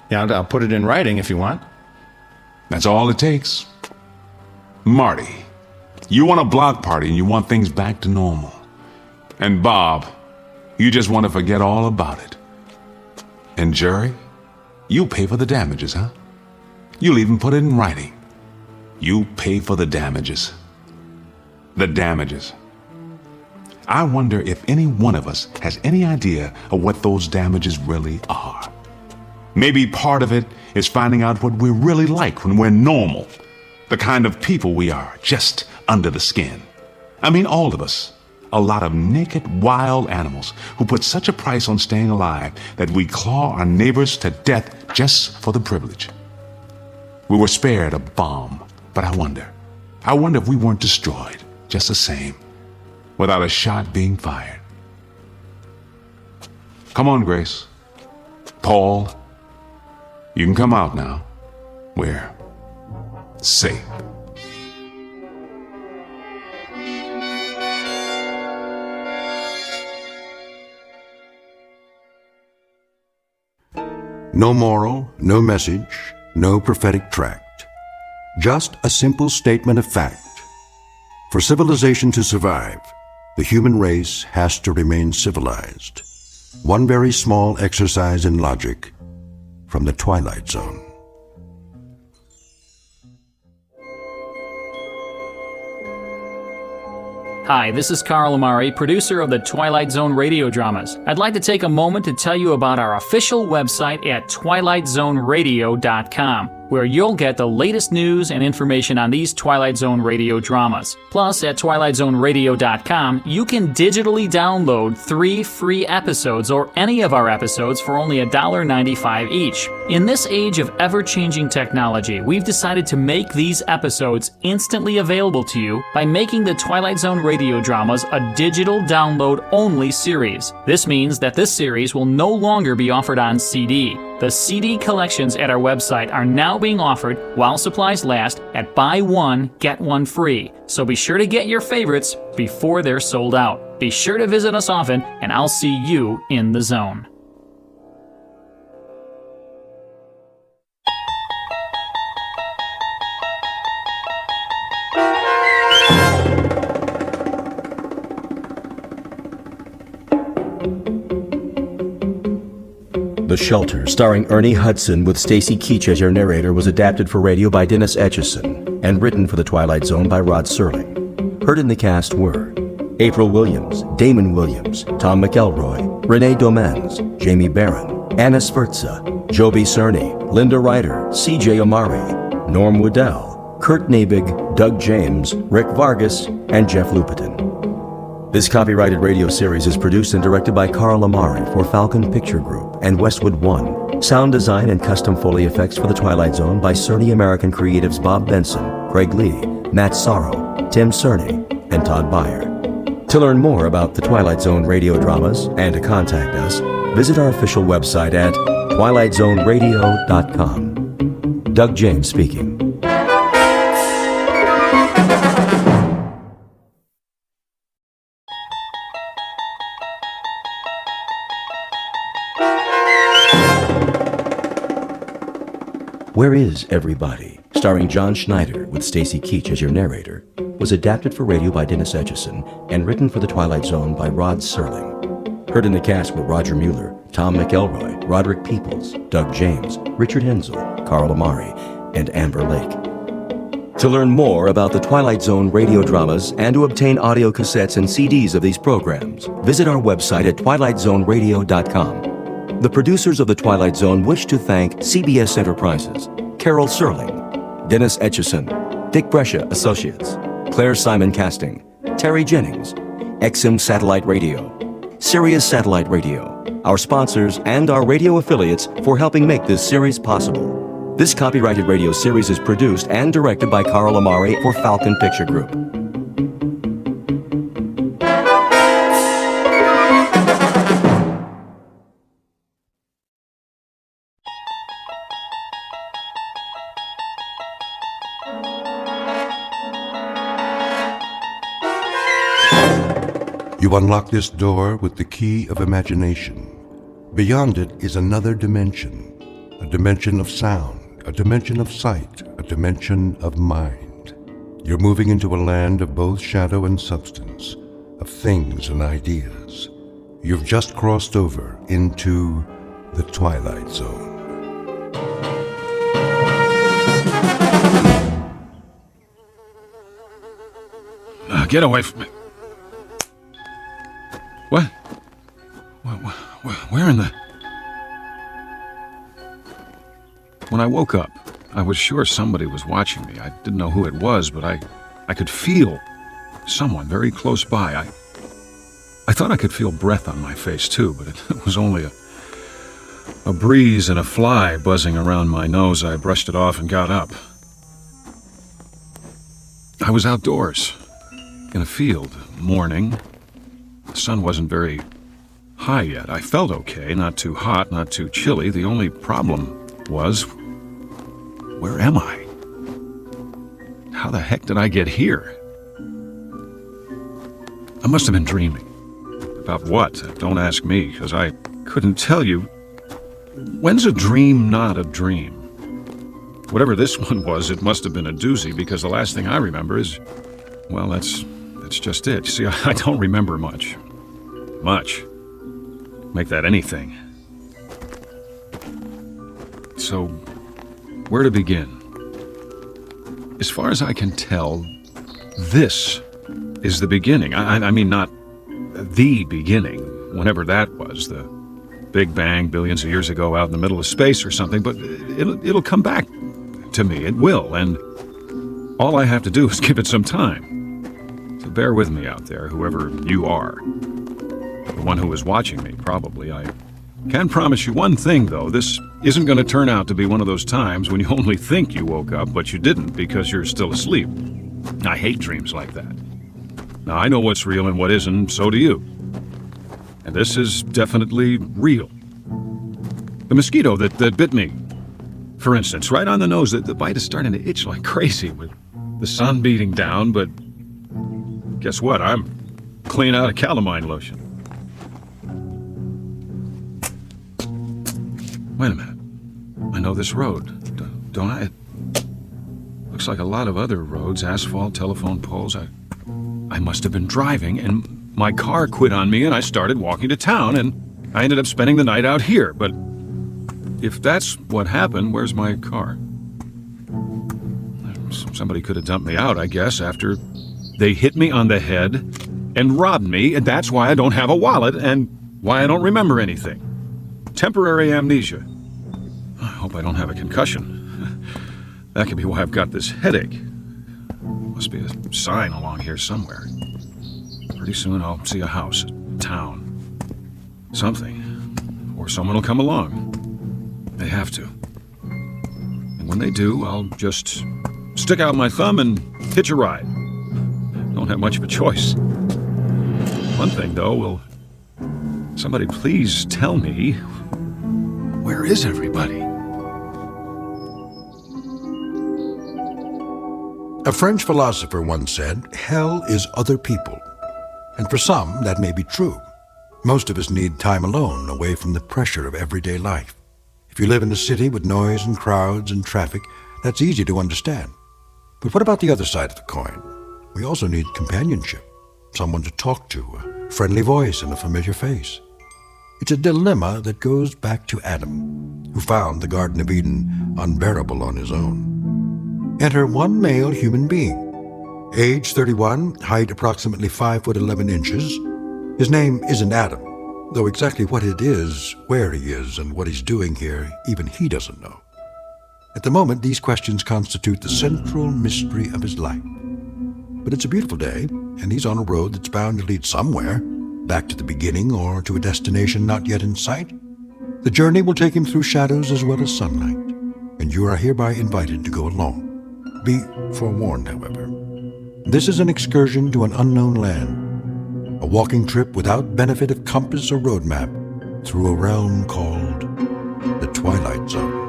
Yeah, I'll put it in writing if you want. That's all it takes. Marty, you want a block party and you want things back to normal. And Bob, you just want to forget all about it. And Jerry, you pay for the damages, huh? You'll even put it in writing. You pay for the damages. The damages. I wonder if any one of us has any idea of what those damages really are. Maybe part of it is finding out what we're really like when we're normal. The kind of people we are, just under the skin. I mean, all of us. A lot of naked, wild animals who put such a price on staying alive that we claw our neighbors to death just for the privilege. We were spared a bomb, but I wonder if we weren't destroyed just the same, without a shot being fired. Come on, Grace. Paul, you can come out now. We're safe. No moral, no message, no prophetic tract. Just a simple statement of fact. For civilization to survive, the human race has to remain civilized. One very small exercise in logic from the Twilight Zone. Hi, this is Carl Amari, producer of the Twilight Zone radio dramas. I'd like to take a moment to tell you about our official website at twilightzoneradio.com, where you'll get the latest news and information on these Twilight Zone radio dramas. Plus, at twilightzoneradio.com, you can digitally download 3 free episodes or any of our episodes for only $1.95 each. In this age of ever-changing technology, we've decided to make these episodes instantly available to you by making the Twilight Zone radio dramas a digital download-only series. This means that this series will no longer be offered on CD. The CD collections at our website are now being offered while supplies last at buy one, get one free. So be sure to get your favorites before they're sold out. Be sure to visit us often, and I'll see you in the zone. The Shelter, starring Ernie Hudson with Stacy Keach as your narrator, was adapted for radio by Dennis Etchison and written for The Twilight Zone by Rod Serling. Heard in the cast were April Williams, Damon Williams, Tom McElroy, Renee Domens, Jamie Barron, Anna Sferza, Joby Cerny, Linda Ryder, CJ Amari, Norm Waddell, Kurt Nabig, Doug James, Rick Vargas, and Jeff Lupitin. This copyrighted radio series is produced and directed by Carl Amari for Falcon Picture Group and Westwood One. Sound design and custom Foley effects for The Twilight Zone by Cerny American Creatives Bob Benson, Craig Lee, Matt Sorrow, Tim Cerny, and Todd Byer. To learn more about the Twilight Zone radio dramas and to contact us, visit our official website at twilightzoneradio.com. Doug James speaking. Where Is Everybody, starring John Schneider with Stacy Keach as your narrator, was adapted for radio by Dennis Etchison and written for The Twilight Zone by Rod Serling. Heard in the cast were Roger Mueller, Tom McElroy, Roderick Peoples, Doug James, Richard Hensel, Carl Amari, and Amber Lake. To learn more about the Twilight Zone radio dramas and to obtain audio cassettes and CDs of these programs, visit our website at twilightzoneradio.com. The producers of The Twilight Zone wish to thank CBS Enterprises, Carol Serling, Dennis Etchison, Dick Brescia Associates, Claire Simon Casting, Terry Jennings, XM Satellite Radio, Sirius Satellite Radio, our sponsors, and our radio affiliates for helping make this series possible. This copyrighted radio series is produced and directed by Carl Amari for Falcon Picture Group. You unlock this door with the key of imagination. Beyond it is another dimension, a dimension of sound, a dimension of sight, a dimension of mind. You're moving into a land of both shadow and substance, of things and ideas. You've just crossed over into the Twilight Zone. Get away from me. What? Where in the... When I woke up, I was sure somebody was watching me. I didn't know who it was, but I could feel someone very close by. I thought I could feel breath on my face, too, but it was only a breeze and a fly buzzing around my nose. I brushed it off and got up. I was outdoors, in a field, morning. The sun wasn't very high yet. I felt okay, not too hot, not too chilly. The only problem was, where am I? How the heck did I get here? I must have been dreaming. About what? Don't ask me, because I couldn't tell you. When's a dream not a dream? Whatever this one was, it must have been a doozy, because the last thing I remember is, well, that's just it. You see, I don't remember much. Much. Make that anything. So, where to begin? As far as I can tell, this is the beginning. I mean, not the beginning, whenever that was, the Big Bang billions of years ago out in the middle of space or something, but it'll come back to me. It will, and all I have to do is give it some time. So bear with me out there, whoever you are. The one who is watching me, probably. I can promise you one thing, though. This isn't going to turn out to be one of those times when you only think you woke up, but you didn't because you're still asleep. I hate dreams like that. Now, I know what's real and what isn't, so do you. And this is definitely real. The mosquito that bit me, for instance, right on the nose, the bite is starting to itch like crazy with the sun beating down, but guess what? I'm clean out of calamine lotion. Wait a minute. I know this road, don't I? It looks like a lot of other roads, asphalt, telephone poles. I must have been driving, and my car quit on me, and I started walking to town, and I ended up spending the night out here. But if that's what happened, where's my car? Somebody could have dumped me out, I guess, after they hit me on the head and robbed me, and that's why I don't have a wallet and why I don't remember anything. Temporary amnesia. I hope I don't have a concussion. That could be why I've got this headache. Must be a sign along here somewhere. Pretty soon I'll see a house, a town, something. Or someone will come along. They have to. And when they do, I'll just stick out my thumb and hitch a ride. Don't have much of a choice. One thing, though, will somebody please tell me, where is everybody? A French philosopher once said, hell is other people. And for some, that may be true. Most of us need time alone, away from the pressure of everyday life. If you live in a city with noise and crowds and traffic, that's easy to understand. But what about the other side of the coin? We also need companionship, someone to talk to, a friendly voice and a familiar face. It's a dilemma that goes back to Adam, who found the Garden of Eden unbearable on his own. Enter one male human being. Age 31, height approximately 5'11". His name isn't Adam, though exactly what it is, where he is, and what he's doing here, even he doesn't know. At the moment, these questions constitute the central mystery of his life. But it's a beautiful day, and he's on a road that's bound to lead somewhere, back to the beginning or to a destination not yet in sight. The journey will take him through shadows as well as sunlight, and you are hereby invited to go along. Be forewarned, however. This is an excursion to an unknown land, a walking trip without benefit of compass or road map through a realm called the Twilight Zone.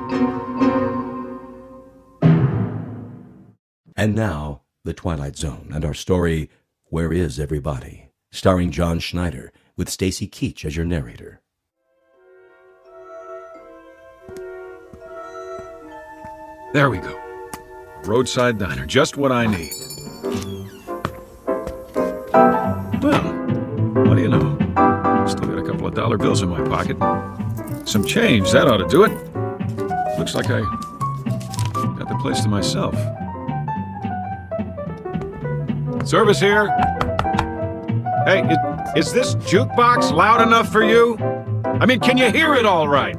And now, the Twilight Zone and our story, Where Is Everybody? starring John Schneider, with Stacy Keach as your narrator. There we go. Roadside diner, just what I need. Well, what do you know? Still got a couple of dollar bills in my pocket. Some change, that ought to do it. Looks like I got the place to myself. Service here. Hey, is this jukebox loud enough for you? I mean, can you hear it all right?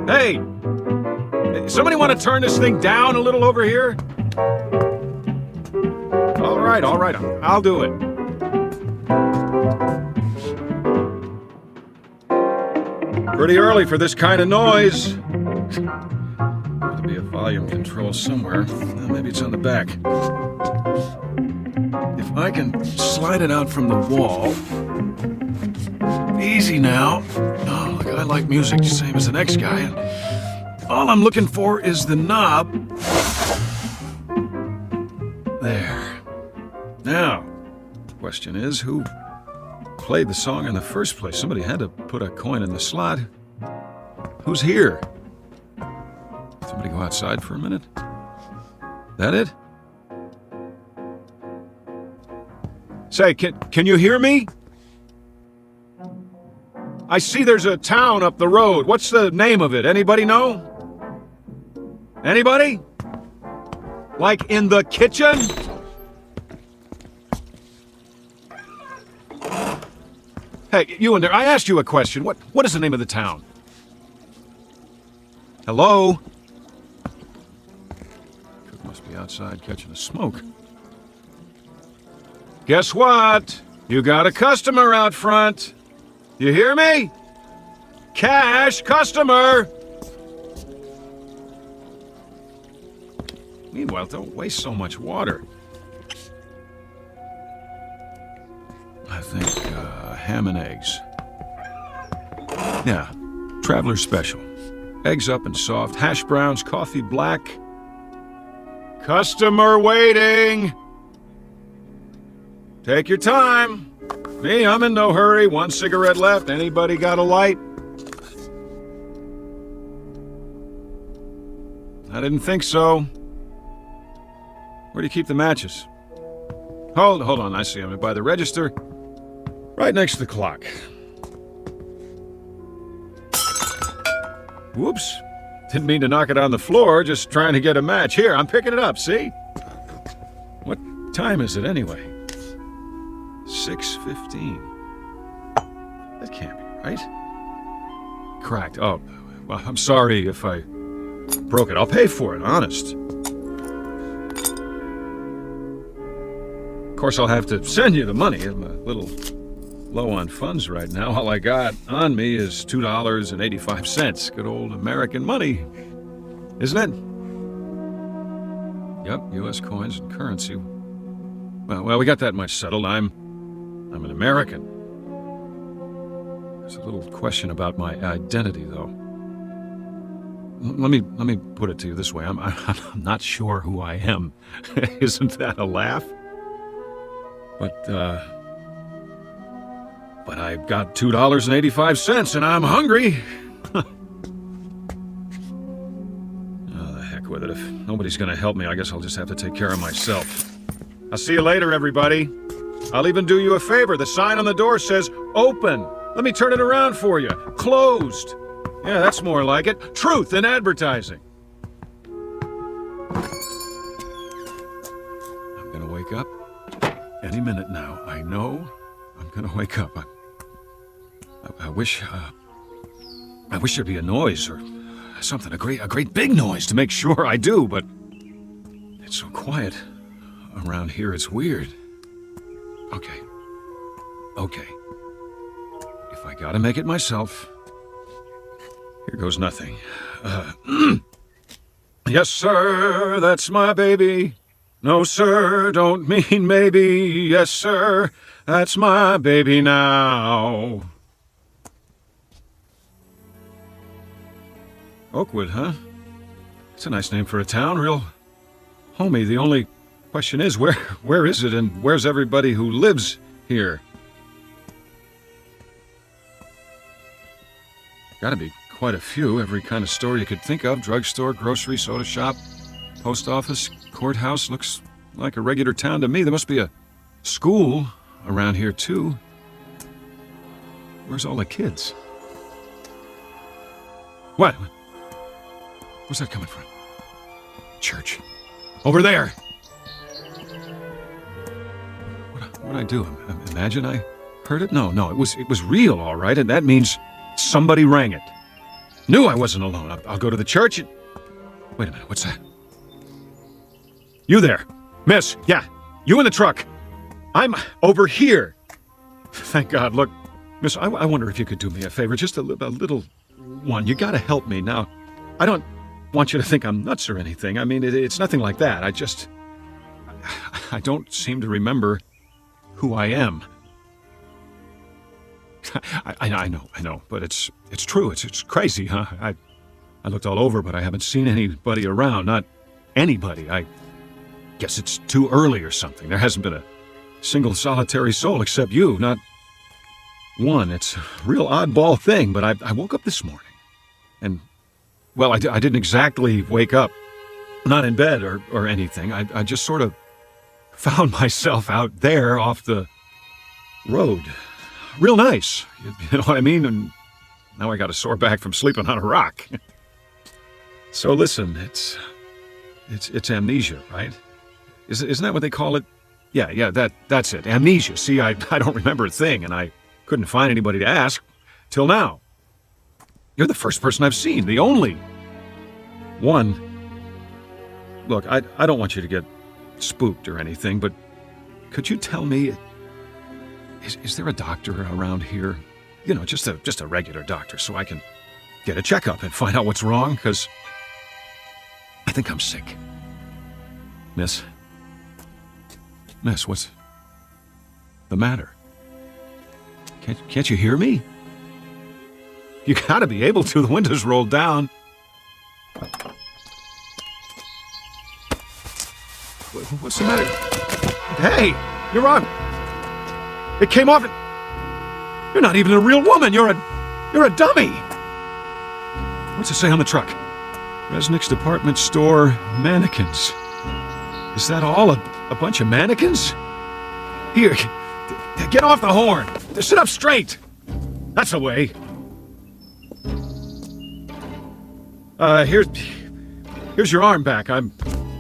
Hey, somebody want to turn this thing down a little over here? All right, I'll do it. Pretty early for this kind of noise. There'll be a volume control somewhere. Maybe it's on the back. If I can slide it out from the wall. Easy now. Oh, look, I like music, same as the next guy. And all I'm looking for is the knob. There. Now, the question is, who played the song in the first place? Somebody had to put a coin in the slot. Who's here? Somebody go outside for a minute? That it? Say, can you hear me? I see there's a town up the road. What's the name of it? Anybody know? Anybody? Like in the kitchen? Hey, you in there, I asked you a question. What is the name of the town? Hello? Cook must be outside catching a smoke. Guess what? You got a customer out front. You hear me? Cash customer! Meanwhile, don't waste so much water. I think, ham and eggs. Yeah, traveler special. Eggs up and soft, hash browns, coffee black. Customer waiting! Take your time. Me, I'm in no hurry. One cigarette left. Anybody got a light? I didn't think so. Where do you keep the matches? Hold on, I see them by the register. Right next to the clock. Whoops. Didn't mean to knock it on the floor, just trying to get a match. Here, I'm picking it up, see? What time is it anyway? 6:15. That can't be right. Cracked. Oh, well, I'm sorry if I broke it. I'll pay for it, honest. Of course, I'll have to send you the money. I'm a little low on funds right now. All I got on me is $2.85. Good old American money, isn't it? Yep, U.S. coins and currency. Well, we got that much settled. I'm an American. There's a little question about my identity, though. Let me put it to you this way. I'm not sure who I am. Isn't that a laugh? But I've got $2.85 and I'm hungry. Oh, the heck with it. If nobody's gonna help me, I guess I'll just have to take care of myself. I'll see you later, everybody. I'll even do you a favor. The sign on the door says, open. Let me turn it around for you. Closed. Yeah, that's more like it. Truth in advertising. I'm gonna wake up any minute now. I know I'm gonna wake up. I wish there'd be a noise or something, a great big noise to make sure I do, but it's so quiet around here, it's weird. Okay. If I gotta make it myself, here goes nothing. Yes, sir, that's my baby. No, sir, don't mean maybe. Yes, sir, that's my baby now. Oakwood, huh? It's a nice name for a town, real homey. The only question is, where is it and where's everybody who lives Here. Gotta be quite a few. Every kind of store you could think of. Drugstore, grocery, soda shop, post office, courthouse. Looks like a regular town to me. There must be a school around here, too. Where's all the kids? What? Where's that coming from? Church. Over there! What'd I do? Imagine I heard it? No, it was real, all right, and that means somebody rang it. Knew I wasn't alone. I'll go to the church and... Wait a minute, what's that? You there? Miss, yeah, you in the truck. I'm over here. Thank God. Look, miss, I wonder if you could do me a favor, just a little one. You gotta help me now. I don't want you to think I'm nuts or anything. I mean, it's nothing like that. I don't seem to remember who I am. I know, but it's true. It's crazy, huh? I looked all over, but I haven't seen anybody around. Not anybody. I guess it's too early or something. There hasn't been a single solitary soul except you. Not one. It's a real oddball thing, but I woke up this morning. And, well, I didn't exactly wake up. Not in bed or anything. I just sort of found myself out there off the road. Real nice. You know what I mean? And now I got a sore back from sleeping on a rock. So listen, it's amnesia, right? Isn't that what they call it? Yeah, that's it. Amnesia. See, I don't remember a thing, and I couldn't find anybody to ask till now. You're the first person I've seen, the only one. Look, I don't want you to get spooked or anything, but could you tell me, is there a doctor around here? You know, just a regular doctor, so I can get a checkup and find out what's wrong, because I think I'm sick. Miss, what's the matter? Can't you hear me? You gotta be able to. The window's rolled down. What's the matter? Hey, you're on. It came off. You're not even a real woman. You're a dummy. What's it say on the truck? Resnick's department store mannequins. Is that all? A bunch of mannequins? Here, get off the horn. Sit up straight. That's the way. Here's your arm back. I'm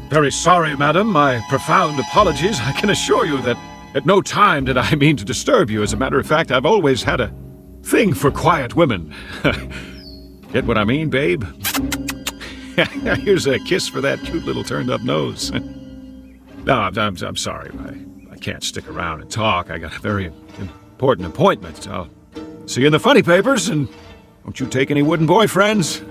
very sorry, madam. My profound apologies. I can assure you that at no time did I mean to disturb you. As a matter of fact, I've always had a thing for quiet women. Get what I mean, babe? Here's a kiss for that cute little turned-up nose. No, I'm sorry. I can't stick around and talk. I got a very important appointment. I'll see you in the funny papers, and don't you take any wooden boyfriends.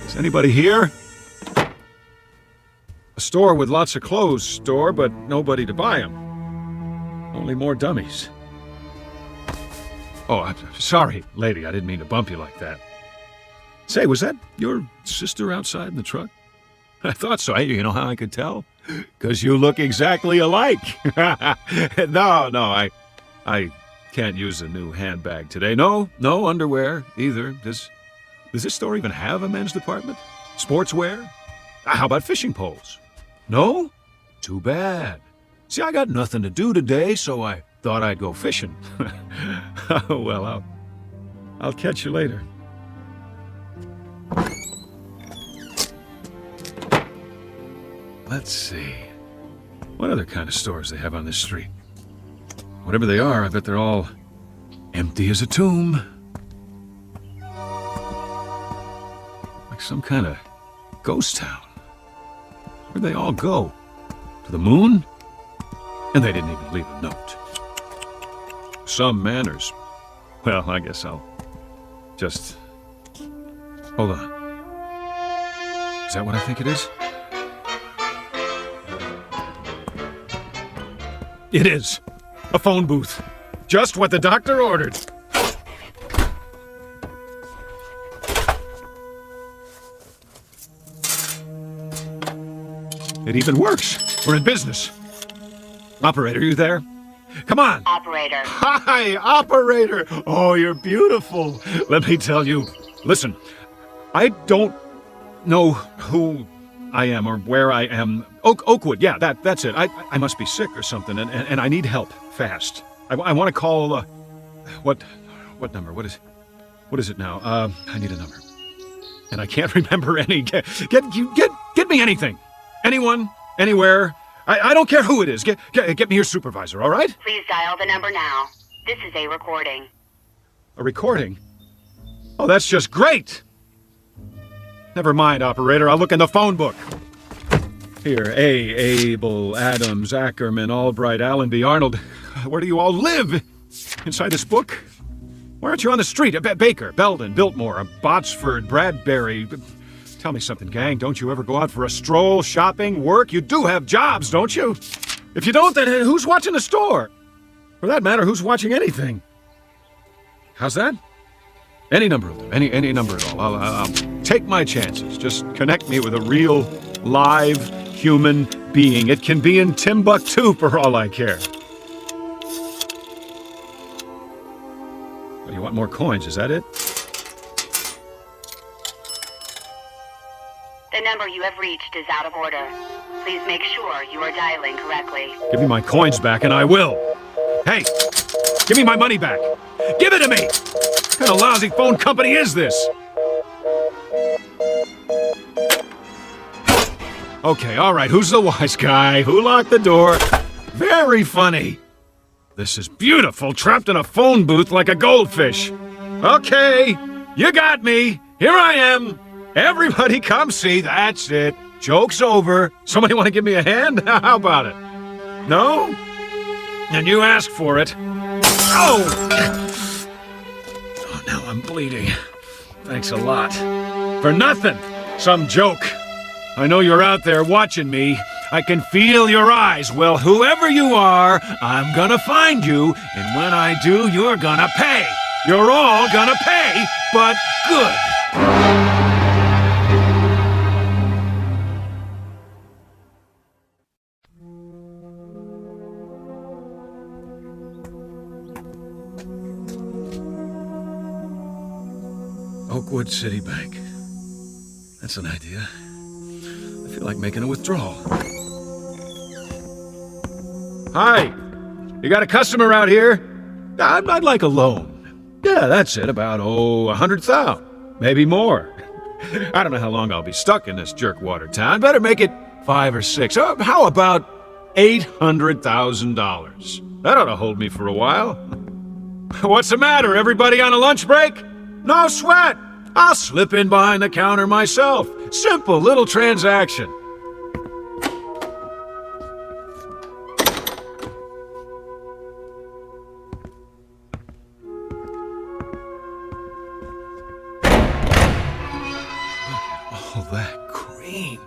Is anybody here? A store with lots of clothes store, but nobody to buy them. Only more dummies. Oh, I'm sorry, lady. I didn't mean to bump you like that. Say, was that your sister outside in the truck? I thought so. You know how I could tell? Because you look exactly alike. No, I can't use a new handbag today. No underwear either. Does this store even have a men's department? Sportswear? How about fishing poles? No? Too bad. See, I got nothing to do today, so I thought I'd go fishing. Well, I'll catch you later. Let's see. What other kind of stores they have on this street? Whatever they are, I bet they're all empty as a tomb. Like some kind of ghost town. Where'd they all go? To the moon? And they didn't even leave a note. Some manners. Well, I guess I'll just... Hold on. Is that what I think it is? It is. A phone booth. Just what the doctor ordered. It even works. We're in business. Operator, you there? Come on. Operator. Hi, operator. Oh, you're beautiful. Let me tell you. Listen, I don't know who I am or where I am. Oakwood, yeah, that's it. I must be sick or something, and I need help fast. I want to call. What number? What is it now? I need a number, and I can't remember any. Get me anything, anyone, anywhere. I don't care who it is. Get me your supervisor, all right? Please dial the number now. This is a recording. A recording? Oh, that's just great! Never mind, operator. I'll look in the phone book. Here, Abel, Adams, Ackerman, Albright, Allenby, Arnold. Where do you all live? Inside this book? Why aren't you on the street? Baker, Belden, Biltmore, Botsford, Bradbury. Tell me something, gang. Don't you ever go out for a stroll, shopping, work? You do have jobs, don't you? If you don't, then who's watching the store? For that matter, who's watching anything? How's that? Any number of them. Any number at all. I'll take my chances. Just connect me with a real, live, human being. It can be in Timbuktu for all I care. Well, you want more coins, is that it? The number you have reached is out of order. Please make sure you are dialing correctly. Give me my coins back and I will. Hey, give me my money back. Give it to me! What kind of lousy phone company is this? Okay, all right, who's the wise guy? Who locked the door? Very funny. This is beautiful, trapped in a phone booth like a goldfish. Okay, you got me. Here I am. Everybody come see. That's it. Joke's over. Somebody want to give me a hand? How about it? No? And you asked for it. Oh! Oh, now I'm bleeding. Thanks a lot. For nothing. Some joke. I know you're out there watching me. I can feel your eyes. Well, whoever you are, I'm gonna find you. And when I do, you're gonna pay. You're all gonna pay, but good. Oakwood City Bank. That's an idea. I feel like making a withdrawal. Hi! You got a customer out here? I'd like a loan. Yeah, that's it. About, $100,000. Maybe more. I don't know how long I'll be stuck in this jerkwater town. Better make it 5 or 6. How about $800,000? That ought to hold me for a while. What's the matter? Everybody on a lunch break? No sweat. I'll slip in behind the counter myself. Simple little transaction. Oh, that cream.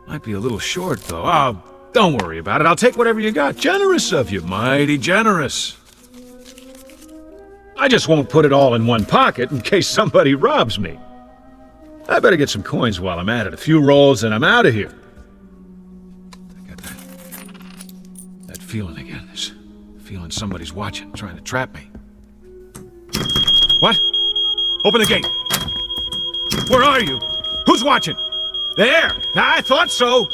Might be a little short, though. Oh, don't worry about it. I'll take whatever you got. Generous of you. Mighty generous. I just won't put it all in one pocket in case somebody robs me. I better get some coins while I'm at it. A few rolls and I'm out of here. I got that feeling again. This feeling somebody's watching, trying to trap me. What? Open the gate. Where are you? Who's watching? There! I thought so!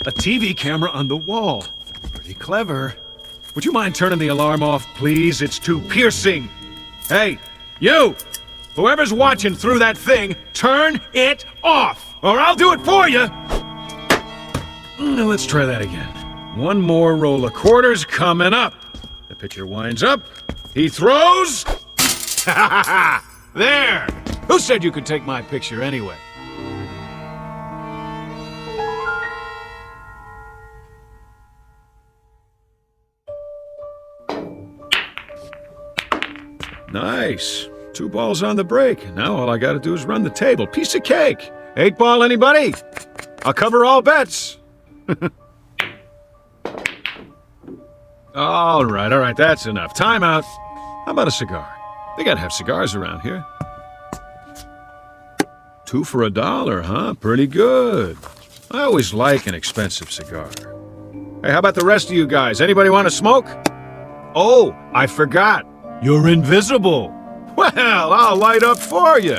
A TV camera on the wall. Pretty clever. Would you mind turning the alarm off, please? It's too piercing. Hey, you! Whoever's watching through that thing, turn it off, or I'll do it for you! Let's try that again. One more roll of quarters coming up. The pitcher winds up. He throws. There! Who said you could take my picture anyway? Nice. 2 balls on the break. Now all I gotta do is run the table. Piece of cake. 8 ball, anybody? I'll cover all bets. All right, that's enough. Time out. How about a cigar? They gotta have cigars around here. 2 for $1, huh? Pretty good. I always like an expensive cigar. Hey, how about the rest of you guys? Anybody want to smoke? Oh, I forgot. You're invisible. Well, I'll light up for you.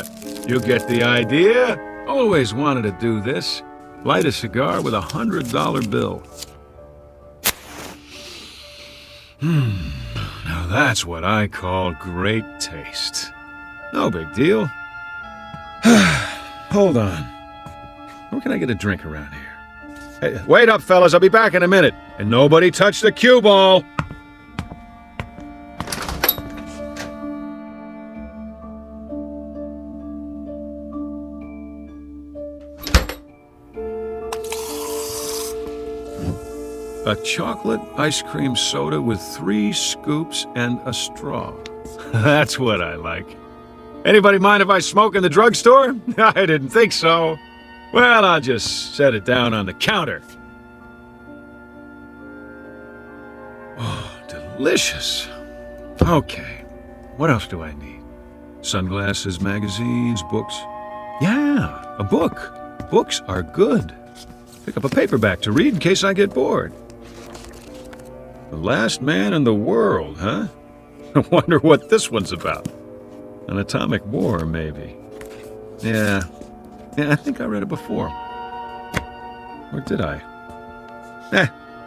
You get the idea? Always wanted to do this. Light a cigar with $100 bill. Now that's what I call great taste. No big deal. Hold on. Where can I get a drink around here? Hey, wait up, fellas. I'll be back in a minute. And nobody touch the cue ball. A chocolate ice cream soda with 3 scoops and a straw. That's what I like. Anybody mind if I smoke in the drugstore? I didn't think so. Well, I'll just set it down on the counter. Oh, delicious. Okay, what else do I need? Sunglasses, magazines, books. Yeah, a book. Books are good. Pick up a paperback to read in case I get bored. The Last Man in the World, huh? I wonder what this one's about. An atomic war, maybe. Yeah, I think I read it before. Or did I?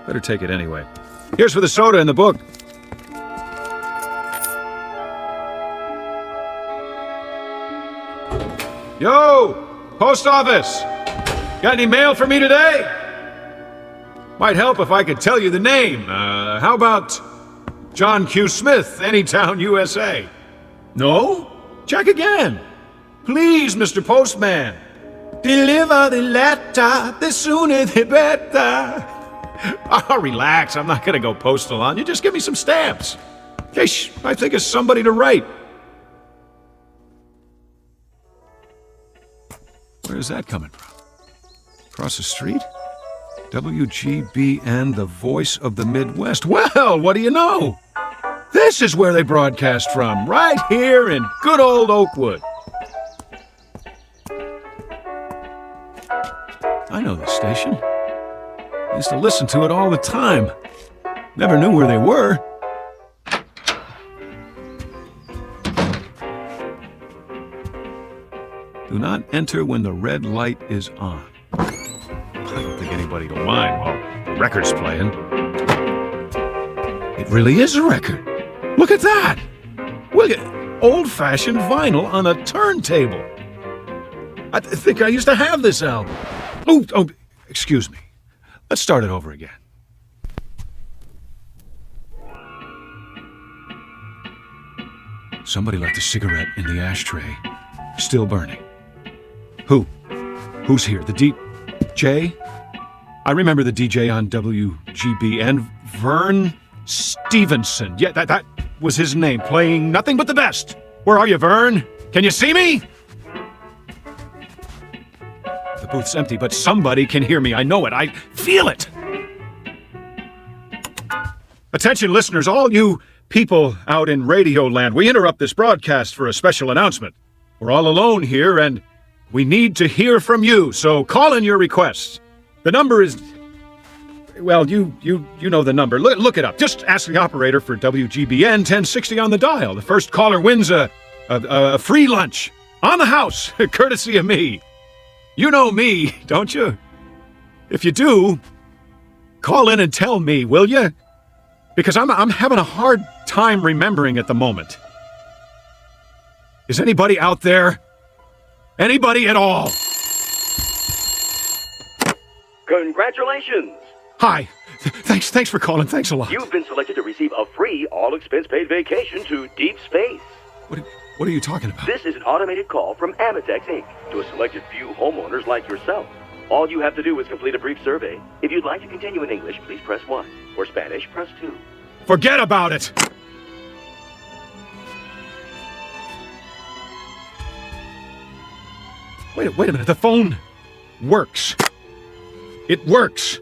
Better take it anyway. Here's for the soda and the book. Yo! Post office! Got any mail for me today? Might help if I could tell you the name. How about John Q. Smith, Anytown, USA? No? Check again. Please, Mr. Postman. Deliver the letter, the sooner the better. Oh, relax. I'm not going to go postal on you. Just give me some stamps. In case I think of somebody to write. Where's that coming from? Across the street? WGBN, the voice of the Midwest. Well, what do you know? This is where they broadcast from, right here in good old Oakwood. I know this station. I used to listen to it all the time. Never knew where they were. Do not enter when the red light is on. I don't think anybody will mind while the record's playing. It really is a record. Look at that! Look at old-fashioned vinyl on a turntable. I think I used to have this album. Oh, excuse me. Let's start it over again. Somebody left a cigarette in the ashtray, still burning. Who? Who's here? The DJ? I remember the DJ on WGBN, Vern Stevenson. Yeah, that was his name, playing nothing but the best. Where are you, Vern? Can you see me? The booth's empty, but somebody can hear me. I know it. I feel it. Attention, listeners, all you people out in Radio Land. We interrupt this broadcast for a special announcement. We're all alone here, and we need to hear from you, so call in your requests. The number is... Well, you know the number. Look it up. Just ask the operator for WGBN 1060 on the dial. The first caller wins a free lunch on the house, courtesy of me. You know me, don't you? If you do, call in and tell me, will you? Because I'm having a hard time remembering at the moment. Is anybody out there? Anybody at all? Congratulations! Hi. Thanks for calling. Thanks a lot. You've been selected to receive a free, all-expense-paid vacation to deep space. What are you talking about? This is an automated call from Amitex, Inc. to a selected few homeowners like yourself. All you have to do is complete a brief survey. If you'd like to continue in English, please press 1. For Spanish, press 2. Forget about it! Wait a minute. The phone works. It works.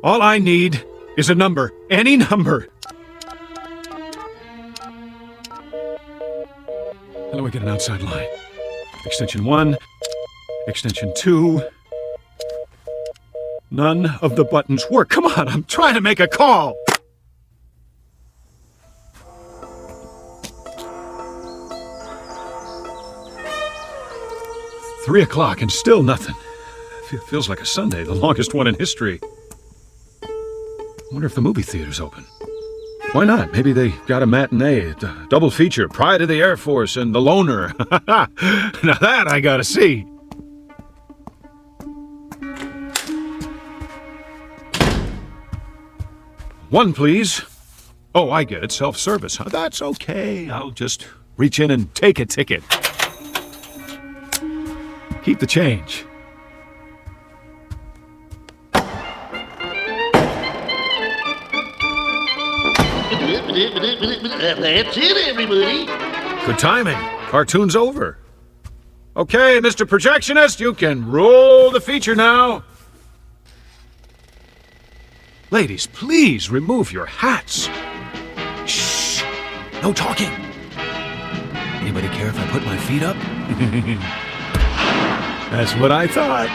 All I need is a number. Any number. How do I get an outside line? Extension 1. Extension 2. None of the buttons work. Come on, I'm trying to make a call. Three o'clock and still nothing. Feels like a Sunday, the longest one in history. Wonder if the movie theater's open. Why not? Maybe they got a matinee, a double feature, Pride of the Air Force and The Loner. Now that I gotta see. One, please. Oh, I get it. Self-service. Huh? That's okay. I'll just reach in and take a ticket. Keep the change. That's it, everybody. Good timing. Cartoon's over. Okay, Mr. Projectionist, you can roll the feature now. Ladies, please remove your hats. Shh. No talking. Anybody care if I put my feet up? That's what I thought.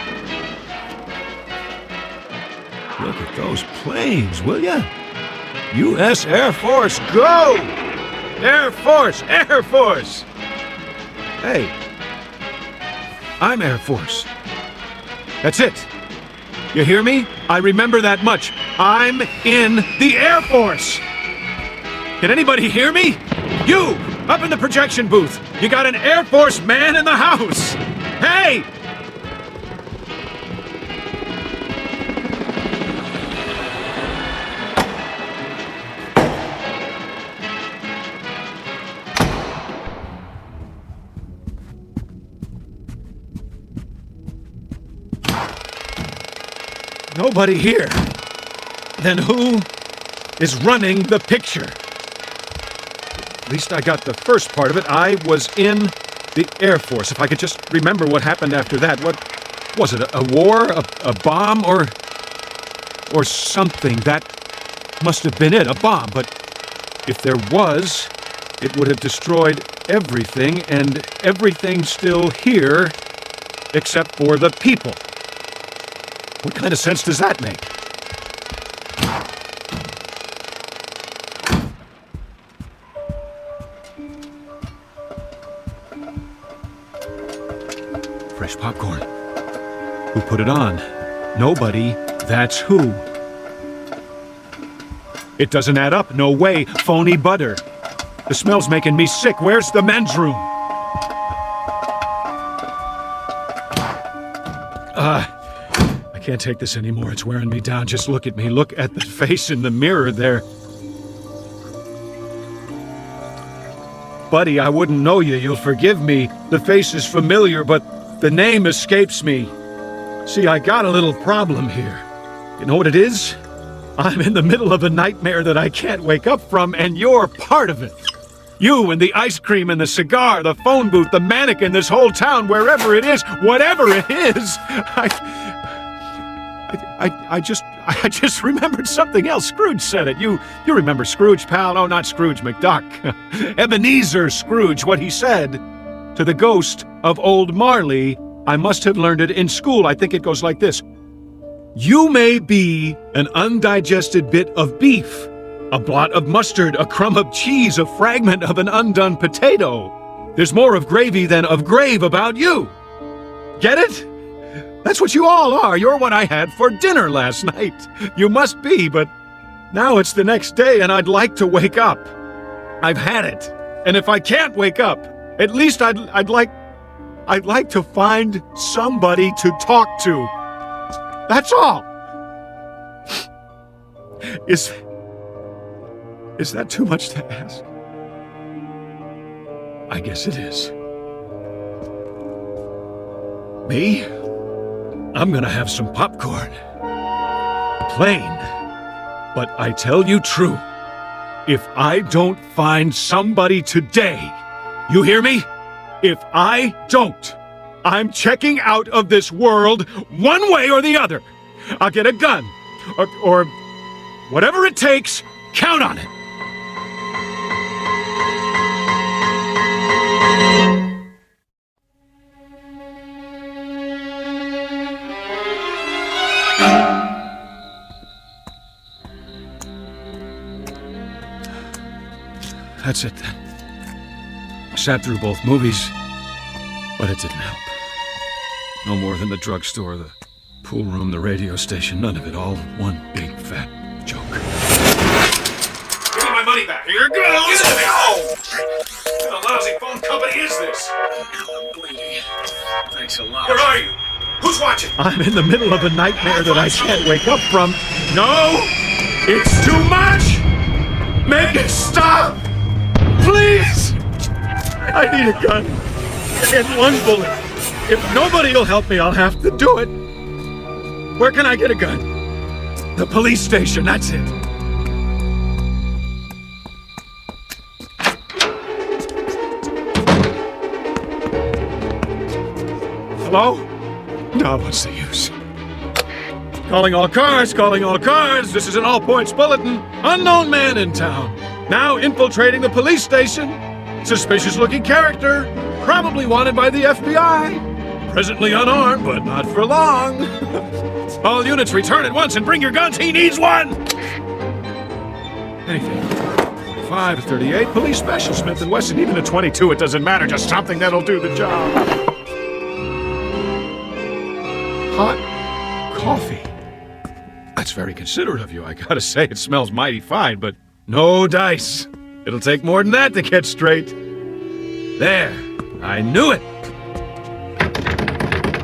Look at those planes, will ya? U.S. Air Force, go! Air Force, Air Force! Hey, I'm Air Force. That's it. You hear me? I remember that much. I'm in the Air Force! Can anybody hear me? You, up in the projection booth. You got an Air Force man in the house. Hey! Nobody here. Then who is running the picture? At least I got the first part of it. I was in the Air Force. If I could just remember what happened after that. What was it? A war? A bomb? Or something? That must have been it. A bomb. But if there was, it would have destroyed everything, and everything's still here except for the people. What kind of sense does that make? Fresh popcorn. Who put it on? Nobody. That's who. It doesn't add up. No way. Phony butter. The smell's making me sick. Where's the men's room? I can't take this anymore. It's wearing me down. Just look at me. Look at the face in the mirror there. Buddy, I wouldn't know you. You'll forgive me. The face is familiar, but the name escapes me. See, I got a little problem here. You know what it is? I'm in the middle of a nightmare that I can't wake up from, and you're part of it. You and the ice cream and the cigar, the phone booth, the mannequin, this whole town, wherever it is, whatever it is, I just remembered something else. Scrooge said it. You remember Scrooge, pal? Oh, not Scrooge McDuck. Ebenezer Scrooge, what he said to the ghost of old Marley. I must have learned it in school. I think it goes like this. You may be an undigested bit of beef, a blot of mustard, a crumb of cheese, a fragment of an undone potato. There's more of gravy than of grave about you. Get it? That's what you all are. You're what I had for dinner last night. You must be, but now it's the next day and I'd like to wake up. I've had it. And if I can't wake up, at least I'd like to find somebody to talk to. That's all. Is that too much to ask? I guess it is. Me? I'm gonna have some popcorn. Plain. But I tell you true, if I don't find somebody today, you hear me? If I don't, I'm checking out of this world one way or the other. I'll get a gun, or whatever it takes, count on it. That's it then. I sat through both movies, but it didn't help. No more than the drugstore, the pool room, the radio station, none of it, all one big fat joke. Give me my money back. Here goes. What a lousy phone company is this? I'm bleeding. Thanks a lot. Where are you? Who's watching? I'm in the middle of a nightmare that I can't wake up from. No! It's too much! Make it stop! Please! I need a gun. And one bullet. If nobody will help me, I'll have to do it. Where can I get a gun? The police station, that's it. Hello? No, what's the use? Calling all cars, calling all cars. This is an all-points bulletin. Unknown man in town. Now infiltrating the police station. Suspicious-looking character. Probably wanted by the FBI. Presently unarmed, but not for long. All units return at once and bring your guns. He needs one! Anything. 45, 38, police special, Smith & Wesson. Even a 22, it doesn't matter. Just something that'll do the job. Hot coffee. That's very considerate of you. I gotta say, it smells mighty fine, but no dice. It'll take more than that to get straight. There. I knew it.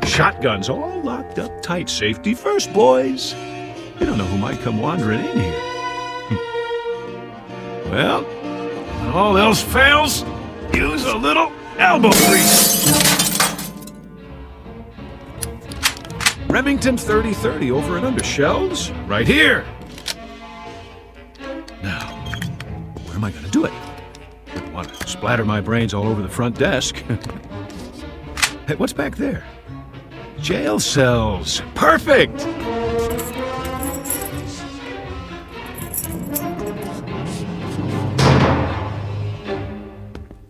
Shotguns all locked up tight. Safety first, boys. You don't know who might come wandering in here. Well, when all else fails, use a little elbow grease. Remington 30-30 over and under shells. Right here. Now, where am I going to do it? I don't want to splatter my brains all over the front desk. Hey, what's back there? Jail cells. Perfect!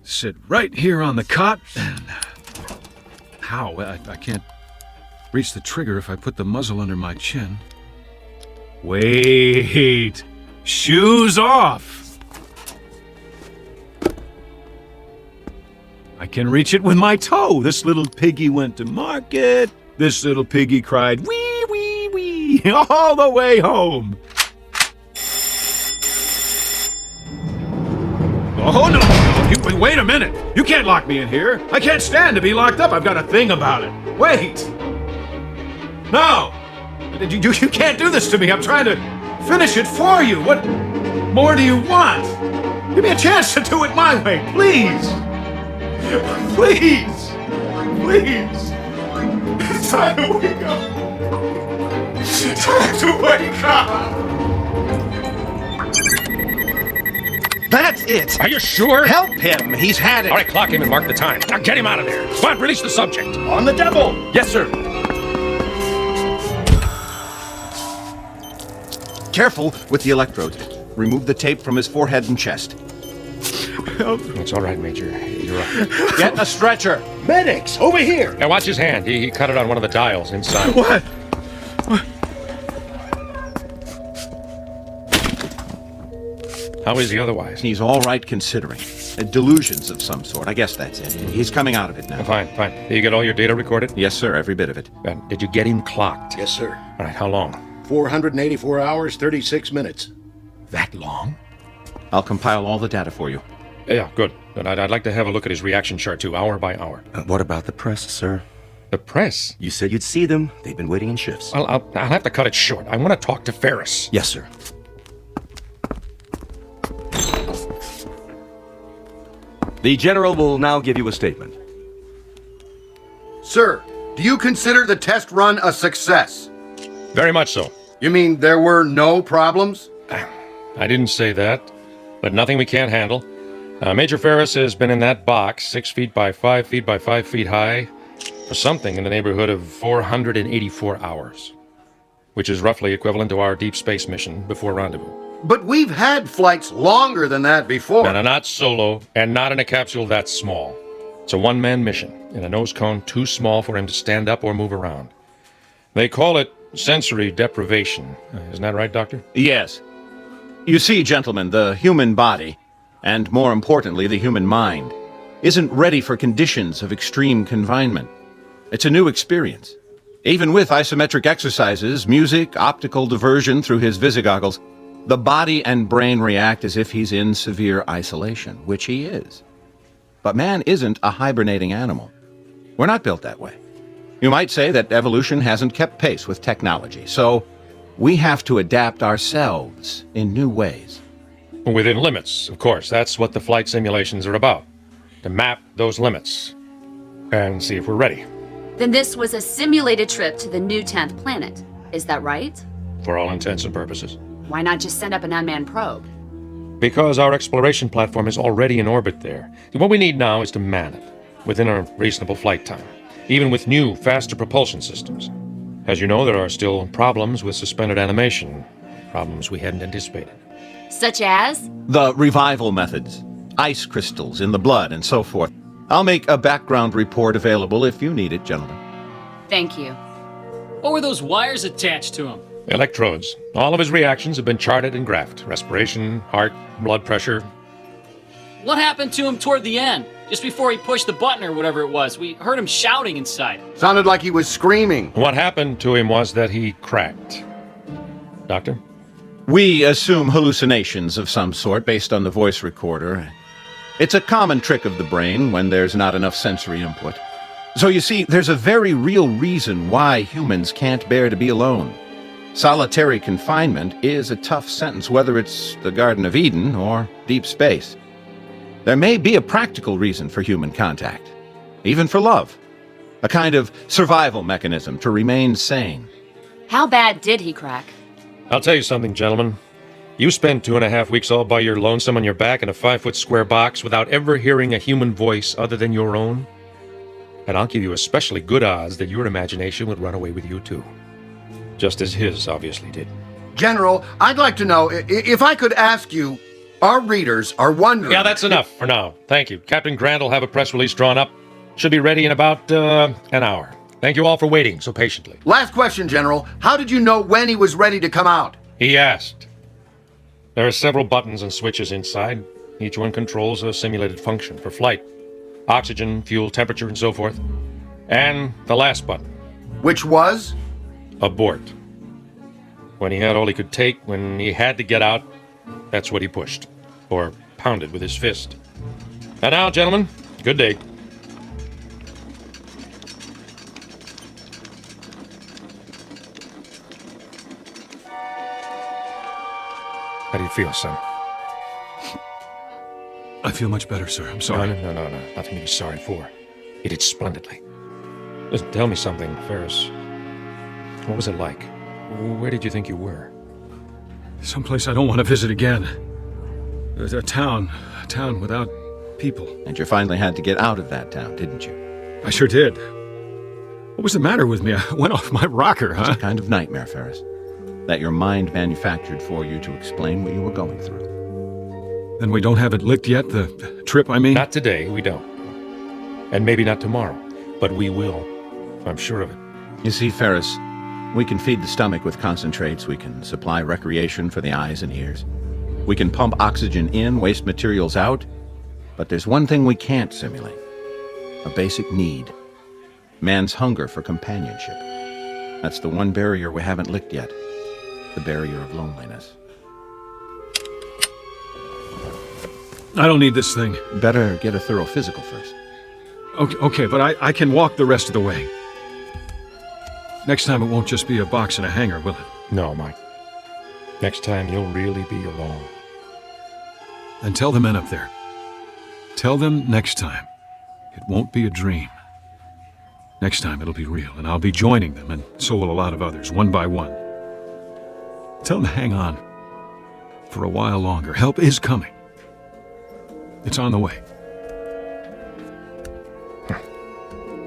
Sit right here on the cot and... How? I can't reach the trigger if I put the muzzle under my chin. Wait! Shoes off! I can reach it with my toe. This little piggy went to market. This little piggy cried, wee, wee, wee, all the way home. Oh, no! Wait a minute! You can't lock me in here! I can't stand to be locked up! I've got a thing about it! Wait! No! You can't do this to me! I'm trying to finish it for you! What more do you want? Give me a chance to do it my way, please! Please! Please! It's time to wake up! It's time to wake up! That's it! Are you sure? Help him! He's had it! All right, clock him and mark the time. Now get him out of there! Come on, release the subject! On the devil! Yes, sir! Careful with the electrodes. Remove the tape from his forehead and chest. It's all right, Major. You're right. Get a stretcher! Medics! Over here! Now watch his hand. He cut it on one of the dials inside. What? How is he otherwise? He's all right considering. Delusions of some sort. I guess that's it. He's coming out of it now. Fine. Did you get all your data recorded? Yes, sir. Every bit of it. And did you get him clocked? Yes, sir. All right, how long? 484 hours, 36 minutes. That long? I'll compile all the data for you. Yeah, good. But I'd like to have a look at his reaction chart, too, hour by hour. What about the press, sir? The press? You said you'd see them. They've been waiting in shifts. I'll have to cut it short. I want to talk to Ferris. Yes, sir. The General will now give you a statement. Sir, do you consider the test run a success? Very much so. You mean there were no problems? I didn't say that, but nothing we can't handle. Major Ferris has been in that box, 6 feet by 5 feet by 5 feet high, for something in the neighborhood of 484 hours, which is roughly equivalent to our deep space mission before rendezvous. But we've had flights longer than that before. No, not solo, and not in a capsule that small. It's a one-man mission, in a nose cone too small for him to stand up or move around. They call it sensory deprivation. Isn't that right, Doctor? Yes. You see, gentlemen, the human body, and more importantly, the human mind, isn't ready for conditions of extreme confinement. It's a new experience. Even with isometric exercises, music, optical diversion through his visigoggles, the body and brain react as if he's in severe isolation, which he is. But man isn't a hibernating animal. We're not built that way. You might say that evolution hasn't kept pace with technology, so we have to adapt ourselves in new ways. Within limits, of course. That's what the flight simulations are about. To map those limits and see if we're ready. Then this was a simulated trip to the new 10th planet. Is that right? For all intents and purposes. Why not just send up an unmanned probe? Because our exploration platform is already in orbit there. What we need now is to man it, within a reasonable flight time, even with new, faster propulsion systems. As you know, there are still problems with suspended animation, problems we hadn't anticipated. Such as? The revival methods, ice crystals in the blood, and so forth. I'll make a background report available if you need it, gentlemen. Thank you. What were those wires attached to him? Electrodes. All of his reactions have been charted and graphed. Respiration, heart, blood pressure. What happened to him toward the end? Just before he pushed the button or whatever it was. We heard him shouting inside. Sounded like he was screaming. What happened to him was that he cracked. Doctor? We assume hallucinations of some sort based on the voice recorder. It's a common trick of the brain when there's not enough sensory input. So you see, there's a very real reason why humans can't bear to be alone. Solitary confinement is a tough sentence, whether it's the Garden of Eden or deep space. There may be a practical reason for human contact, even for love. A kind of survival mechanism to remain sane. How bad did he crack? I'll tell you something, gentlemen. You spend 2.5 weeks all by your lonesome on your back in a 5-foot square box without ever hearing a human voice other than your own, and I'll give you especially good odds that your imagination would run away with you too. Just as his obviously did. General, I'd like to know, if I could ask you, our readers are wondering... Yeah, that's enough for now. Thank you. Captain Grant will have a press release drawn up. Should be ready in about an hour. Thank you all for waiting so patiently. Last question, General. How did you know when he was ready to come out? He asked. There are several buttons and switches inside. Each one controls a simulated function for flight. Oxygen, fuel, temperature, and so forth. And the last button. Which was? Abort. When he had all he could take, when he had to get out, that's what he pushed. Or pounded with his fist. And now, gentlemen, good day. How do you feel, son? I feel much better, sir. I'm sorry. No. Nothing to be sorry for. You did splendidly. Listen, tell me something, Ferris. What was it like? Where did you think you were? Someplace I don't want to visit again. A town without people. And you finally had to get out of that town, didn't you? I sure did. What was the matter with me? I went off my rocker, huh? It's a kind of nightmare, Ferris, that your mind manufactured for you to explain what you were going through. Then we don't have it licked yet? The trip, I mean? Not today, we don't. And maybe not tomorrow, but we will. I'm sure of it. You see, Ferris, we can feed the stomach with concentrates, we can supply recreation for the eyes and ears. We can pump oxygen in, waste materials out, but there's one thing we can't simulate. A basic need. Man's hunger for companionship. That's the one barrier we haven't licked yet. The barrier of loneliness. I don't need this thing. Better get a thorough physical first. Okay, but I can walk the rest of the way. Next time it won't just be a box and a hanger, will it? No, Mike. Next time you'll really be alone. Then tell the men up there. Tell them next time it won't be a dream. Next time it'll be real, and I'll be joining them, and so will a lot of others, one by one. Tell them to hang on for a while longer. Help is coming. It's on the way.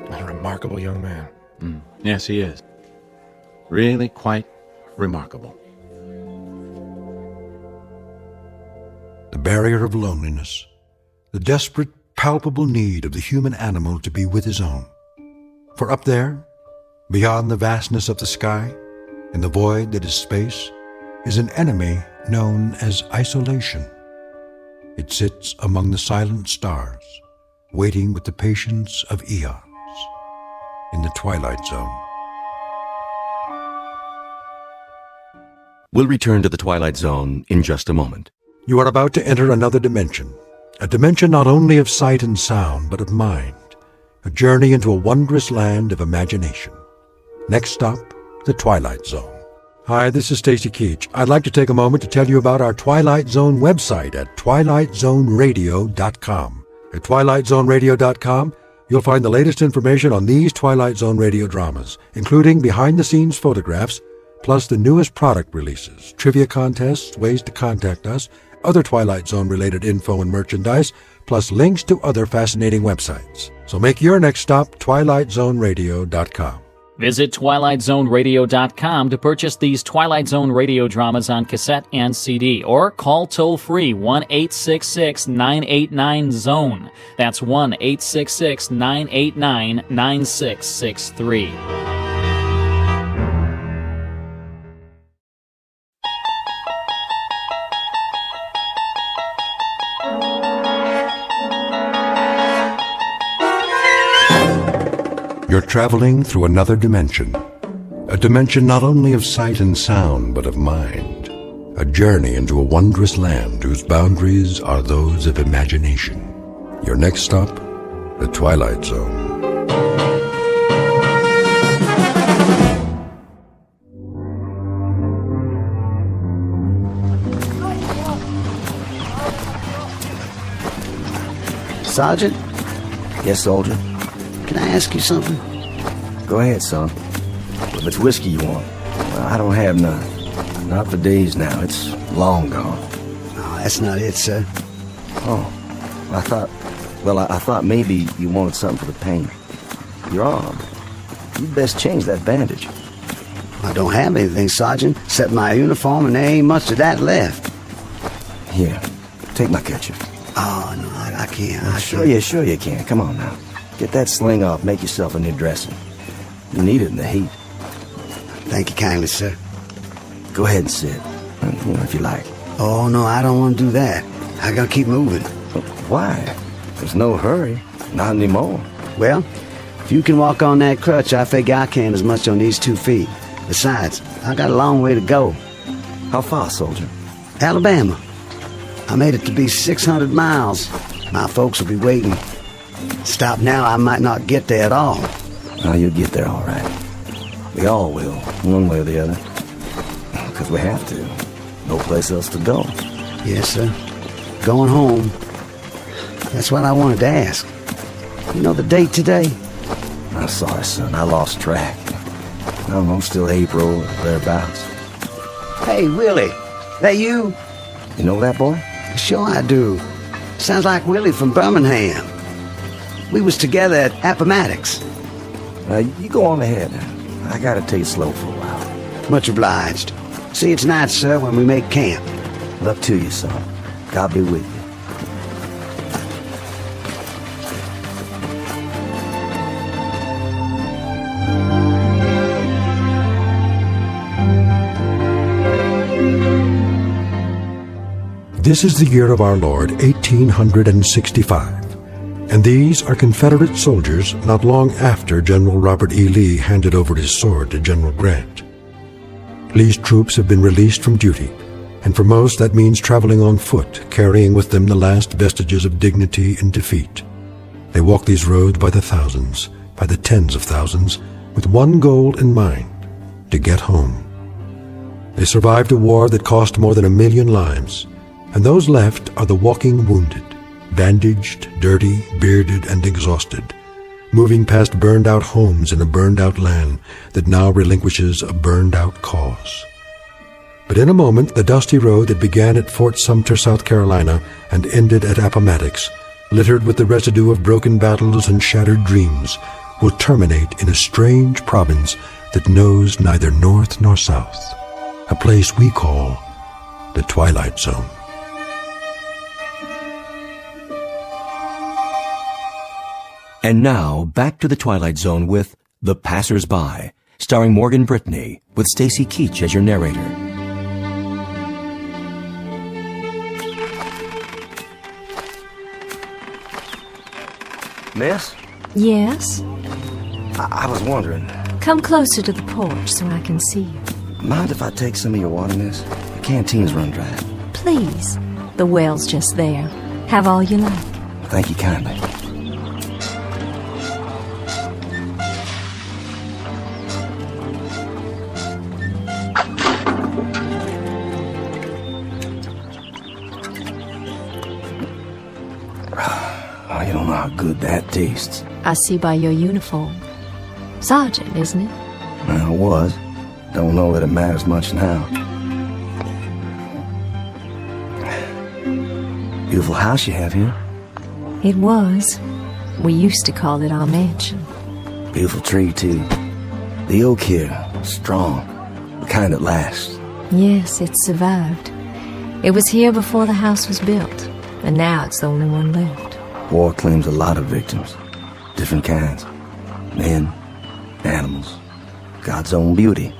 What a remarkable young man. Yes, he is. Really quite remarkable. The barrier of loneliness. The desperate, palpable need of the human animal to be with his own. For up there, beyond the vastness of the sky, in the void that is space, is an enemy known as isolation. It sits among the silent stars, waiting with the patience of eons in the Twilight Zone. We'll return to the Twilight Zone in just a moment. You are about to enter another dimension, a dimension not only of sight and sound, but of mind, a journey into a wondrous land of imagination. Next stop, the Twilight Zone. Hi, this is Stacy Keach. I'd like to take a moment to tell you about our Twilight Zone website at twilightzoneradio.com. At twilightzoneradio.com, you'll find the latest information on these Twilight Zone radio dramas, including behind-the-scenes photographs, plus the newest product releases, trivia contests, ways to contact us, other Twilight Zone-related info and merchandise, plus links to other fascinating websites. So make your next stop twilightzoneradio.com. Visit twilightzoneradio.com to purchase these Twilight Zone radio dramas on cassette and CD, or call toll-free 1-866-989-ZONE. That's 1-866-989-9663. You're traveling through another dimension, a dimension not only of sight and sound, but of mind, a journey into a wondrous land whose boundaries are those of imagination. Your next stop, the Twilight Zone. Sergeant? Yes, soldier? Can I ask you something? Go ahead, son. If it's whiskey you want. Well, I don't have none. Not for days now. It's long gone. No, that's not it, sir. Oh, I thought maybe you wanted something for the pain. Your arm. You'd best change that bandage. I don't have anything, Sergeant, except my uniform, and there ain't much of that left. Here, take my ketchup. Oh, no, I can't. Sure you can. Come on now. Get that sling off. Make yourself a new dressing. You need it in the heat. Thank you kindly, sir. Go ahead and sit, if you like. Oh, no, I don't want to do that. I gotta keep moving. Why? There's no hurry. Not anymore. Well, if you can walk on that crutch, I figure I can as much on these 2 feet. Besides, I got a long way to go. How far, soldier? Alabama. I made it to be 600 miles. My folks will be waiting. Stop now, I might not get there at all. Oh, you'll get there all right. We all will, one way or the other. Because we have to. No place else to go. Yes, sir. Going home. That's what I wanted to ask. You know the date today? I'm sorry, son. I lost track. I don't know, still April or thereabouts. Hey, Willie. That you? You know that boy? Sure I do. Sounds like Willie from Birmingham. We was together at Appomattox. You go on ahead. I gotta take it slow for a while. Much obliged. See you tonight, sir, when we make camp. Luck to you, son. God be with you. This is the year of our Lord, 1865. And these are Confederate soldiers not long after General Robert E. Lee handed over his sword to General Grant. Lee's troops have been released from duty, and for most that means traveling on foot, carrying with them the last vestiges of dignity and defeat. They walk these roads by the thousands, by the tens of thousands, with one goal in mind, to get home. They survived a war that cost more than 1 million lives, and those left are the walking wounded, bandaged, dirty, bearded, and exhausted, moving past burned-out homes in a burned-out land that now relinquishes a burned-out cause. But in a moment, the dusty road that began at Fort Sumter, South Carolina, and ended at Appomattox, littered with the residue of broken battles and shattered dreams, will terminate in a strange province that knows neither north nor south, a place we call the Twilight Zone. And now, back to the Twilight Zone with The Passers-By, starring Morgan Brittany, with Stacy Keach as your narrator. Miss? Yes? I was wondering, Come closer to the porch so I can see you. mind if I take some of your water, miss? The canteen's run dry. Please. The well's just there. Have all you like. Thank you kindly. Oh, you don't know how good that tastes. I see by your uniform. Sergeant, isn't it? Well, it was. Don't know that it matters much now. Beautiful house you have here. It was. We used to call it our mansion. Beautiful tree, too. The oak here, strong. The kind that lasts. Yes, it survived. It was here before the house was built, and now it's the only one left. War claims a lot of victims. Different kinds. Men, animals, God's own beauty.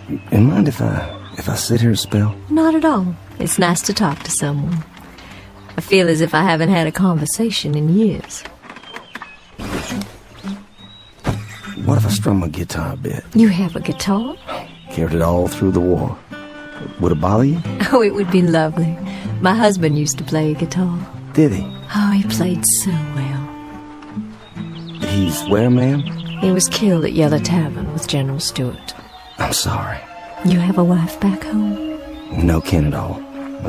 You mind if I sit here a spell? Not at all. It's nice to talk to someone. I feel as if I haven't had a conversation in years. What if I strum my guitar a bit? You have a guitar? Carried it all through the war. Would it bother you? Oh, it would be lovely. My husband used to play guitar. Did he? Oh, he played so well. He's where, ma'am? He was killed at Yellow Tavern with General Stewart. I'm sorry. You have a wife back home? No kin at all.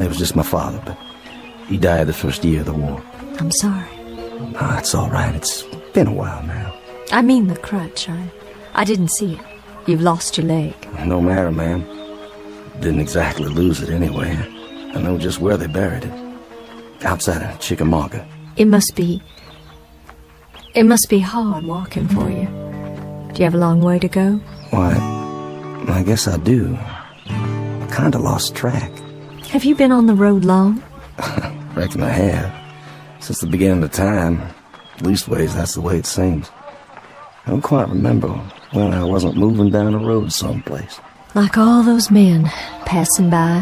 It was just my father, but he died the first year of the war. I'm sorry. Oh, it's all right. It's been a while now. I mean the crutch. I didn't see it. You've lost your leg. No matter, ma'am. Didn't exactly lose it anyway. I know just where they buried it. Outside of Chickamauga. It must be hard walking for you. Do you have a long way to go? Why, I guess I do. I kinda lost track. Have you been on the road long? Reckon I have. Since the beginning of time. Leastways, that's the way it seems. I don't quite remember when I wasn't moving down the road someplace. Like all those men passing by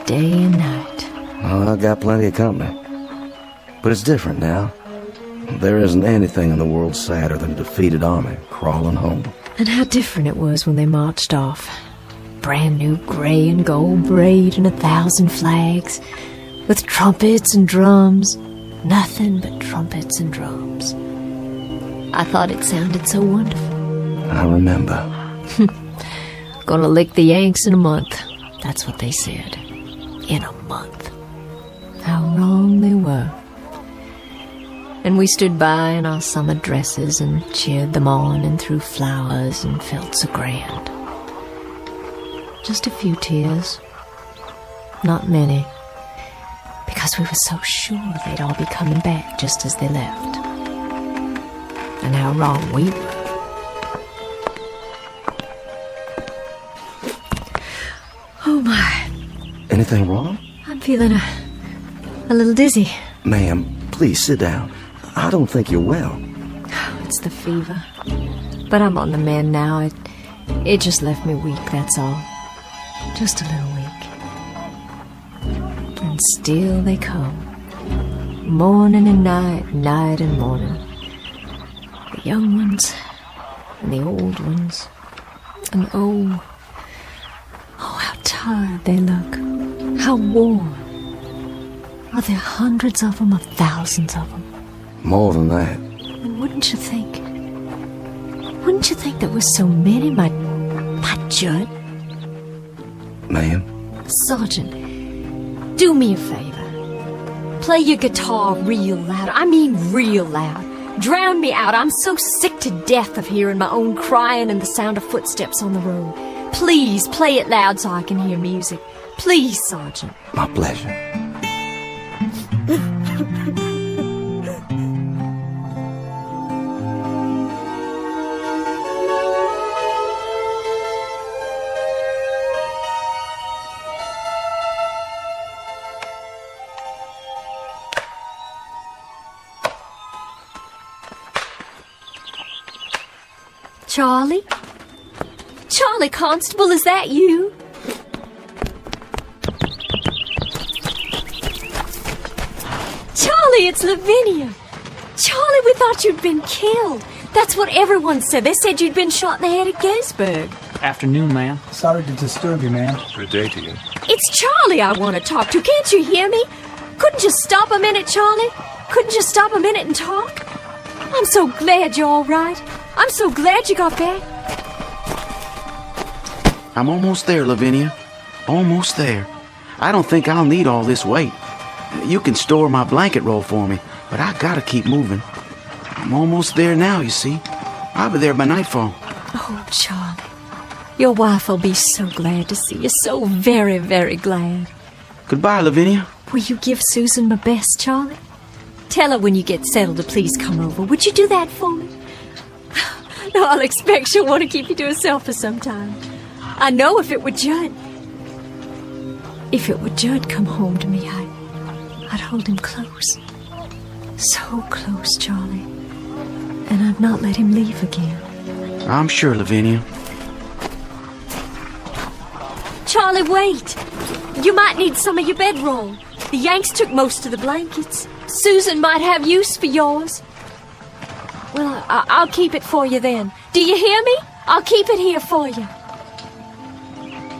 day and night. Oh, I got plenty of company. But it's different now. There isn't anything in the world sadder than a defeated army crawling home. And how different it was when they marched off. Brand new gray and gold braid and 1,000 flags. With trumpets and drums. Nothing but trumpets and drums. I thought it sounded so wonderful. I remember. Gonna lick the Yanks in a month. That's what they said. In a month. How wrong they were. And we stood by in our summer dresses and cheered them on and threw flowers and felt so grand. Just a few tears. Not many. Because we were so sure they'd all be coming back just as they left. And how wrong we were. Oh my. Anything wrong? I'm feeling a little dizzy. Ma'am, please sit down. I don't think you're well. It's the fever. But I'm on the mend now. It just left me weak, that's all. Just a little weak. And still they come. Morning and night, night and morning. The young ones and the old ones. And oh, how tired they look. How worn. Are there hundreds of them or thousands of them? More than that. And wouldn't you think there were so many, my Judd? Ma'am? Sergeant, do me a favor. Play your guitar real loud. I mean real loud. Drown me out. I'm so sick to death of hearing my own crying and the sound of footsteps on the road. Please, play it loud so I can hear music. Please, Sergeant. My pleasure. Charlie? Charlie Constable, is that you? Charlie, it's Lavinia. Charlie, we thought you'd been killed. That's what everyone said. They said you'd been shot in the head at Gettysburg. Afternoon, ma'am. Sorry to disturb you, ma'am. Good day to you. It's Charlie I want to talk to. Can't you hear me? Couldn't you stop a minute, Charlie? Couldn't you stop a minute and talk? I'm so glad you're all right. I'm so glad you got back. I'm almost there, Lavinia. Almost there. I don't think I'll need all this weight. You can store my blanket roll for me, but I gotta keep moving. I'm almost there now, you see. I'll be there by nightfall. Oh, Charlie. Your wife will be so glad to see you. So very, very glad. Goodbye, Lavinia. Will you give Susan my best, Charlie? Tell her when you get settled to please come over. Would you do that for me? No, I'll expect she'll want to keep you to herself for some time. I know if it were Judd come home to me, I'd hold him close. So close, Charlie. And I'd not let him leave again. I'm sure, Lavinia. Charlie, wait. You might need some of your bedroll. The Yanks took most of the blankets. Susan might have use for yours. Well, I'll keep it for you then. Do you hear me? I'll keep it here for you.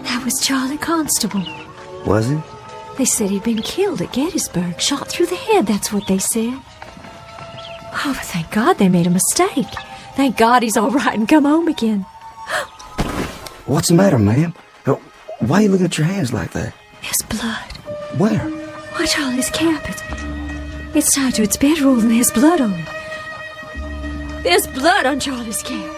That was Charlie Constable. Was it? They said he'd been killed at Gettysburg, shot through the head, that's what they said. Oh, but thank God they made a mistake. Thank God he's all right and come home again. What's the matter, ma'am? Why are you looking at your hands like that? There's blood. Where? Why, Charlie's cap. It's tied to its bedroll and there's blood on it. There's blood on Charlie's cap.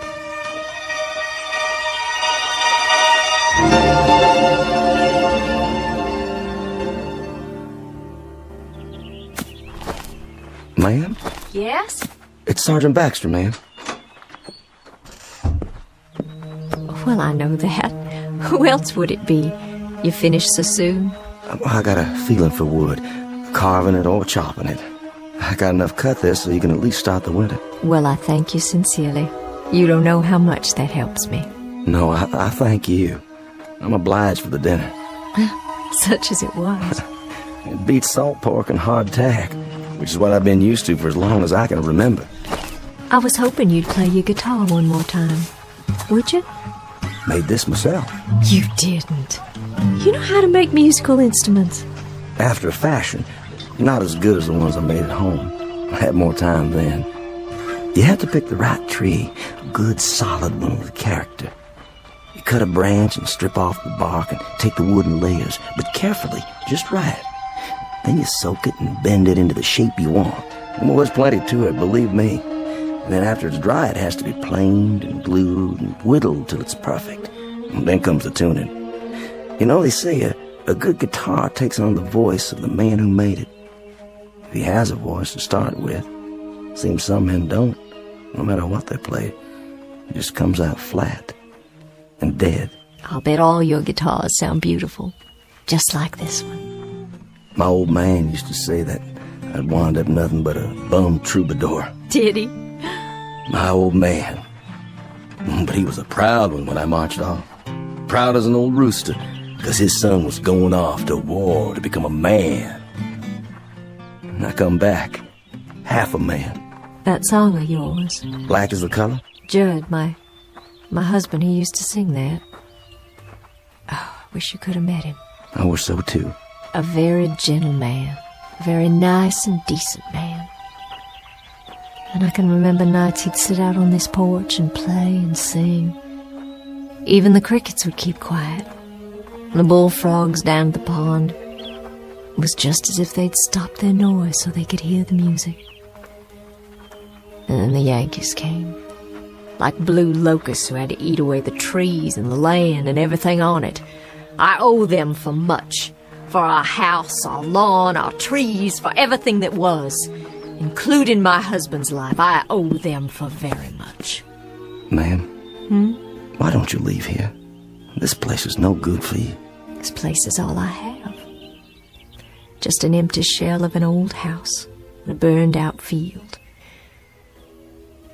Ma'am? Yes? It's Sergeant Baxter, ma'am. Well, I know that. Who else would it be? You finished so soon? I got a feeling for wood, carving it or chopping it. I got enough cut there so you can at least start the winter. Well, I thank you sincerely. You don't know how much that helps me. No, I thank you. I'm obliged for the dinner. Such as it was. It beats salt pork and hardtack, which is what I've been used to for as long as I can remember. I was hoping you'd play your guitar one more time. Would you? Made this myself. You didn't. You know how to make musical instruments. After a fashion, not as good as the ones I made at home. I had more time then. You have to pick the right tree, a good solid one with character. You cut a branch and strip off the bark and take the wood in layers, but carefully, just right. Then you soak it and bend it into the shape you want. Well, there's plenty to it, believe me. And then after it's dry, it has to be planed and glued and whittled till it's perfect. And then comes the tuning. You know, they say a good guitar takes on the voice of the man who made it. If he has a voice to start with. Seems some men don't. No matter what they play, it just comes out flat and dead. I'll bet all your guitars sound beautiful. Just like this one. My old man used to say that I'd wind up nothing but a bum troubadour. Did he? My old man. But he was a proud one when I marched off. Proud as an old rooster, because his son was going off to war to become a man. And I come back, half a man. That song of yours. Black is the color? Judd, my husband, he used to sing that. Oh, I wish you could have met him. I wish so too. A very gentle man. A very nice and decent man. And I can remember nights he'd sit out on this porch and play and sing. Even the crickets would keep quiet. The bullfrogs down at the pond. It was just as if they'd stopped their noise so they could hear the music. And then the Yankees came. Like blue locusts who had to eat away the trees and the land and everything on it. I owe them for much. For our house, our lawn, our trees, for everything that was. Including my husband's life. I owe them for very much. Ma'am? Hmm? Why don't you leave here? This place is no good for you. This place is all I have. Just an empty shell of an old house and a burned-out field.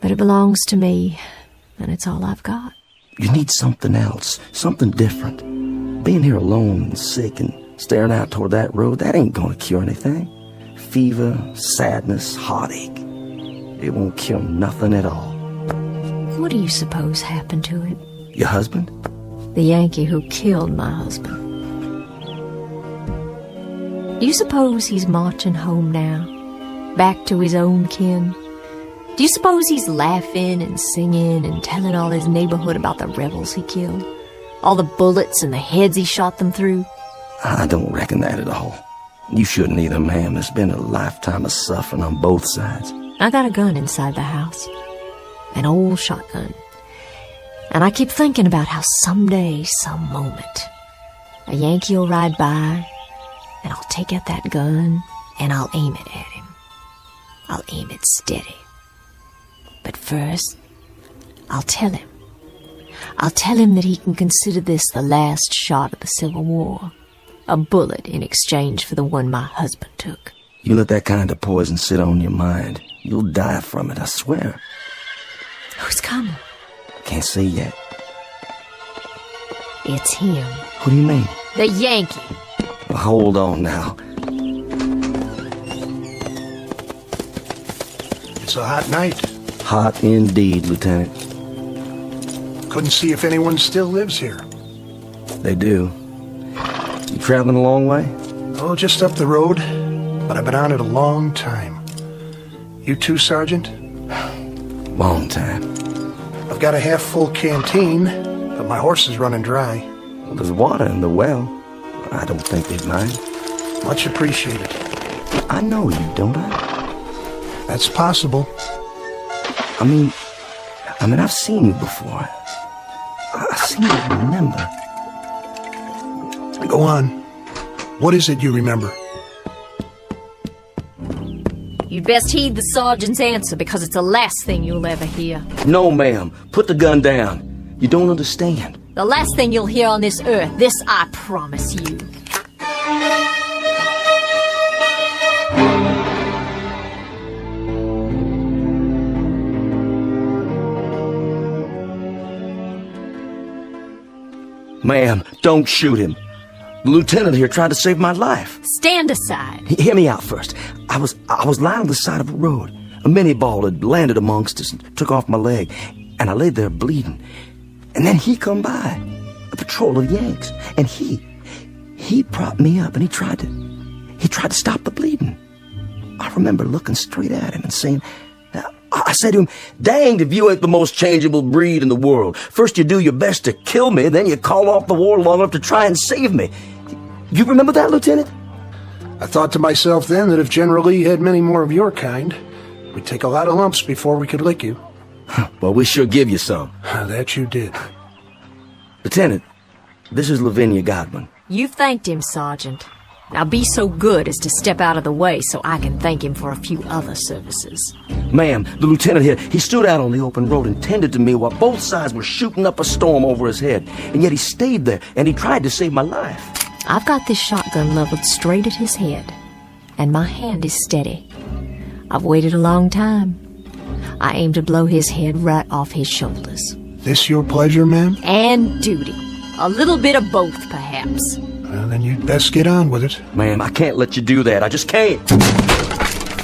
But it belongs to me, and it's all I've got. You need something else, something different. Being here alone and sick and staring out toward that road, that ain't gonna cure anything. Fever, sadness, heartache. it won't kill nothing at all. What do you suppose happened to him? Your husband? The Yankee who killed my husband. Do you suppose he's marching home now? Back to his own kin? Do you suppose he's laughing and singing and telling all his neighborhood about the rebels he killed? All the bullets and the heads he shot them through? I don't reckon that at all. You shouldn't either, ma'am. There's been a lifetime of suffering on both sides. I got a gun inside the house. An old shotgun. And I keep thinking about how someday, some moment, a Yankee will ride by, and I'll take out that gun, and I'll aim it at him. I'll aim it steady. But first, I'll tell him. I'll tell him that he can consider this the last shot of the Civil War. A bullet in exchange for the one my husband took. You let that kind of poison sit on your mind, you'll die from it, I swear. Who's coming? Can't see yet. It's him. What do you mean? The Yankee. Well, hold on now. It's a hot night. Hot indeed, Lieutenant. Couldn't see if anyone still lives here. They do. You traveling a long way? Oh, just up the road. But I've been on it a long time. You too, Sergeant? Long time. I've got a half-full canteen, but my horse is running dry. Well, there's water in the well. I don't think they'd mind. Much appreciated. I know you, don't I? That's possible. I mean, I've seen you before. I seem to remember. Go on. What is it you remember? You'd best heed the sergeant's answer, because it's the last thing you'll ever hear. No, ma'am. Put the gun down. You don't understand. The last thing you'll hear on this earth. This I promise you. Ma'am, don't shoot him. The lieutenant here tried to save my life. Stand aside. Hear me out first. I was lying on the side of a road. A mini-ball had landed amongst us and took off my leg, and I laid there bleeding. And then he come by, a patrol of Yanks, and he propped me up, and he tried to stop the bleeding. I remember looking straight at him and saying, I said to him, danged if you ain't the most changeable breed in the world. First you do your best to kill me, then you call off the war long enough to try and save me. You remember that, Lieutenant? I thought to myself then that if General Lee had many more of your kind, we'd take a lot of lumps before we could lick you. Well, we sure give you some. That you did. Lieutenant, this is Lavinia Godwin. You thanked him, Sergeant. Now be so good as to step out of the way so I can thank him for a few other services. Ma'am, the lieutenant here, he stood out on the open road and tended to me while both sides were shooting up a storm over his head. And yet he stayed there, and he tried to save my life. I've got this shotgun leveled straight at his head, and my hand is steady. I've waited a long time. I aim to blow his head right off his shoulders. This your pleasure, ma'am? And duty. A little bit of both, perhaps. Well, then you'd best get on with it. Ma'am, I can't let you do that. I just can't.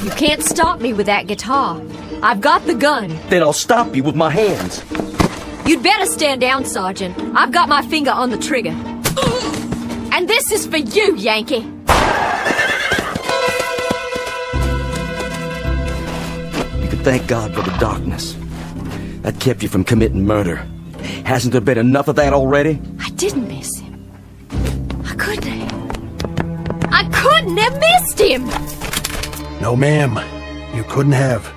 You can't stop me with that guitar. I've got the gun. Then I'll stop you with my hands. You'd better stand down, Sergeant. I've got my finger on the trigger. And this is for you, Yankee. You could thank God for the darkness. That kept you from committing murder. Hasn't there been enough of that already? I didn't miss him. I couldn't have missed him! No, ma'am. You couldn't have.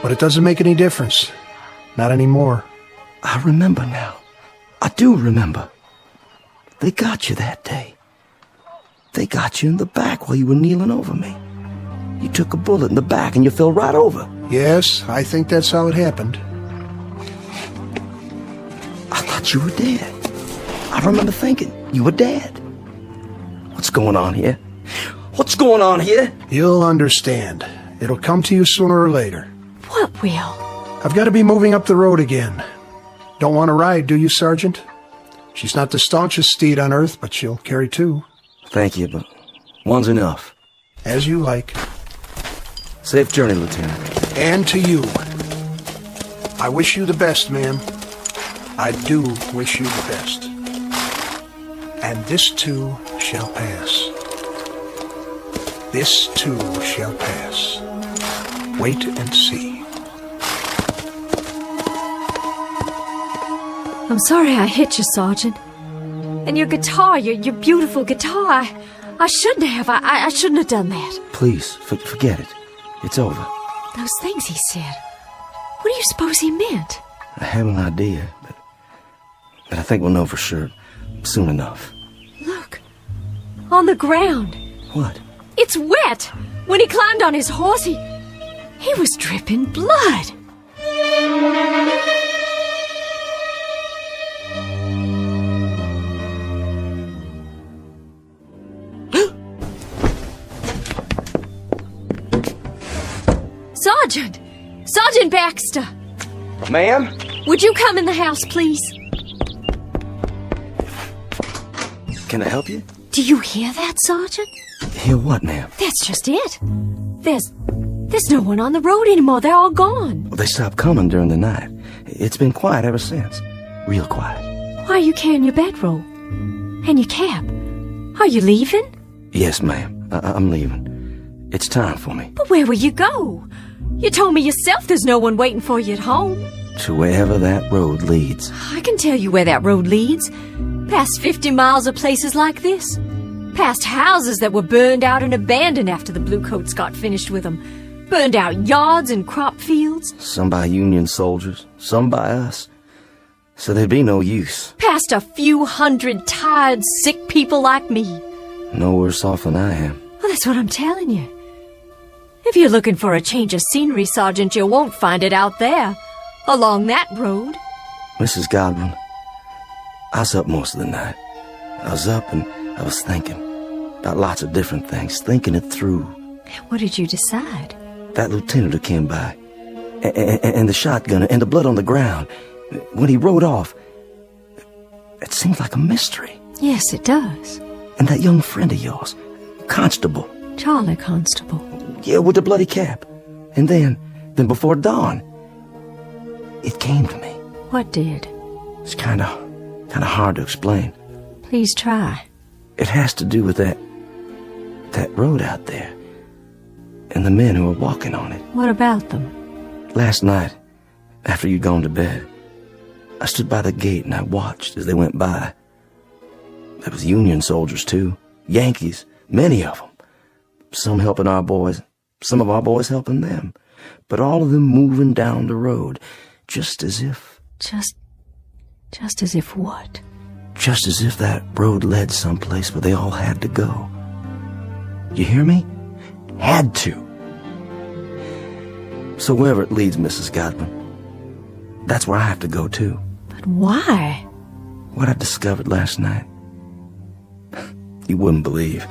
But it doesn't make any difference. Not anymore. I remember now. I do remember. They got you that day. They got you in the back while you were kneeling over me. You took a bullet in the back and you fell right over. Yes, I think that's how it happened. I thought you were dead. I remember thinking you were dead. What's going on here? What's going on here? You'll understand. It'll come to you sooner or later. What will? I've got to be moving up the road again. Don't want to ride, do you, Sergeant? She's not the staunchest steed on earth, but she'll carry two. Thank you, but one's enough. As you like. Safe journey, Lieutenant. And to you. I wish you the best, ma'am. I do wish you the best. And this too shall pass. This too shall pass. Wait and see. I'm sorry I hit you, Sergeant. And your guitar, your beautiful guitar, I shouldn't have. I shouldn't have done that. Please, forget it. It's over. Those things he said. What do you suppose he meant? I have an idea, but I think we'll know for sure soon enough. Look, on the ground. What? It's wet. When he climbed on his horse, he was dripping blood. Sergeant! Sergeant Baxter! Ma'am? Would you come in the house, please? Can I help you? Do you hear that, Sergeant? Hear what, ma'am? That's just it. There's no one on the road anymore. They're all gone. They stopped coming during the night. It's been quiet ever since. Real quiet. Why are you carrying your bedroll? And your cap? Are you leaving? Yes, ma'am. I'm leaving. It's time for me. But where will you go? You told me yourself there's no one waiting for you at home. To wherever that road leads. I can tell you where that road leads. Past 50 miles of places like this. Past houses that were burned out and abandoned after the Bluecoats got finished with them. Burned out yards and crop fields. Some by Union soldiers, some by us. So there'd be no use. Past a few hundred tired, sick people like me. No worse off than I am. Well, that's what I'm telling you. If you're looking for a change of scenery, Sergeant, you won't find it out there. Along that road. Mrs. Godwin, I was up most of the night. I was up and I was thinking about lots of different things, thinking it through. What did you decide? That lieutenant who came by, and the shotgun, and the blood on the ground. When he rode off, it seemed like a mystery. Yes, it does. And that young friend of yours, Constable. Charlie Constable. Yeah, with the bloody cap. And then before dawn, it came to me. What did? It's kind of hard to explain. Please try. It has to do with that road out there, and the men who were walking on it. What about them? Last night, after you'd gone to bed, I stood by the gate and I watched as they went by. There was Union soldiers, too. Yankees, many of them. Some helping our boys, some of our boys helping them. But all of them moving down the road, just as if... Just as if what? Just as if that road led someplace where they all had to go. You hear me? Had to. So wherever it leads, Mrs. Godwin, that's where I have to go, too. But why? What I discovered last night. You wouldn't believe.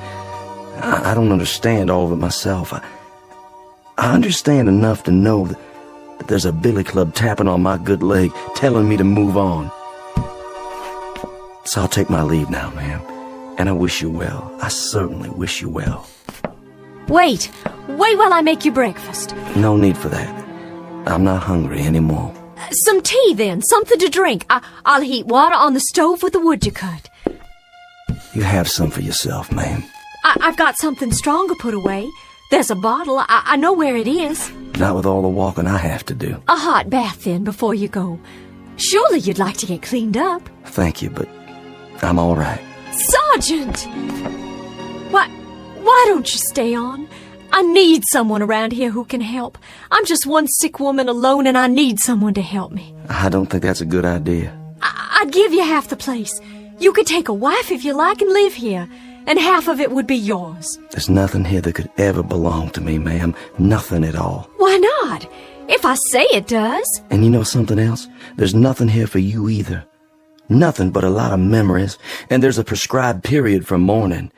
I don't understand all of it myself. I understand enough to know that there's a billy club tapping on my good leg, telling me to move on. So I'll take my leave now, ma'am. And I wish you well. I certainly wish you well. Wait while I make you breakfast. No need for that. I'm not hungry anymore. Some tea, then. Something to drink. I'll heat water on the stove with the wood you cut. You have some for yourself, ma'am. I've got something stronger put away. There's a bottle. I know where it is. Not with all the walking I have to do. A hot bath, then, before you go. Surely you'd like to get cleaned up. Thank you, but I'm all right. Sergeant! Why don't you stay on? I need someone around here who can help. I'm just one sick woman alone, and I need someone to help me. I don't think that's a good idea. I'd give you half the place. You could take a wife if you like and live here, and half of it would be yours. There's nothing here that could ever belong to me, ma'am. Nothing at all. Why not? If I say it does. And you know something else? There's nothing here for you either. Nothing but a lot of memories, and there's a prescribed period for mourning.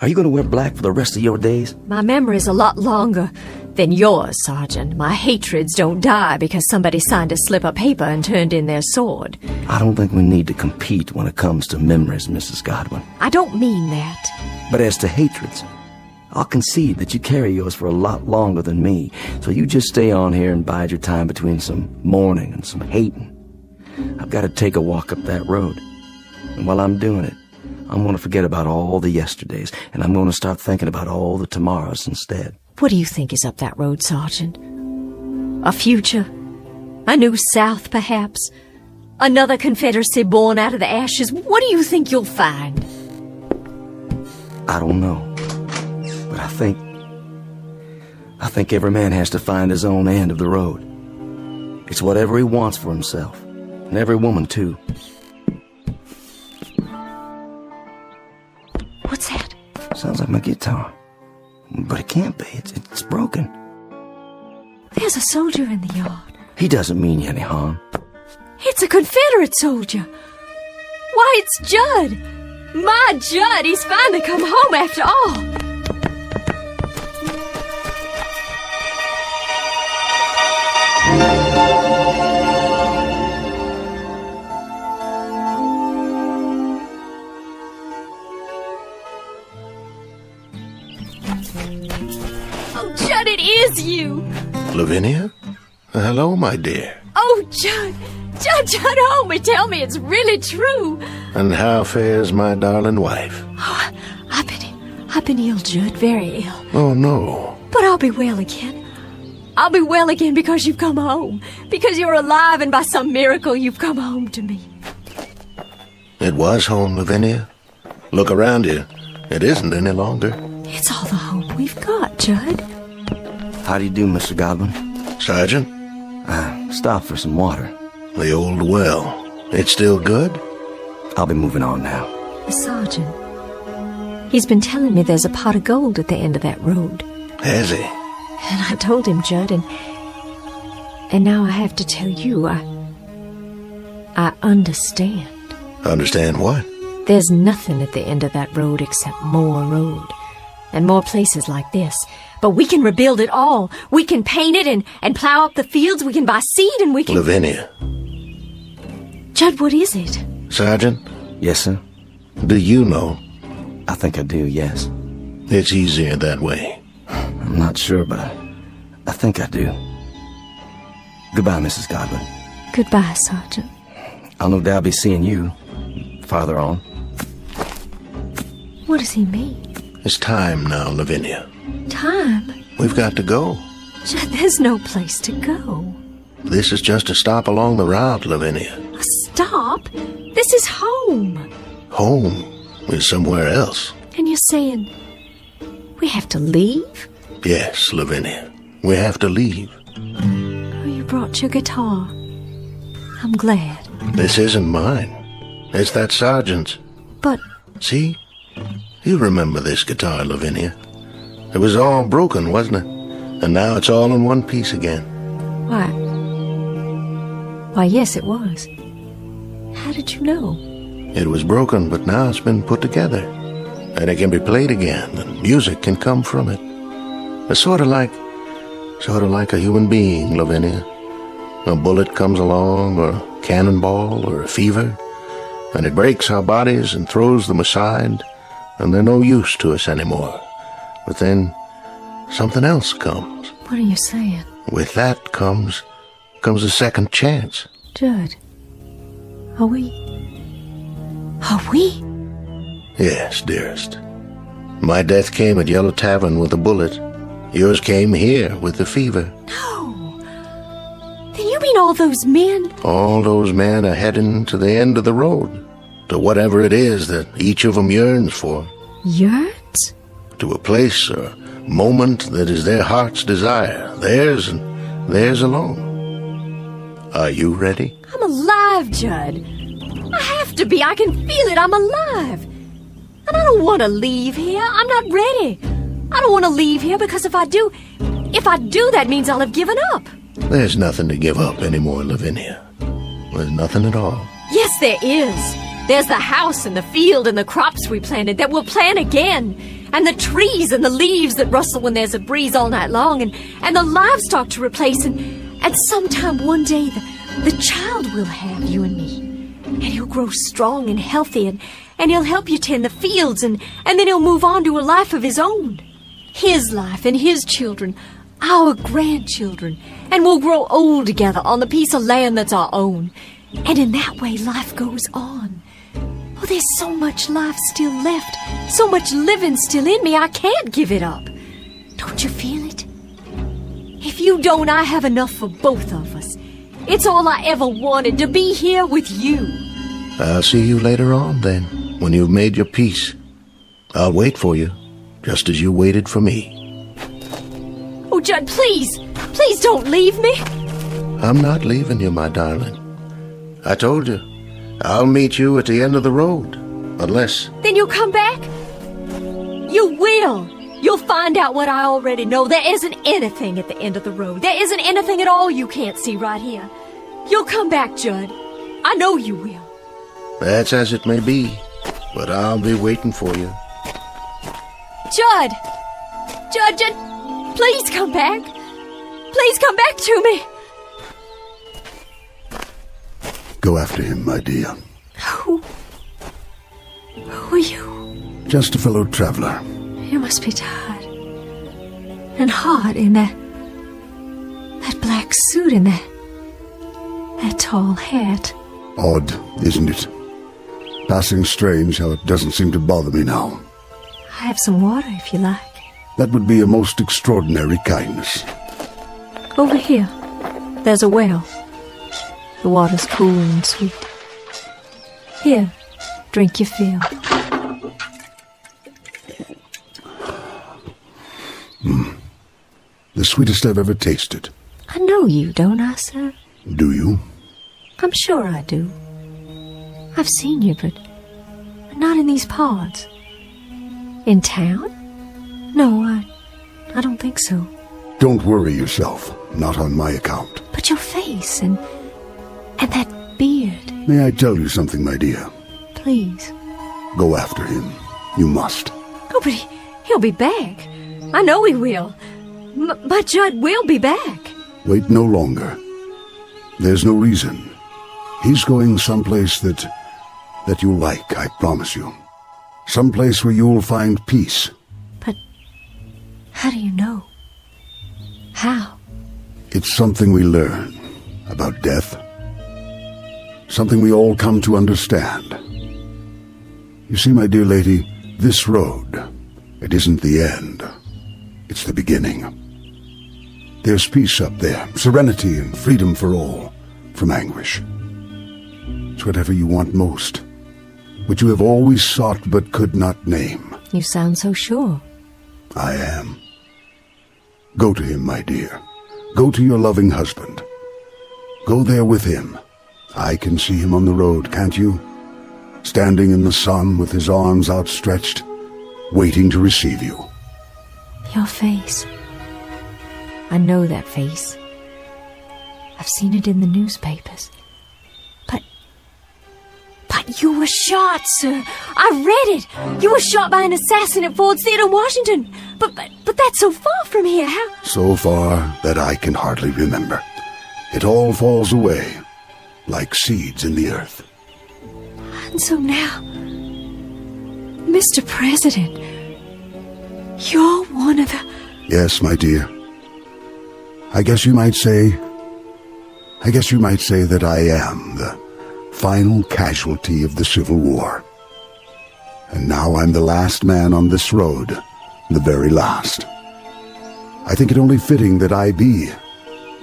Are you going to wear black for the rest of your days? My memory's a lot longer than yours, Sergeant. My hatreds don't die because somebody signed a slip of paper and turned in their sword. I don't think we need to compete when it comes to memories, Mrs. Godwin. I don't mean that. But as to hatreds, I'll concede that you carry yours for a lot longer than me, so you just stay on here and bide your time between some mourning and some hating. I've got to take a walk up that road. And while I'm doing it, I'm going to forget about all the yesterdays, and I'm going to start thinking about all the tomorrows instead. What do you think is up that road, Sergeant? A future? A new South, perhaps? Another Confederacy born out of the ashes? What do you think you'll find? I don't know. But I think every man has to find his own end of the road. It's whatever he wants for himself. And every woman, too. What's that? Sounds like my guitar. But it can't be. It's broken. There's a soldier in the yard. He doesn't mean you any harm. It's a Confederate soldier. Why, it's Judd. My Judd, he's finally come home after all. Oh, Judd, it is you. Lavinia? Hello, my dear. Oh, Judd, hold me. Tell me it's really true. And how fares my darling wife? Oh, I've been ill, Judd, very ill. Oh, no. But I'll be well again. I'll be well again because you've come home. Because you're alive and by some miracle you've come home to me. It was home, Lavinia. Look around you. It isn't any longer. It's all the home we've got, Judd. How do you do, Mr. Godwin? Sergeant? Stop for some water. The old well. It's still good? I'll be moving on now. The sergeant. He's been telling me there's a pot of gold at the end of that road. Has he? And I told him, Judd, and now I have to tell you, I understand. Understand what? There's nothing at the end of that road except more road. And more places like this. But we can rebuild it all. We can paint it and plow up the fields. We can buy seed and we can... Lavinia. Judd, what is it? Sergeant? Yes, sir? Do you know? I think I do, yes. It's easier that way. I'm not sure, but I think I do. Goodbye, Mrs. Godwin. Goodbye, Sergeant. I'll no doubt be seeing you farther on. What does he mean? It's time now, Lavinia. Time? We've got to go. Judd, there's no place to go. This is just a stop along the route, Lavinia. A stop? This is home. Home is somewhere else. And you're saying we have to leave? Yes, Lavinia. We have to leave. Oh, you brought your guitar. I'm glad. This isn't mine. It's that sergeant's. But... See? You remember this guitar, Lavinia. It was all broken, wasn't it? And now it's all in one piece again. Why, yes, it was. How did you know? It was broken, but now it's been put together. And it can be played again, and music can come from it. It's sort of like a human being, Lavinia. A bullet comes along, or a cannonball, or a fever, and it breaks our bodies and throws them aside, and they're no use to us anymore. But then something else comes. What are you saying? With that comes a second chance. Judd, are we? Yes, dearest. My death came at Yellow Tavern with a bullet. Yours came here with the fever. No. Then you mean all those men? All those men are heading to the end of the road. To whatever it is that each of them yearns for. Yearns? To a place or moment that is their heart's desire. Theirs and theirs alone. Are you ready? I'm alive, Judd. I have to be. I can feel it. I'm alive. And I don't want to leave here. I'm not ready. I don't want to leave here because if I do, that means I'll have given up. There's nothing to give up anymore, Lavinia. There's nothing at all. Yes, there is. There's the house and the field and the crops we planted that we'll plant again. And the trees and the leaves that rustle when there's a breeze all night long. And the livestock to replace. And sometime one day the child will have you and me. And he'll grow strong and healthy and he'll help you tend the fields and then he'll move on to a life of his own. his life and his children, our grandchildren, and we'll grow old together on the piece of land that's our own. And in that way, life goes on. Oh, there's so much life still left, so much living still in me, I can't give it up. Don't you feel it? If you don't, I have enough for both of us. It's all I ever wanted, to be here with you. I'll see you later on, then, when you've made your peace. I'll wait for you, just as you waited for me. Oh, Judd, please, please don't leave me. I'm not leaving you, my darling. I told you, I'll meet you at the end of the road, unless... Then you'll come back? You will. You'll find out what I already know. There isn't anything at the end of the road. There isn't anything at all you can't see right here. You'll come back, Judd. I know you will. That's as it may be, but I'll be waiting for you. Judd! Judd, please come back. Please come back to me. Go after him, my dear. Who are you? Just a fellow traveler. You must be tired. And hot in that black suit and that tall hat. Odd, isn't it? Passing strange how it doesn't seem to bother me now. I have some water if you like. That would be a most extraordinary kindness. Over here. There's a well. The water's cool and sweet. Here, drink your fill. The sweetest I've ever tasted. I know you, don't I, sir? Do you? I'm sure I do. I've seen you, but not in these parts. In town? No, I don't think so. Don't worry yourself. Not on my account. But your face and that beard. May I tell you something, my dear? Please. Go after him. You must. Oh, but he'll be back. I know he will. But Judd will be back. Wait no longer. There's no reason. He's going someplace that you'll like, I promise you. Someplace where you'll find peace. But how do you know? How? It's something we learn about death. Something we all come to understand. You see, my dear lady, this road, it isn't the end. It's the beginning. There's peace up there, serenity and freedom for all, from anguish. It's whatever you want most, what you have always sought but could not name. You sound so sure. I am. Go to him, my dear. Go to your loving husband. Go there with him. I can see him on the road, can't you? Standing in the sun with his arms outstretched, waiting to receive you. Your face. I know that face. I've seen it in the newspapers. But you were shot, sir. I read it. You were shot by an assassin at Ford's Theater in Washington. But that's so far from here. How? So far that I can hardly remember. It all falls away, like seeds in the earth. And so now, Mr. President, you're one of the... Yes, my dear. I guess you might say that I am the final casualty of the Civil War. And now I'm the last man on this road, the very last. I think it only fitting that I be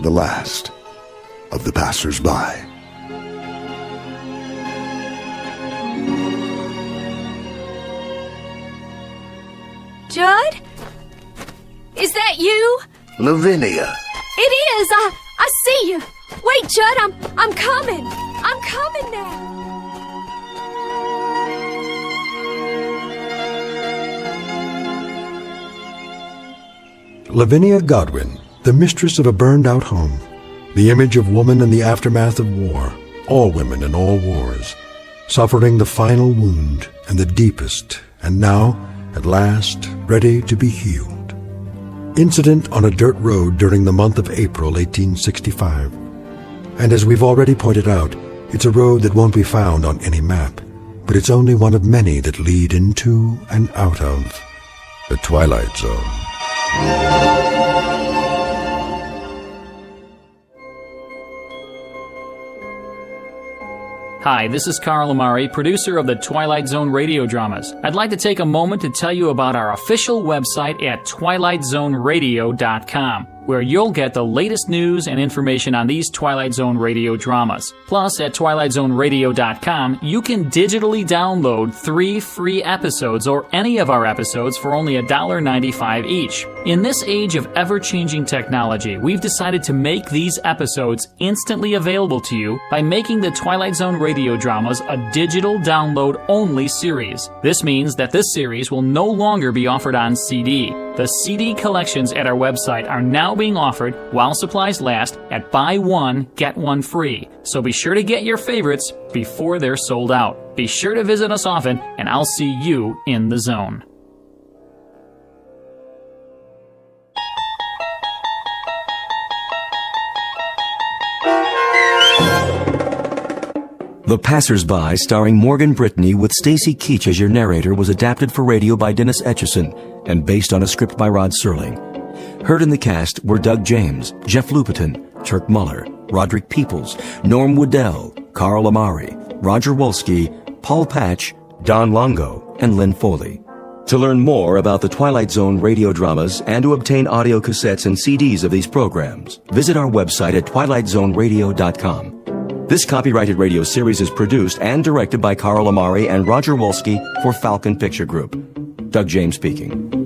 the last of the passers-by. Judd? Is that you? Lavinia. It is. I see you. Wait, Judd, I'm coming. I'm coming now. Lavinia Godwin, the mistress of a burned-out home, the image of woman in the aftermath of war, all women in all wars, suffering the final wound and the deepest, and now, at last, ready to be healed. Incident on a dirt road during the month of April 1865. And as we've already pointed out, it's a road that won't be found on any map, but it's only one of many that lead into and out of the Twilight Zone. Hi, this is Carl Amari, producer of the Twilight Zone radio dramas. I'd like to take a moment to tell you about our official website at twilightzoneradio.com, where you'll get the latest news and information on these Twilight Zone radio dramas. Plus, at twilightzoneradio.com, you can digitally download 3 free episodes or any of our episodes for only $1.95 each. In this age of ever-changing technology, we've decided to make these episodes instantly available to you by making the Twilight Zone radio dramas a digital download-only series. This means that this series will no longer be offered on CD. The CD collections at our website are now being offered while supplies last at buy one, get one free. So be sure to get your favorites before they're sold out. Be sure to visit us often, and I'll see you in the zone. The Passers-By, starring Morgan Brittany with Stacy Keach as your narrator, was adapted for radio by Dennis Etchison and based on a script by Rod Serling. Heard in the cast were Doug James, Jeff Lupetin, Turk Muller, Roderick Peoples, Norm Woodell, Carl Amari, Roger Wolski, Paul Patch, Don Longo, and Lynn Foley. To learn more about the Twilight Zone radio dramas and to obtain audio cassettes and CDs of these programs, visit our website at twilightzoneradio.com. This copyrighted radio series is produced and directed by Carl Amari and Roger Wolski for Falcon Picture Group. Doug James speaking.